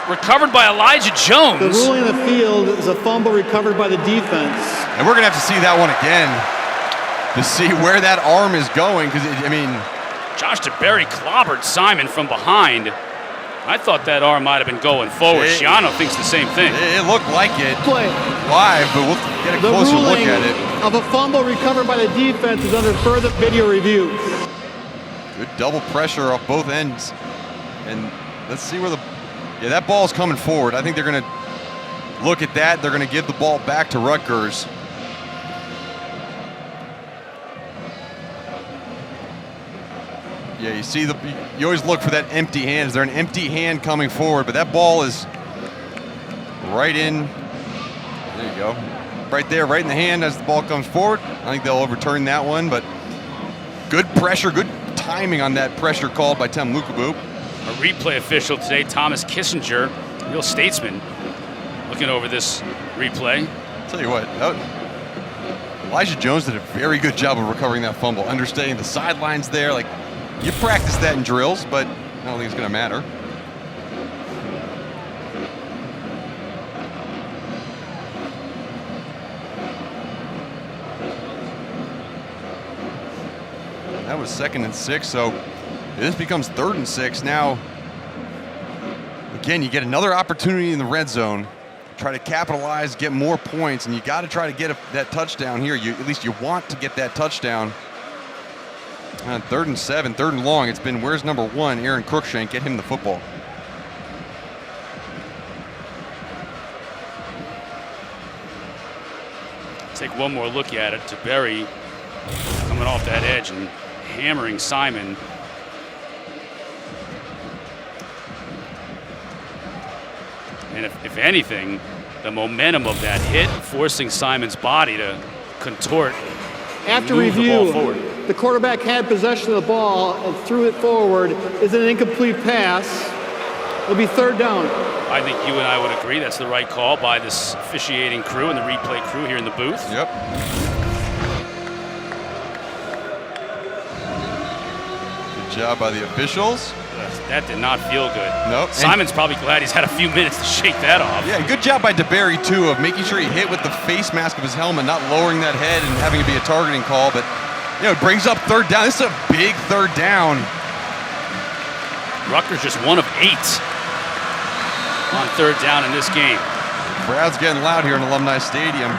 Recovered by Elijah Jones. The ruling on the field is a fumble recovered by the defense. And we're going to have to see that one again to see where that arm is going, because, Josh DeBerry clobbered Simon from behind. I thought that arm might have been going forward. Schiano thinks the same thing. It looked like it Play. live, but we'll get a closer look at it. Of a fumble recovered by the defense is under further video review. Good double pressure off both ends. And let's see where that ball's coming forward. I think they're going to look at that. They're going to give the ball back to Rutgers. Yeah, you see you always look for that empty hand. Is there an empty hand coming forward? But that ball is right in. There you go. Right there, right in the hand as the ball comes forward. I think they'll overturn that one, but good pressure, good timing on that pressure called by Tim Lukabu. A replay official today, Thomas Kissinger, real statesman, looking over this replay. I'll tell you what, Elijah Jones did a very good job of recovering that fumble, understanding the sidelines there. Like, you practice that in drills, but I don't think it's going to matter. That was 2nd and 6, so this becomes 3rd and 6. Now, again, you get another opportunity in the red zone. Try to capitalize, get more points, and you got to try to get that touchdown here. At least you want to get that touchdown. On 3rd and 7, 3rd and long, it's been, where's number 1, Aaron Crookshank, get him the football. Take one more look at it. DeBerry coming off that edge and hammering Simon. And if anything, the momentum of that hit forcing Simon's body to contort. After move review, the ball forward. the quarterback had possession of the ball and threw it forward. Is it an incomplete pass? It'll be 3rd down. I think you and I would agree that's the right call by this officiating crew and the replay crew here in the booth. Yep. Good job by the officials. That did not feel good. Nope. Simon's probably glad he's had a few minutes to shake that off. Yeah, good job by DeBerry, too, of making sure he hit with the face mask of his helmet, not lowering that head and having it be a targeting call. But, it brings up 3rd down. This is a big 3rd down. Rutgers just 1 of 8 on 3rd down in this game. Crowd's getting loud here in Alumni Stadium.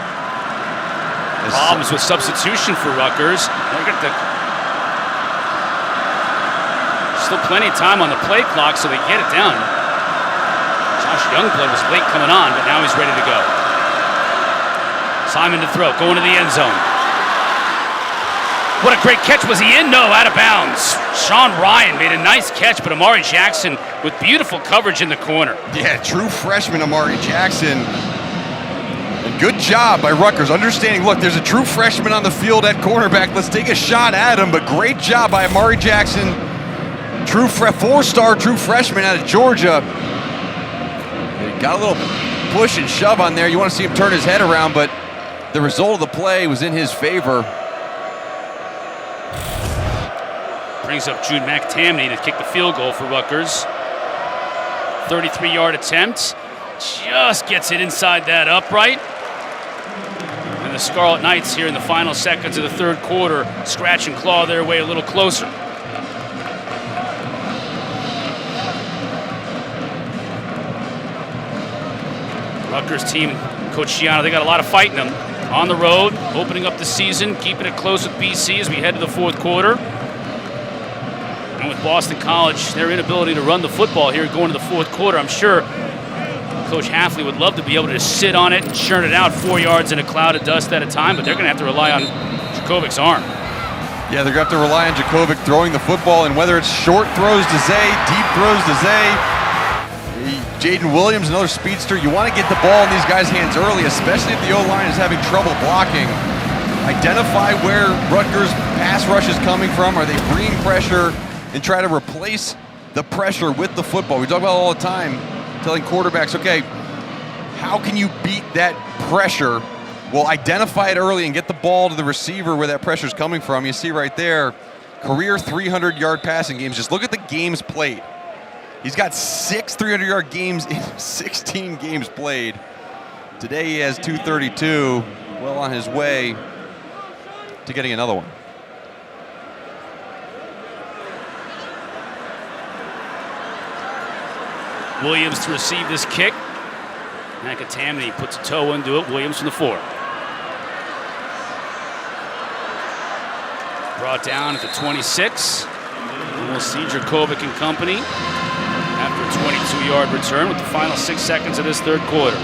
Problems with substitution for Rutgers. Still plenty of time on the play clock, so they get it down. Josh Youngblood was late coming on, but now he's ready to go. Simon to throw, going to the end zone. What a great catch. Was he in? No, out of bounds. Sean Ryan made a nice catch, but Amari Jackson with beautiful coverage in the corner. Yeah, true freshman Amari Jackson. And good job by Rutgers understanding, look, there's a true freshman on the field at cornerback. Let's take a shot at him, but great job by Amari Jackson, four-star true freshman out of Georgia. He got a little push and shove on there. You want to see him turn his head around, but the result of the play was in his favor. Brings up Jude McTamney to kick the field goal for Rutgers. 33-yard attempt. Just gets it inside that upright. And the Scarlet Knights here in the final seconds of the third quarter scratch and claw their way a little closer. Rutgers team, Coach Schiano, they got a lot of fight in them. On the road, opening up the season, keeping it close with BC as we head to the fourth quarter. And with Boston College, their inability to run the football here going to the fourth quarter, I'm sure Coach Hafley would love to be able to just sit on it and churn it out 4 yards in a cloud of dust at a time, but they're going to have to rely on Jacobic's arm. Yeah, they're going to have to rely on Jacobic throwing the football, and whether it's short throws to Zay, deep throws to Zay, Jaden Williams, another speedster, you want to get the ball in these guys' hands early, especially if the O-line is having trouble blocking. Identify where Rutgers' pass rush is coming from. Are they bringing pressure and try to replace the pressure with the football? We talk about it all the time, telling quarterbacks, okay, how can you beat that pressure? Well, identify it early and get the ball to the receiver where that pressure is coming from. You see right there, career 300-yard passing games. Just look at the games played. He's got 6 300-yard games in 16 games played. Today he has 232, well on his way to getting another one. Williams to receive this kick. McTamney puts a toe into it. Williams from the 4. Brought down at the 26. And we'll see Jacobic and company after a 22-yard return with the final 6 seconds of this third quarter.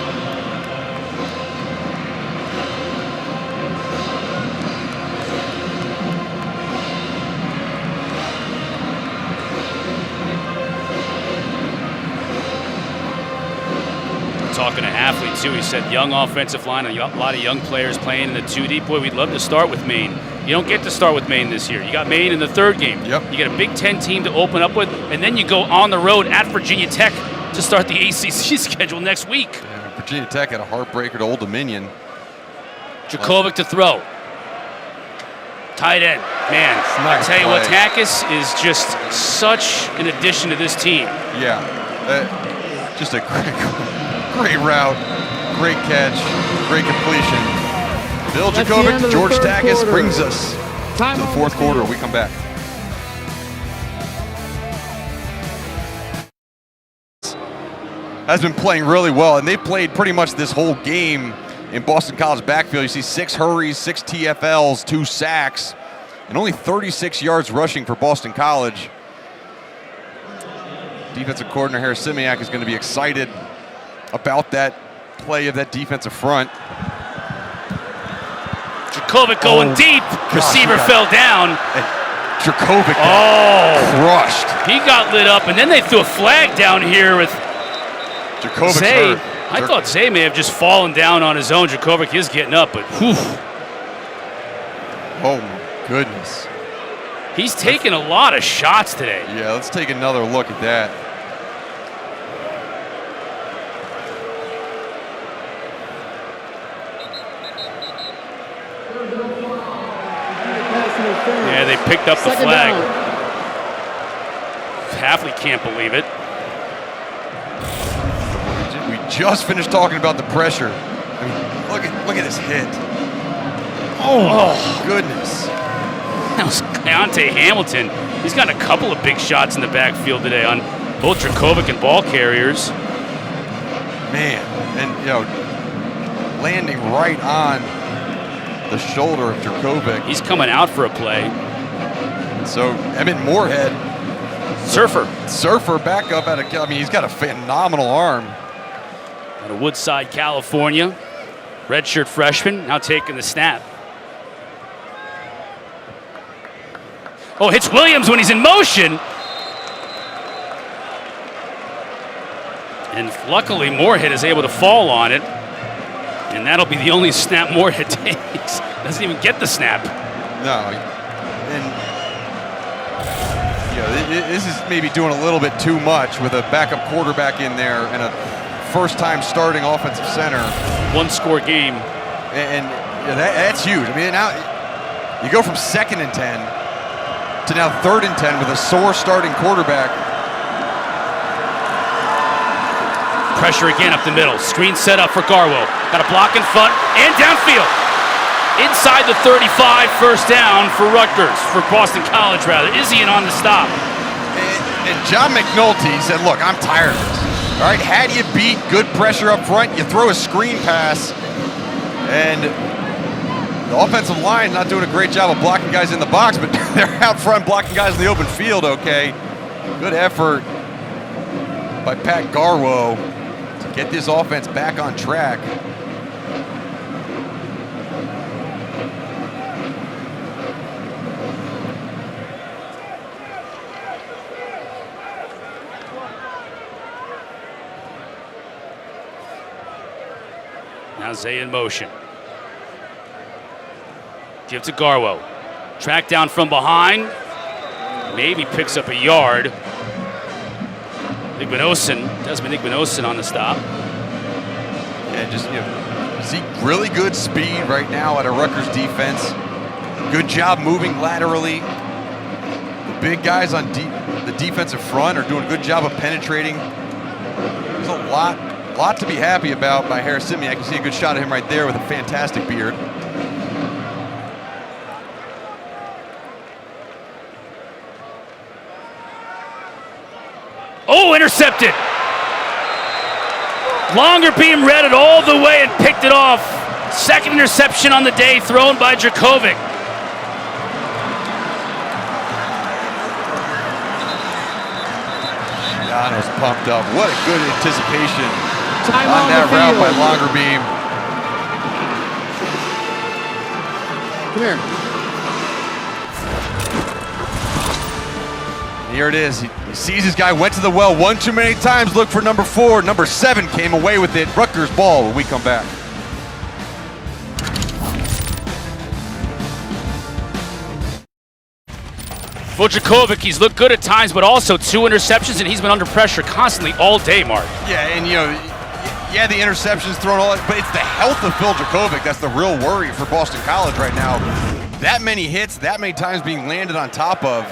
Talking to Hafley too, he said young offensive line, a lot of young players playing in the 2 deep. Boy, we'd love to start with Maine. You don't get to start with Maine this year. You got Maine in the third game. Yep. You get a Big Ten team to open up with, and then you go on the road at Virginia Tech to start the ACC schedule next week. Yeah, Virginia Tech had a heartbreaker to Old Dominion. Jacobic to throw. Tight end. Man, I tell you what, Takis is just such an addition to this team. Yeah, just a great route, great catch, great completion. Bill Jacobic, George Takis brings us to the fourth quarter. We come back. Has been playing really well, and they played pretty much this whole game in Boston College backfield. You see 6 hurries, 6 TFLs, 2 sacks, and only 36 yards rushing for Boston College. Defensive coordinator Harris Simiak is going to be excited about that play of that defensive front. Jacobic going deep. Receiver fell down. Jacobic crushed. He got lit up, and then they threw a flag down here with Jacobic's Zay. hurt. I thought Zay may have just fallen down on his own. Jacobic is getting up, but whew. Oh my goodness. He's taking a lot of shots today. Yeah, let's take another look at that. Yeah, they picked up the flag. Hafley can't believe it. We just finished talking about the pressure. I mean, look at this hit. Oh goodness. That was Keontae Hamilton. He's gotten a couple of big shots in the backfield today on both Jacobic and ball carriers. Man, and landing right on the shoulder of Jacobic. He's coming out for a play. So Emmett Moorhead, Surfer back up he's got a phenomenal arm. Out of Woodside, California. Redshirt freshman, now taking the snap. Oh, hits Williams when he's in motion. And luckily Moorhead is able to fall on it. And that'll be the only snap Moorhead takes. Doesn't even get the snap. No. And this is maybe doing a little bit too much with a backup quarterback in there and a first-time starting offensive center. One-score game. And that's huge. I mean, now you go from 2nd and 10 to now 3rd and 10 with a sore starting quarterback. Pressure again up the middle. Screen set up for Garwo. Got a block in front and downfield. Inside the 35, first down for Rutgers, for Boston College rather. Izzy on the stop. And John McNulty said, look, I'm tired of this. All right, how do you beat good pressure up front? You throw a screen pass, and the offensive line not doing a great job of blocking guys in the box, but they're out front blocking guys in the open field, okay. Good effort by Pat Garwo to get this offense back on track. Now Zay in motion. Give to Garwo. Track down from behind. Maybe picks up a yard. Desmond Igbinosun on the stop. Yeah, just see really good speed right now out of Rutgers defense. Good job moving laterally. The big guys on the defensive front are doing a good job of penetrating. There's a lot to be happy about by Harris Simiak. You see a good shot of him right there with a fantastic beard. Oh, intercepted. Longer beam read it all the way and picked it off. Second interception on the day thrown by Dracovic. Giano's pumped up. What a good anticipation Time on that route by Longer beam. Come here. Here it is. He sees his guy, went to the well one too many times, looked for number 4. Number 7 came away with it. Rutgers ball when we come back. For Dracovic, he's looked good at times, but also 2 interceptions, and he's been under pressure constantly all day, Mark. Yeah, and the interceptions thrown all that, but it's the health of Phil Dracovic that's the real worry for Boston College right now. That many hits, that many times being landed on top of.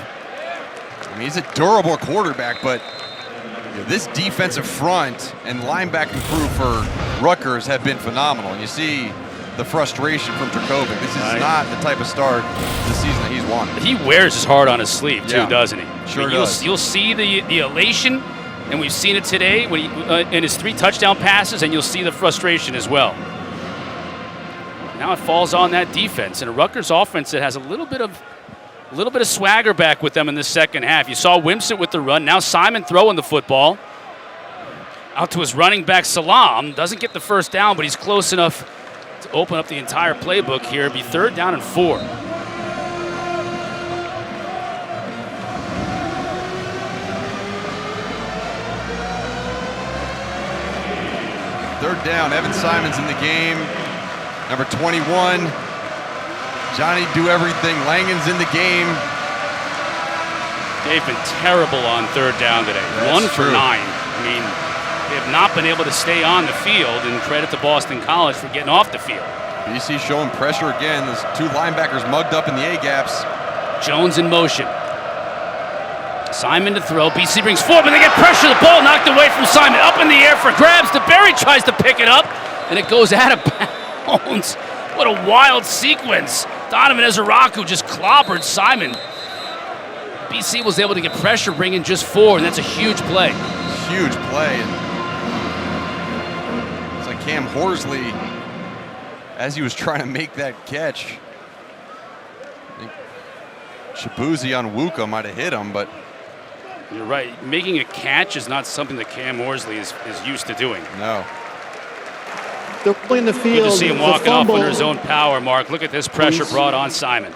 I mean, he's a durable quarterback, but this defensive front and linebacking crew for Rutgers have been phenomenal. And you see the frustration from Dracovic. This is not the type of start this season that he's wanted. He wears his heart on his sleeve too, doesn't he? Sure does. You'll see the elation, and we've seen it today when in his 3 touchdown passes, and you'll see the frustration as well. Now it falls on that defense, and a Rutgers offense that has a little bit of swagger back with them in the second half. You saw Wimsett with the run. Now Simon throwing the football out to his running back Salam. Doesn't get the first down, but he's close enough to open up the entire playbook here. It'd be 3rd down and 4. Third down, Evan Simon's in the game. Number 21, Johnny do everything. Langen's in the game. They've been terrible on 3rd down today. That's 1 for true. 9. I mean, they have not been able to stay on the field, and credit to Boston College for getting off the field. BC showing pressure again. There's 2 linebackers mugged up in the A-gaps. Jones in motion. Simon to throw. BC brings 4, but they get pressure. The ball knocked away from Simon. Up in the air for grabs. DeBerry tries to pick it up, and it goes out of bounds. What a wild sequence. Donovan Ezeraku just clobbered Simon. BC was able to get pressure, bring in just 4, and that's a huge play. Huge play. And it's like Cam Horsley, as he was trying to make that catch, I think Shabuzi on Wuka might have hit him, but You're right. Making a catch is not something that Cam Horsley is used to doing. no. They're playing the field. Good to see him The walking off fumble. under his own power, Mark. Look at this pressure brought on Simon.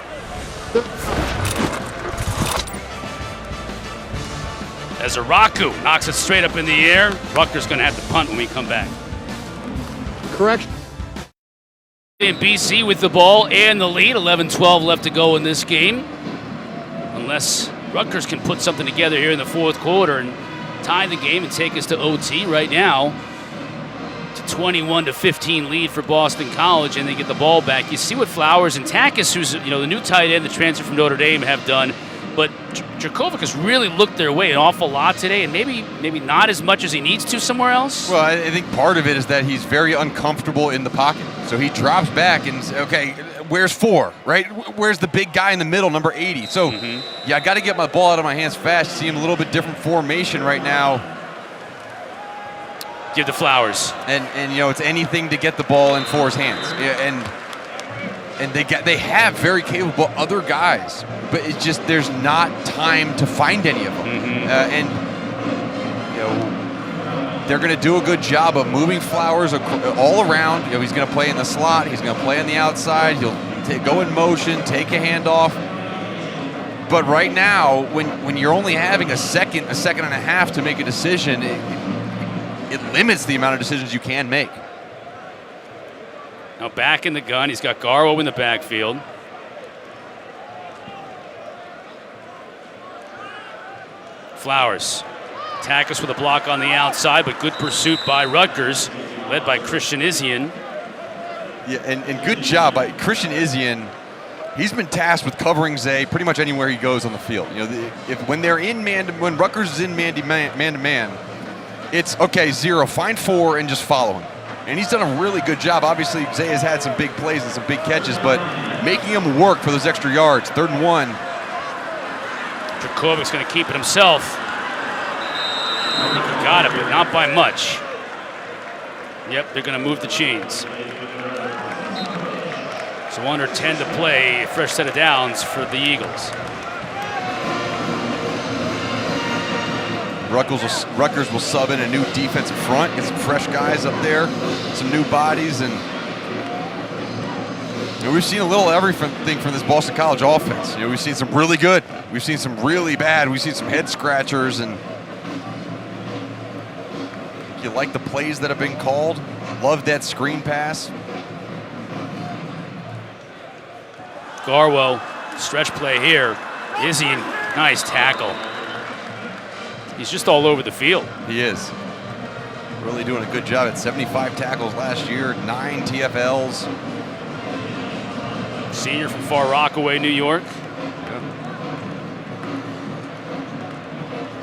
Ezeraku knocks it straight up in the air. Rutgers going to have to punt when we come back. Correction. And BC with the ball and the lead. 11-12 left to go in this game. Unless Rutgers can put something together here in the fourth quarter and tie the game and take us to OT right now. To 21-15 lead for Boston College, and they get the ball back. You see what Flowers and Takis, who's the new tight end, the transfer from Notre Dame, have done. But Dracovic has really looked their way an awful lot today, and maybe not as much as he needs to somewhere else. Well, I think part of it is that he's very uncomfortable in the pocket. So he drops back and says, okay, where's 4, right? Where's the big guy in the middle, number 80? So, yeah, I got to get my ball out of my hands fast. See him a little bit different formation right now. Give the Flowers. And it's anything to get the ball in 4's hands. Yeah, and they have very capable other guys, but it's just there's not time to find any of them. And they're going to do a good job of moving Flowers all around. He's going to play in the slot. He's going to play on the outside. He'll go in motion, take a handoff. But right now, when you're only having a second and a half to make a decision, it limits the amount of decisions you can make. Now back in the gun, he's got Garwo in the backfield. Flowers. Takis with a block on the outside, but good pursuit by Rutgers, led by Christian Isian. Yeah, and good job by Christian Isian. He's been tasked with covering Zay pretty much anywhere he goes on the field. When they're in when Rutgers is in man to man, it's okay, 0, find 4 and just follow him. And he's done a really good job. Obviously, Zay has had some big plays and some big catches, but making him work for those extra yards. 3rd and 1. Drakovic's going to keep it himself. I think he got it, but not by much. Yep, they're going to move the chains. So under 10 to play, fresh set of downs for the Eagles. Rutgers will sub in a new defensive front, get some fresh guys up there, some new bodies, and we've seen a little everything from this Boston College offense. We've seen some really good, we've seen some really bad, we've seen some head scratchers, and you like the plays that have been called. Love that screen pass. Garwo, stretch play here. Izzy, nice tackle. He's just all over the field. He is. Really doing a good job at 75 tackles last year, 9 TFLs. Senior from Far Rockaway, New York.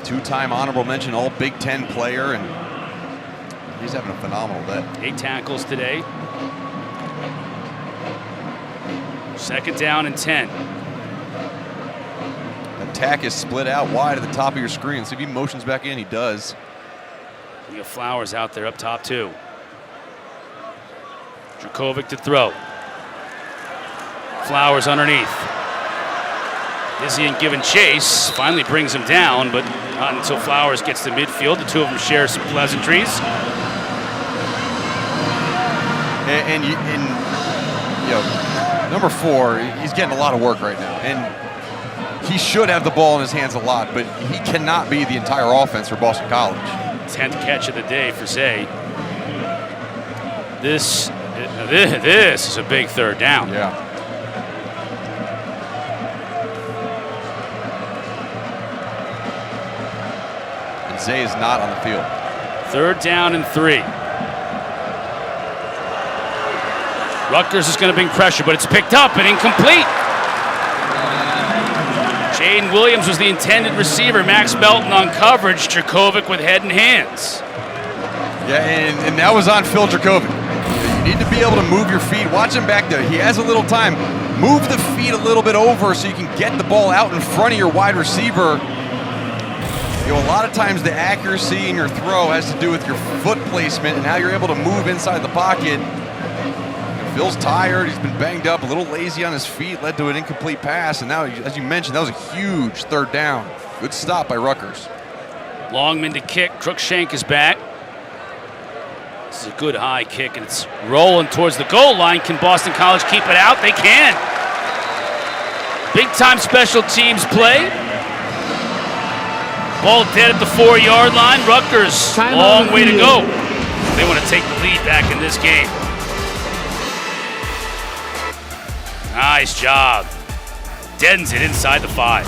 Two-time honorable mention, all Big Ten player, and he's having a phenomenal day. 8 tackles today. 2nd down and 10. Attack is split out wide at the top of your screen. So if he motions back in, he does. You got Flowers out there up top too. Dracovic to throw. Flowers underneath. Isian giving chase. Finally brings him down, but not until Flowers gets to midfield. The two of them share some pleasantries. And number 4, he's getting a lot of work right now. And he should have the ball in his hands a lot, but he cannot be the entire offense for Boston College. 10th catch of the day for Zay. This is a big 3rd down. Yeah. And Zay is not on the field. 3rd down and 3. Rutgers is going to bring pressure, but it's picked up and incomplete. Jaden Williams was the intended receiver. Max Melton on coverage. Dracovic with head and hands. Yeah, and that was on Phil Dracovic. You need to be able to move your feet. Watch him back there. He has a little time. Move the feet a little bit over so you can get the ball out in front of your wide receiver. A lot of times the accuracy in your throw has to do with your foot placement and how you're able to move inside the pocket. Phil's tired. He's been banged up, a little lazy on his feet, led to an incomplete pass. And now, as you mentioned, that was a huge 3rd down. Good stop by Rutgers. Longman to kick. Cruikshank is back. This is a good high kick, and it's rolling towards the goal line. Can Boston College keep it out? They can. Big-time special teams play. Ball dead at the 4-yard line. Rutgers, long way to go. They want to take the lead back in this game. Nice job. Deadens it inside the 5.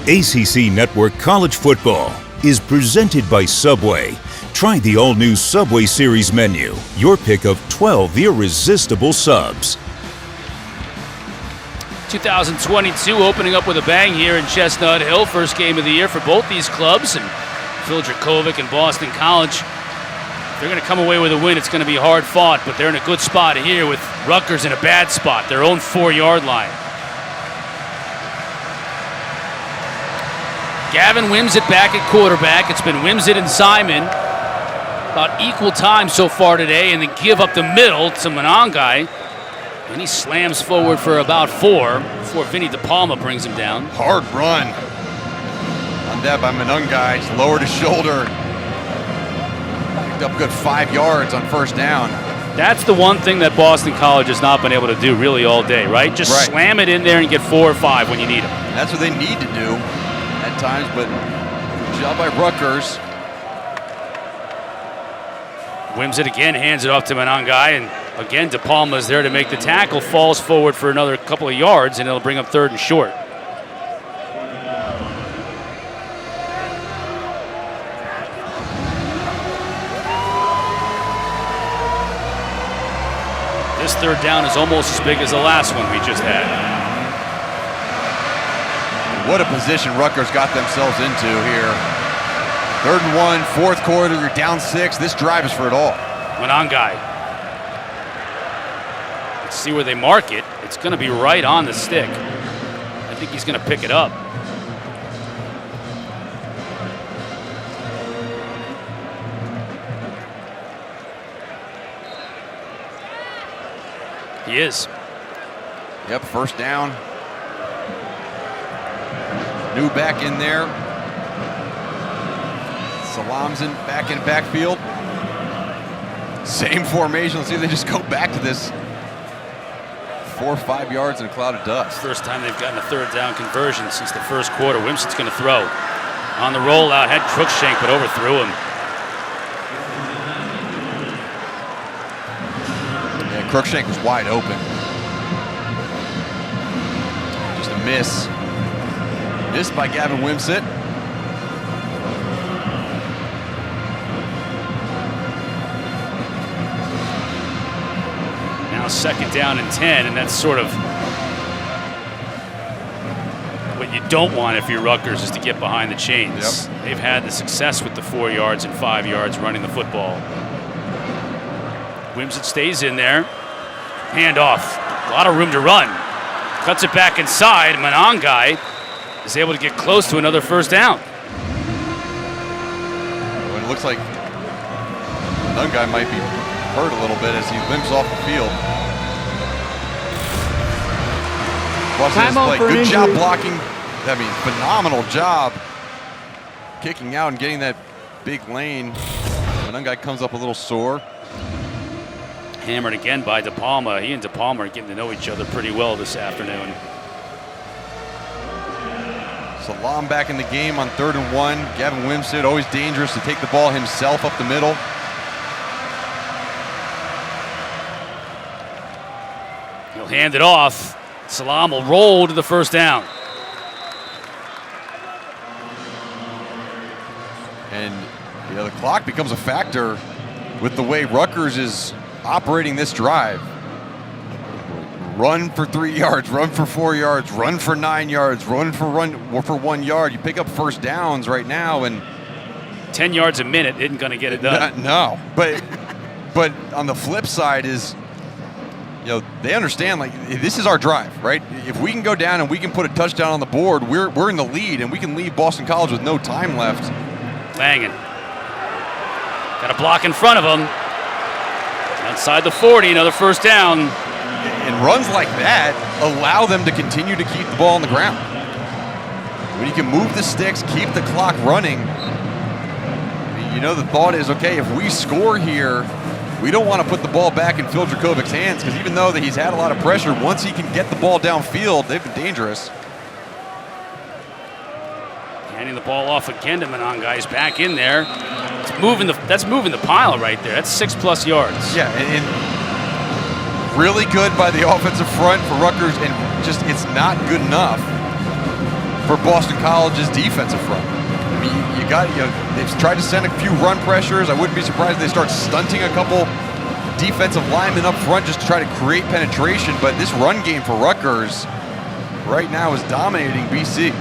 ACC Network College Football is presented by Subway. Try the all-new Subway Series menu. Your pick of 12 irresistible subs. 2022 opening up with a bang here in Chestnut Hill. First game of the year for both these clubs. And Phil Dracovic and Boston College, they're going to come away with a win. It's going to be hard fought, but they're in a good spot here with Rutgers in a bad spot, their own 4-yard line. Gavin Wimsett back at quarterback. It's been Wimsett and Simon about equal time so far today, and then give up the middle to Monangai. And he slams forward for about 4 before Vinny DePalma brings him down. Hard run on that by Monangai. Just lowered his shoulder. Picked up good 5 yards on first down. That's the one thing that Boston College has not been able to do really all day, right? Just slam it in there and get 4 or 5 when you need them. That's what they need to do at times, but good job by Rutgers. Wimsett again hands it off to Monangai, and again DePalma is there to make the tackle, falls forward for another couple of yards, and it'll bring up 3rd and short. This 3rd down is almost as big as the last one we just had. What a position Rutgers got themselves into here. 3rd and 1, 4th quarter, you're down 6. This drive is for it all. Monangai. Let's see where they mark it. It's going to be right on the stick. I think he's going to pick it up. He is. Yep, first down. New back in there. Salam's back in backfield. Same formation. Let's see if they just go back to this. 4 or 5 yards in a cloud of dust. First time they've gotten a 3rd down conversion since the first quarter. Wimsett's going to throw. On the rollout, had Crookshank, but overthrew him. Yeah, Crookshank was wide open. Just a miss. Missed by Gavin Wimsett. Now 2nd down and 10, and that's sort of what you don't want if you're Rutgers, is to get behind the chains. Yep. They've had the success with the 4 yards and 5 yards running the football. Wimsett stays in there. Hand off. A lot of room to run. Cuts it back inside. Monangai is able to get close to another 1st down. Well, it looks like Monangai might be hurt a little bit as he limps off the field. Good job blocking. I mean, phenomenal job kicking out and getting that big lane. Monangai comes up a little sore. Hammered again by DePalma. He and DePalma are getting to know each other pretty well this afternoon. Salam back in the game on 3rd and 1. Gavin Wimsett, always dangerous to take the ball himself up the middle. He'll hand it off. Salam will roll to the 1st down. And the clock becomes a factor with the way Rutgers is operating this drive. Run for 3 yards, run for 4 yards, run for 9 yards, run for 1 yard. You pick up 1st downs right now, and 10 yards a minute isn't going to get it done. No, but on the flip side is, they understand, like, this is our drive, right? If we can go down and we can put a touchdown on the board, we're in the lead, and we can leave Boston College with no time left. Langen. Got a block in front of him. Outside the 40, another 1st down. And runs like that allow them to continue to keep the ball on the ground. When you can move the sticks, keep the clock running, the thought is, okay, if we score here, we don't want to put the ball back in Phil Dracovic's hands, because even though that he's had a lot of pressure, once he can get the ball downfield, they've been dangerous. Handing the ball off again to Monangai. He's back in there. That's moving the pile right there. That's 6+ yards. Yeah, and really good by the offensive front for Rutgers, and just it's not good enough for Boston College's defensive front. I mean, they've tried to send a few run pressures. I wouldn't be surprised if they start stunting a couple defensive linemen up front just to try to create penetration, but this run game for Rutgers right now is dominating BC.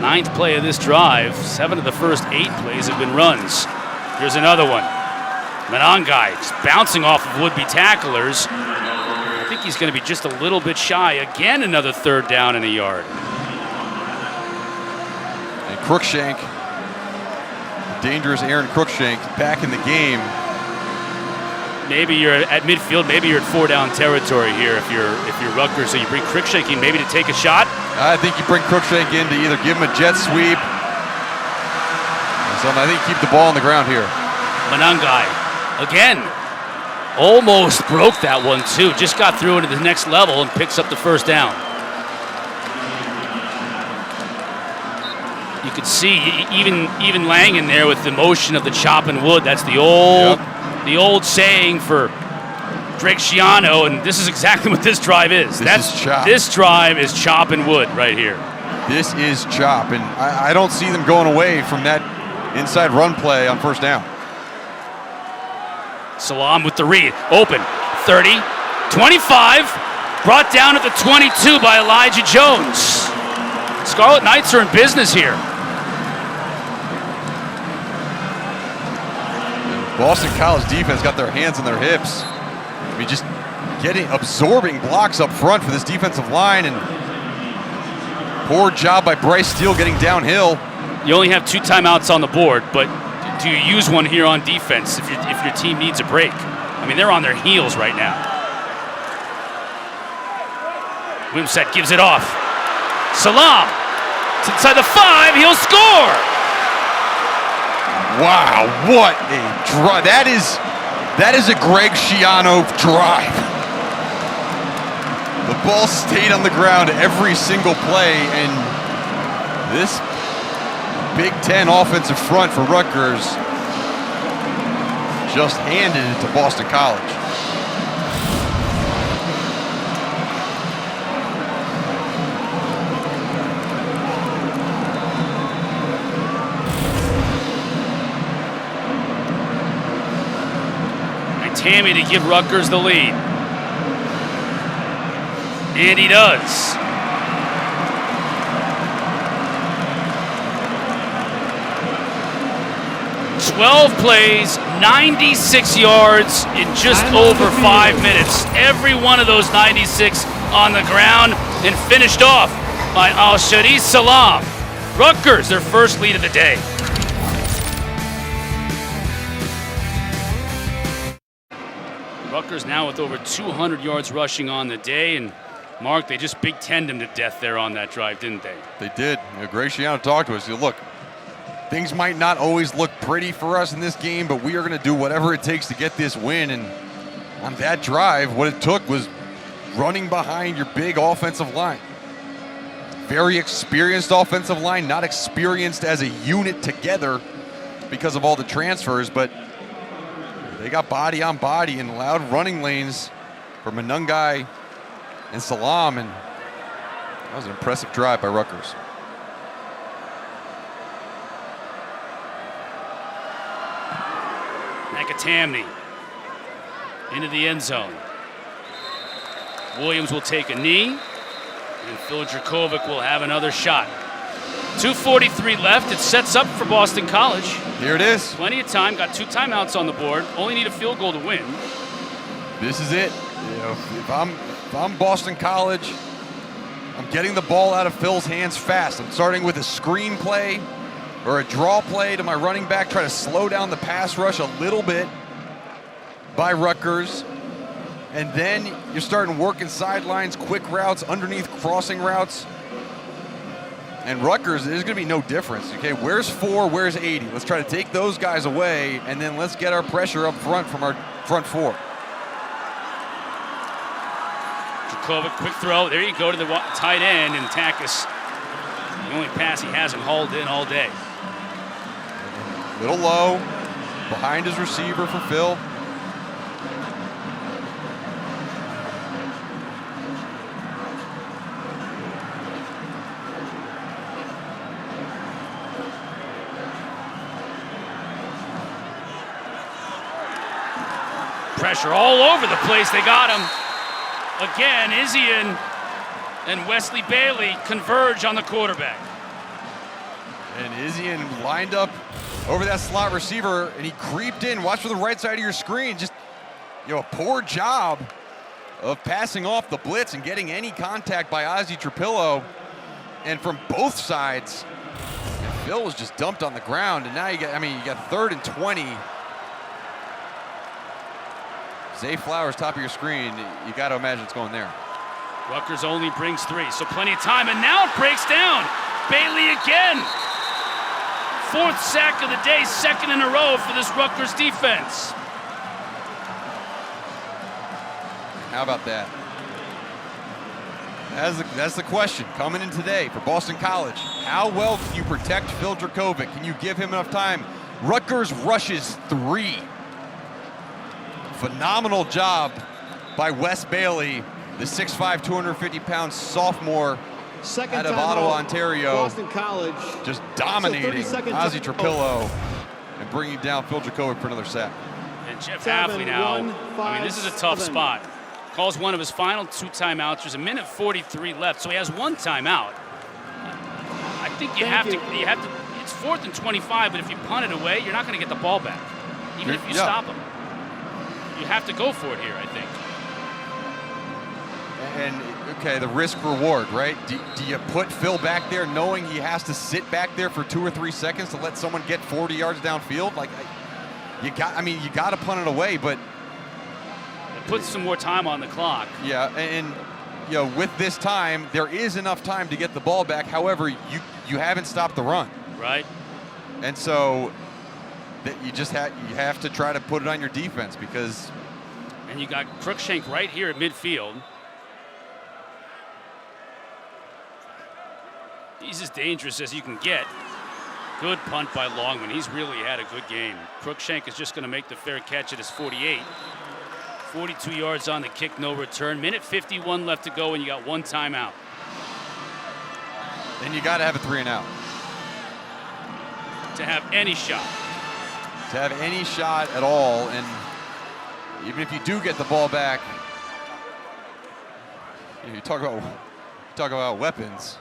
9th play of this drive. 7 of the first 8 plays have been runs. Here's another one. Manangai just bouncing off of would-be tacklers. I think he's going to be just a little bit shy. Again, another 3rd down and a yard. And Crookshank, dangerous Aaron Crookshank, back in the game. Maybe you're at midfield. Maybe you're at 4-down territory here if you're Rutgers. So you bring Crookshank in maybe to take a shot. I think you bring Crookshank in to either give him a jet sweep. So I think keep the ball on the ground here. Manangai again, almost broke that one too. Just got through into the next level and picks up the 1st down. You could see even Lang in there with the motion of the chopping wood. That's the old saying for Greg Schiano, and this is exactly what this drive is. This drive is chop and wood right here. This is chop, and I don't see them going away from that inside run play on 1st down. Salam with the read. Open. 30, 25. Brought down at the 22 by Elijah Jones. Scarlet Knights are in business here. Boston College defense got their hands on their hips. I mean, just absorbing blocks up front for this defensive line, and poor job by Bryce Steele getting downhill. You only have 2 timeouts on the board, but do you use one here on defense if your team needs a break? I mean, they're on their heels right now. Wimsatt gives it off. Salam. It's inside the 5. He'll score. Wow, what a drive. That is a Greg Schiano drive. The ball stayed on the ground every single play, and this Big Ten offensive front for Rutgers just handed it to Boston College. Tammy to give Rutgers the lead. And he does. "12 plays, 96 yards in just over 5 minutes. Every one of those 96 on the ground and finished off by Al-Shari Salam. Rutgers, their first lead of the day. Rutgers now with over 200 yards rushing on the day, and Mark, they just Big Ten'd him to death there on that drive, didn't they? They did. Greg Schiano talked to us. Look, things might not always look pretty for us in this game, but we are going to do whatever it takes to get this win. And on that drive, what it took was running behind your big offensive line. Very experienced offensive line, not experienced as a unit together because of all the transfers, but they got body on body in loud running lanes for Manangai and Salam, and that was an impressive drive by Rutgers. Nakatamni into the end zone. Williams will take a knee, and Phil Dracovic will have another shot. 2:43 left. It sets up for Boston College. Here it is. Plenty of time. Got 2 timeouts on the board. Only need a field goal to win. This is it. If I'm Boston College, I'm getting the ball out of Phil's hands fast. I'm starting with a screen play or a draw play to my running back, try to slow down the pass rush a little bit by Rutgers. And then you're starting working sidelines, quick routes, underneath crossing routes. And Rutgers, there's going to be no difference. Okay, where's 4, where's 80? Let's try to take those guys away, and then let's get our pressure up front from our front 4. Dracovic, quick throw. There you go to the tight end, and Takis, the only pass he hasn't hauled in all day. Little low, behind his receiver for Phil. Pressure all over the place. They got him. Again, Izzian and Wesley Bailey converge on the quarterback. And Izzian lined up over that slot receiver, and he creeped in. Watch for the right side of your screen. Just, a poor job of passing off the blitz and getting any contact by Ozzie Trapillo. And from both sides, Phil was just dumped on the ground. And now you got 3rd and 20. Zay Flowers, top of your screen. You got to imagine it's going there. Rutgers only brings 3, so plenty of time, and now it breaks down. Bailey again. 4th sack of the day, 2nd in a row for this Rutgers defense. How about that? That's the question coming in today for Boston College. How well can you protect Phil Dracovic? Can you give him enough time? Rutgers rushes 3. Phenomenal job by Wes Bailey, the 6'5", 250-pound sophomore out of Ottawa, Ontario. Boston College. Just dominating Ozzie Trapillo and bringing down Phil Dracovic for another sack. And Jeff Hafley now, this is a tough spot. Calls one of his final 2 timeouts. There's 1:43 left, so he has 1 timeout. I think you have to, it's 4th and 25, but if you punt it away, you're not going to get the ball back, even if you stop him. You have to go for it here, I think. And, okay, the risk reward, right? Do you put Phil back there knowing he has to sit back there for 2 or 3 seconds to let someone get 40 yards downfield? Like, you got to punt it away, but it puts some more time on the clock. Yeah, and with this time, there is enough time to get the ball back. However, you haven't stopped the run. Right. And so that you have to try to put it on your defense because. And you got Cruikshank right here at midfield. He's as dangerous as you can get. Good punt by Longman. He's really had a good game. Cruikshank is just going to make the fair catch at his 48. 42 yards on the kick, no return. 1:51 left to go, and you got 1 timeout. Then you got to have a 3 and out. To have any shot. To have any shot at all, and even if you do get the ball back, you talk about weapons.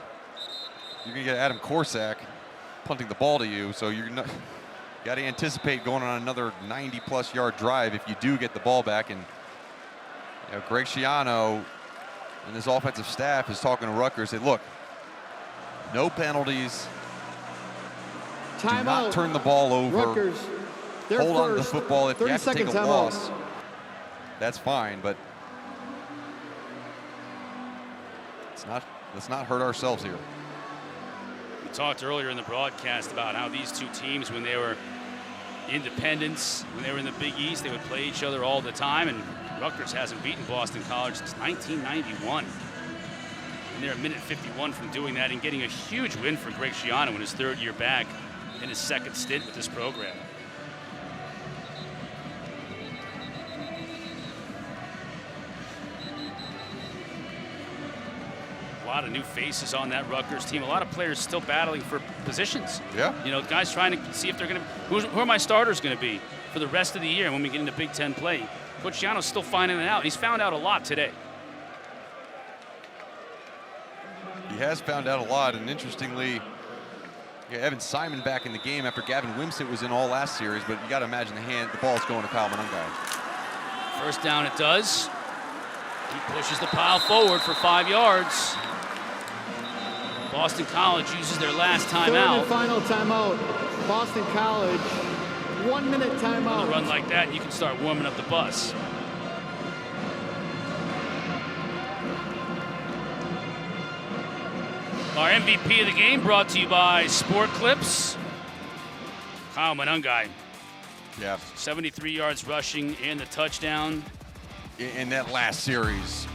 You're gonna get Adam Korsak punting the ball to you, so you got to anticipate going on another 90-plus yard drive if you do get the ball back. And Greg Schiano and his offensive staff is talking to Rutgers. Say, look, no penalties. Do not turn the ball over. Rutgers, hold on to the football. If you have to take a loss, that's fine, but let's not hurt ourselves here. We talked earlier in the broadcast about how these two teams, when they were independents, when they were in the Big East, they would play each other all the time, and Rutgers hasn't beaten Boston College since 1991. And they're a 1:51 from doing that and getting a huge win for Greg Schiano in his 3rd year back in his 2nd stint with this program. A lot of new faces on that Rutgers team. A lot of players still battling for positions. Yeah. Guys trying to see if they're going to, who are my starters going to be for the rest of the year when we get into Big Ten play. Coach Schiano's still finding it out. He's found out a lot today. He has found out a lot, and interestingly, Evan Simon back in the game after Gavin Wimsett was in all last series, but you got to imagine the ball's going to Kyle Monungai. First down it does. He pushes the pile forward for 5 yards. Boston College uses their last timeout. 3rd and final timeout. Boston College, 1 minute timeout. On a run like that, you can start warming up the bus. Our MVP of the game brought to you by Sport Clips. Kyle Monungai. Yeah. 73 yards rushing and the touchdown. In that last series,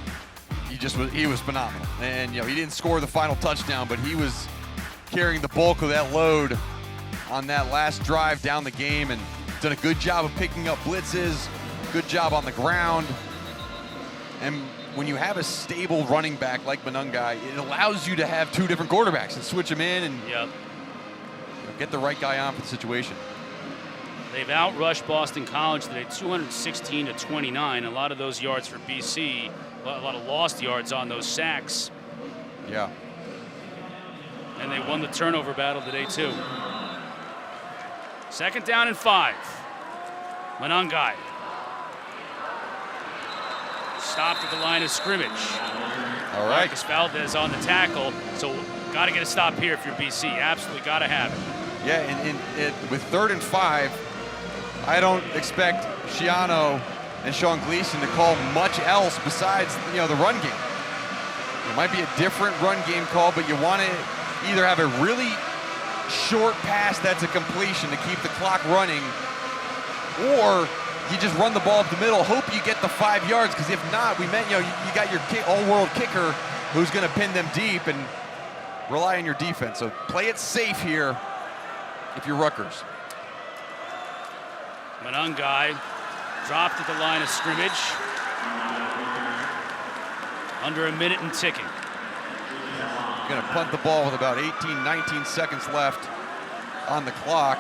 he was phenomenal. And he didn't score the final touchdown, but he was carrying the bulk of that load on that last drive down the game. And done a good job of picking up blitzes, good job on the ground. And when you have a stable running back like Monangai, it allows you to have two different quarterbacks and switch them in and get the right guy on for the situation. They've outrushed Boston College today, 216 to 29. A lot of those yards for BC, a lot of lost yards on those sacks. Yeah. And they won the turnover battle today, too. 2nd down and 5. Monangai. Stopped at the line of scrimmage. All right. Marcus Valdez on the tackle. So got to get a stop here if you're BC. Absolutely got to have it. Yeah, and with 3rd and 5, I don't expect Schiano and Sean Gleason to call much else besides, the run game. It might be a different run game call, but you want to either have a really short pass that's a completion to keep the clock running, or you just run the ball up the middle, hope you get the 5 yards, because if not, you got your all-world kicker who's going to pin them deep and rely on your defense. So play it safe here if you're Rutgers. Monangai dropped at the line of scrimmage. Under a minute and ticking. Going to punt the ball with about 18, 19 seconds left on the clock.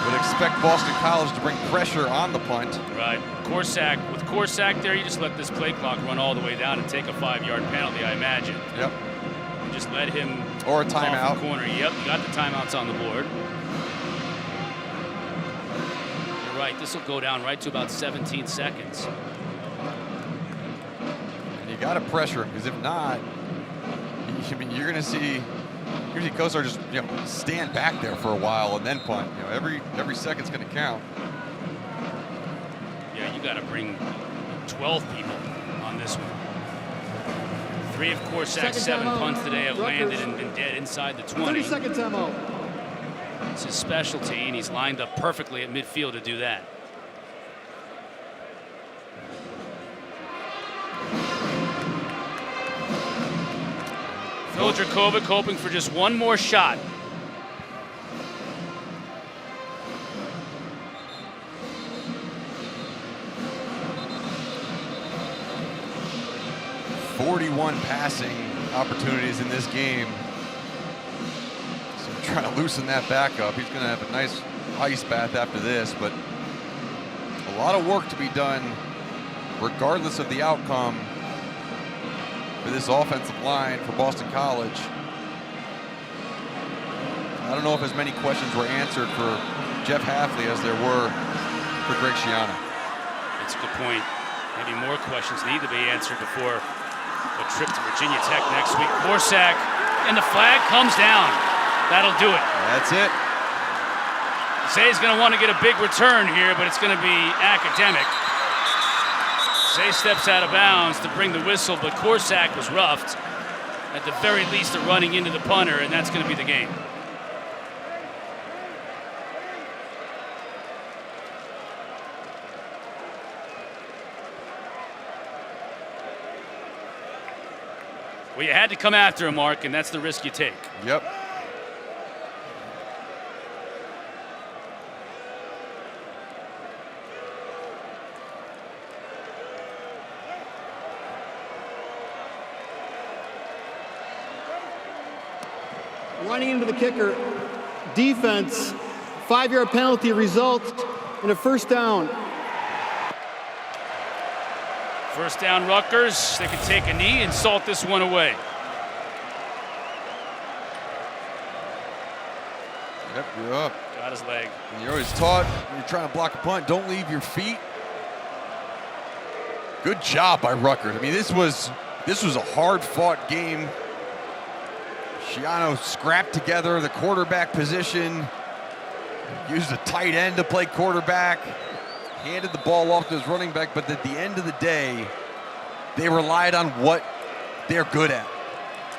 Would expect Boston College to bring pressure on the punt. Right. With Corsack there, you just let this play clock run all the way down and take a 5-yard penalty, I imagine. Yep. You just let him. Or a timeout. Off the corner. Yep, you got the timeouts on the board. You're right. This will go down right to about 17 seconds. And you got to pressure him, because if not, you're going to see. Usually Kosar just stand back there for a while and then punt. Every second's going to count. Yeah, you got to bring 12 people on this one. 3 of Corsack's 7 punts today have landed and been dead inside the 20. 30-second timeout. It's his specialty, and he's lined up perfectly at midfield to do that. Phil Dracovic hoping for just one more shot. .41 passing opportunities in this game. So trying to loosen that back up. He's going to have a nice ice bath after this, but a lot of work to be done regardless of the outcome for this offensive line for Boston College. I don't know if as many questions were answered for Jeff Hafley as there were for Greg Schiano. That's a good point. Maybe more questions need to be answered before a trip to Virginia Tech next week. Corsack, and the flag comes down. That'll do it. That's it. Zay's going to want to get a big return here, but it's going to be academic. Zay steps out of bounds to bring the whistle, but Corsack was roughed. At the very least, they're running into the punter, and that's going to be the game. Well, you had to come after him, Mark, and that's the risk you take. Yep. Running into the kicker. Defense, 5-yard penalty results in a 1st down. 1st down, Rutgers. They can take a knee and salt this one away. Yep, you're up. Got his leg. And you're always taught when you're trying to block a punt, don't leave your feet. Good job by Rutgers. I mean, this was a hard-fought game. Schiano scrapped together the quarterback position, used a tight end to play quarterback, handed the ball off to his running back, but at the end of the day, they relied on what they're good at.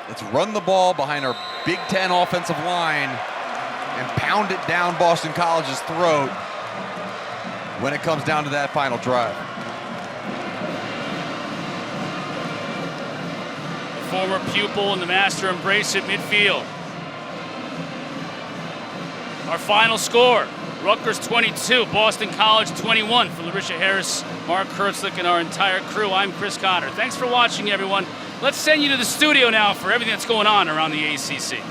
Let's run the ball behind our Big Ten offensive line and pound it down Boston College's throat when it comes down to that final drive. Former pupil and the master embrace at midfield. Our final score, Rutgers 22, Boston College 21. For Larisha Harris, Mark Kurtzlick, and our entire crew, I'm Chris Cotter. Thanks for watching, everyone. Let's send you to the studio now for everything that's going on around the ACC.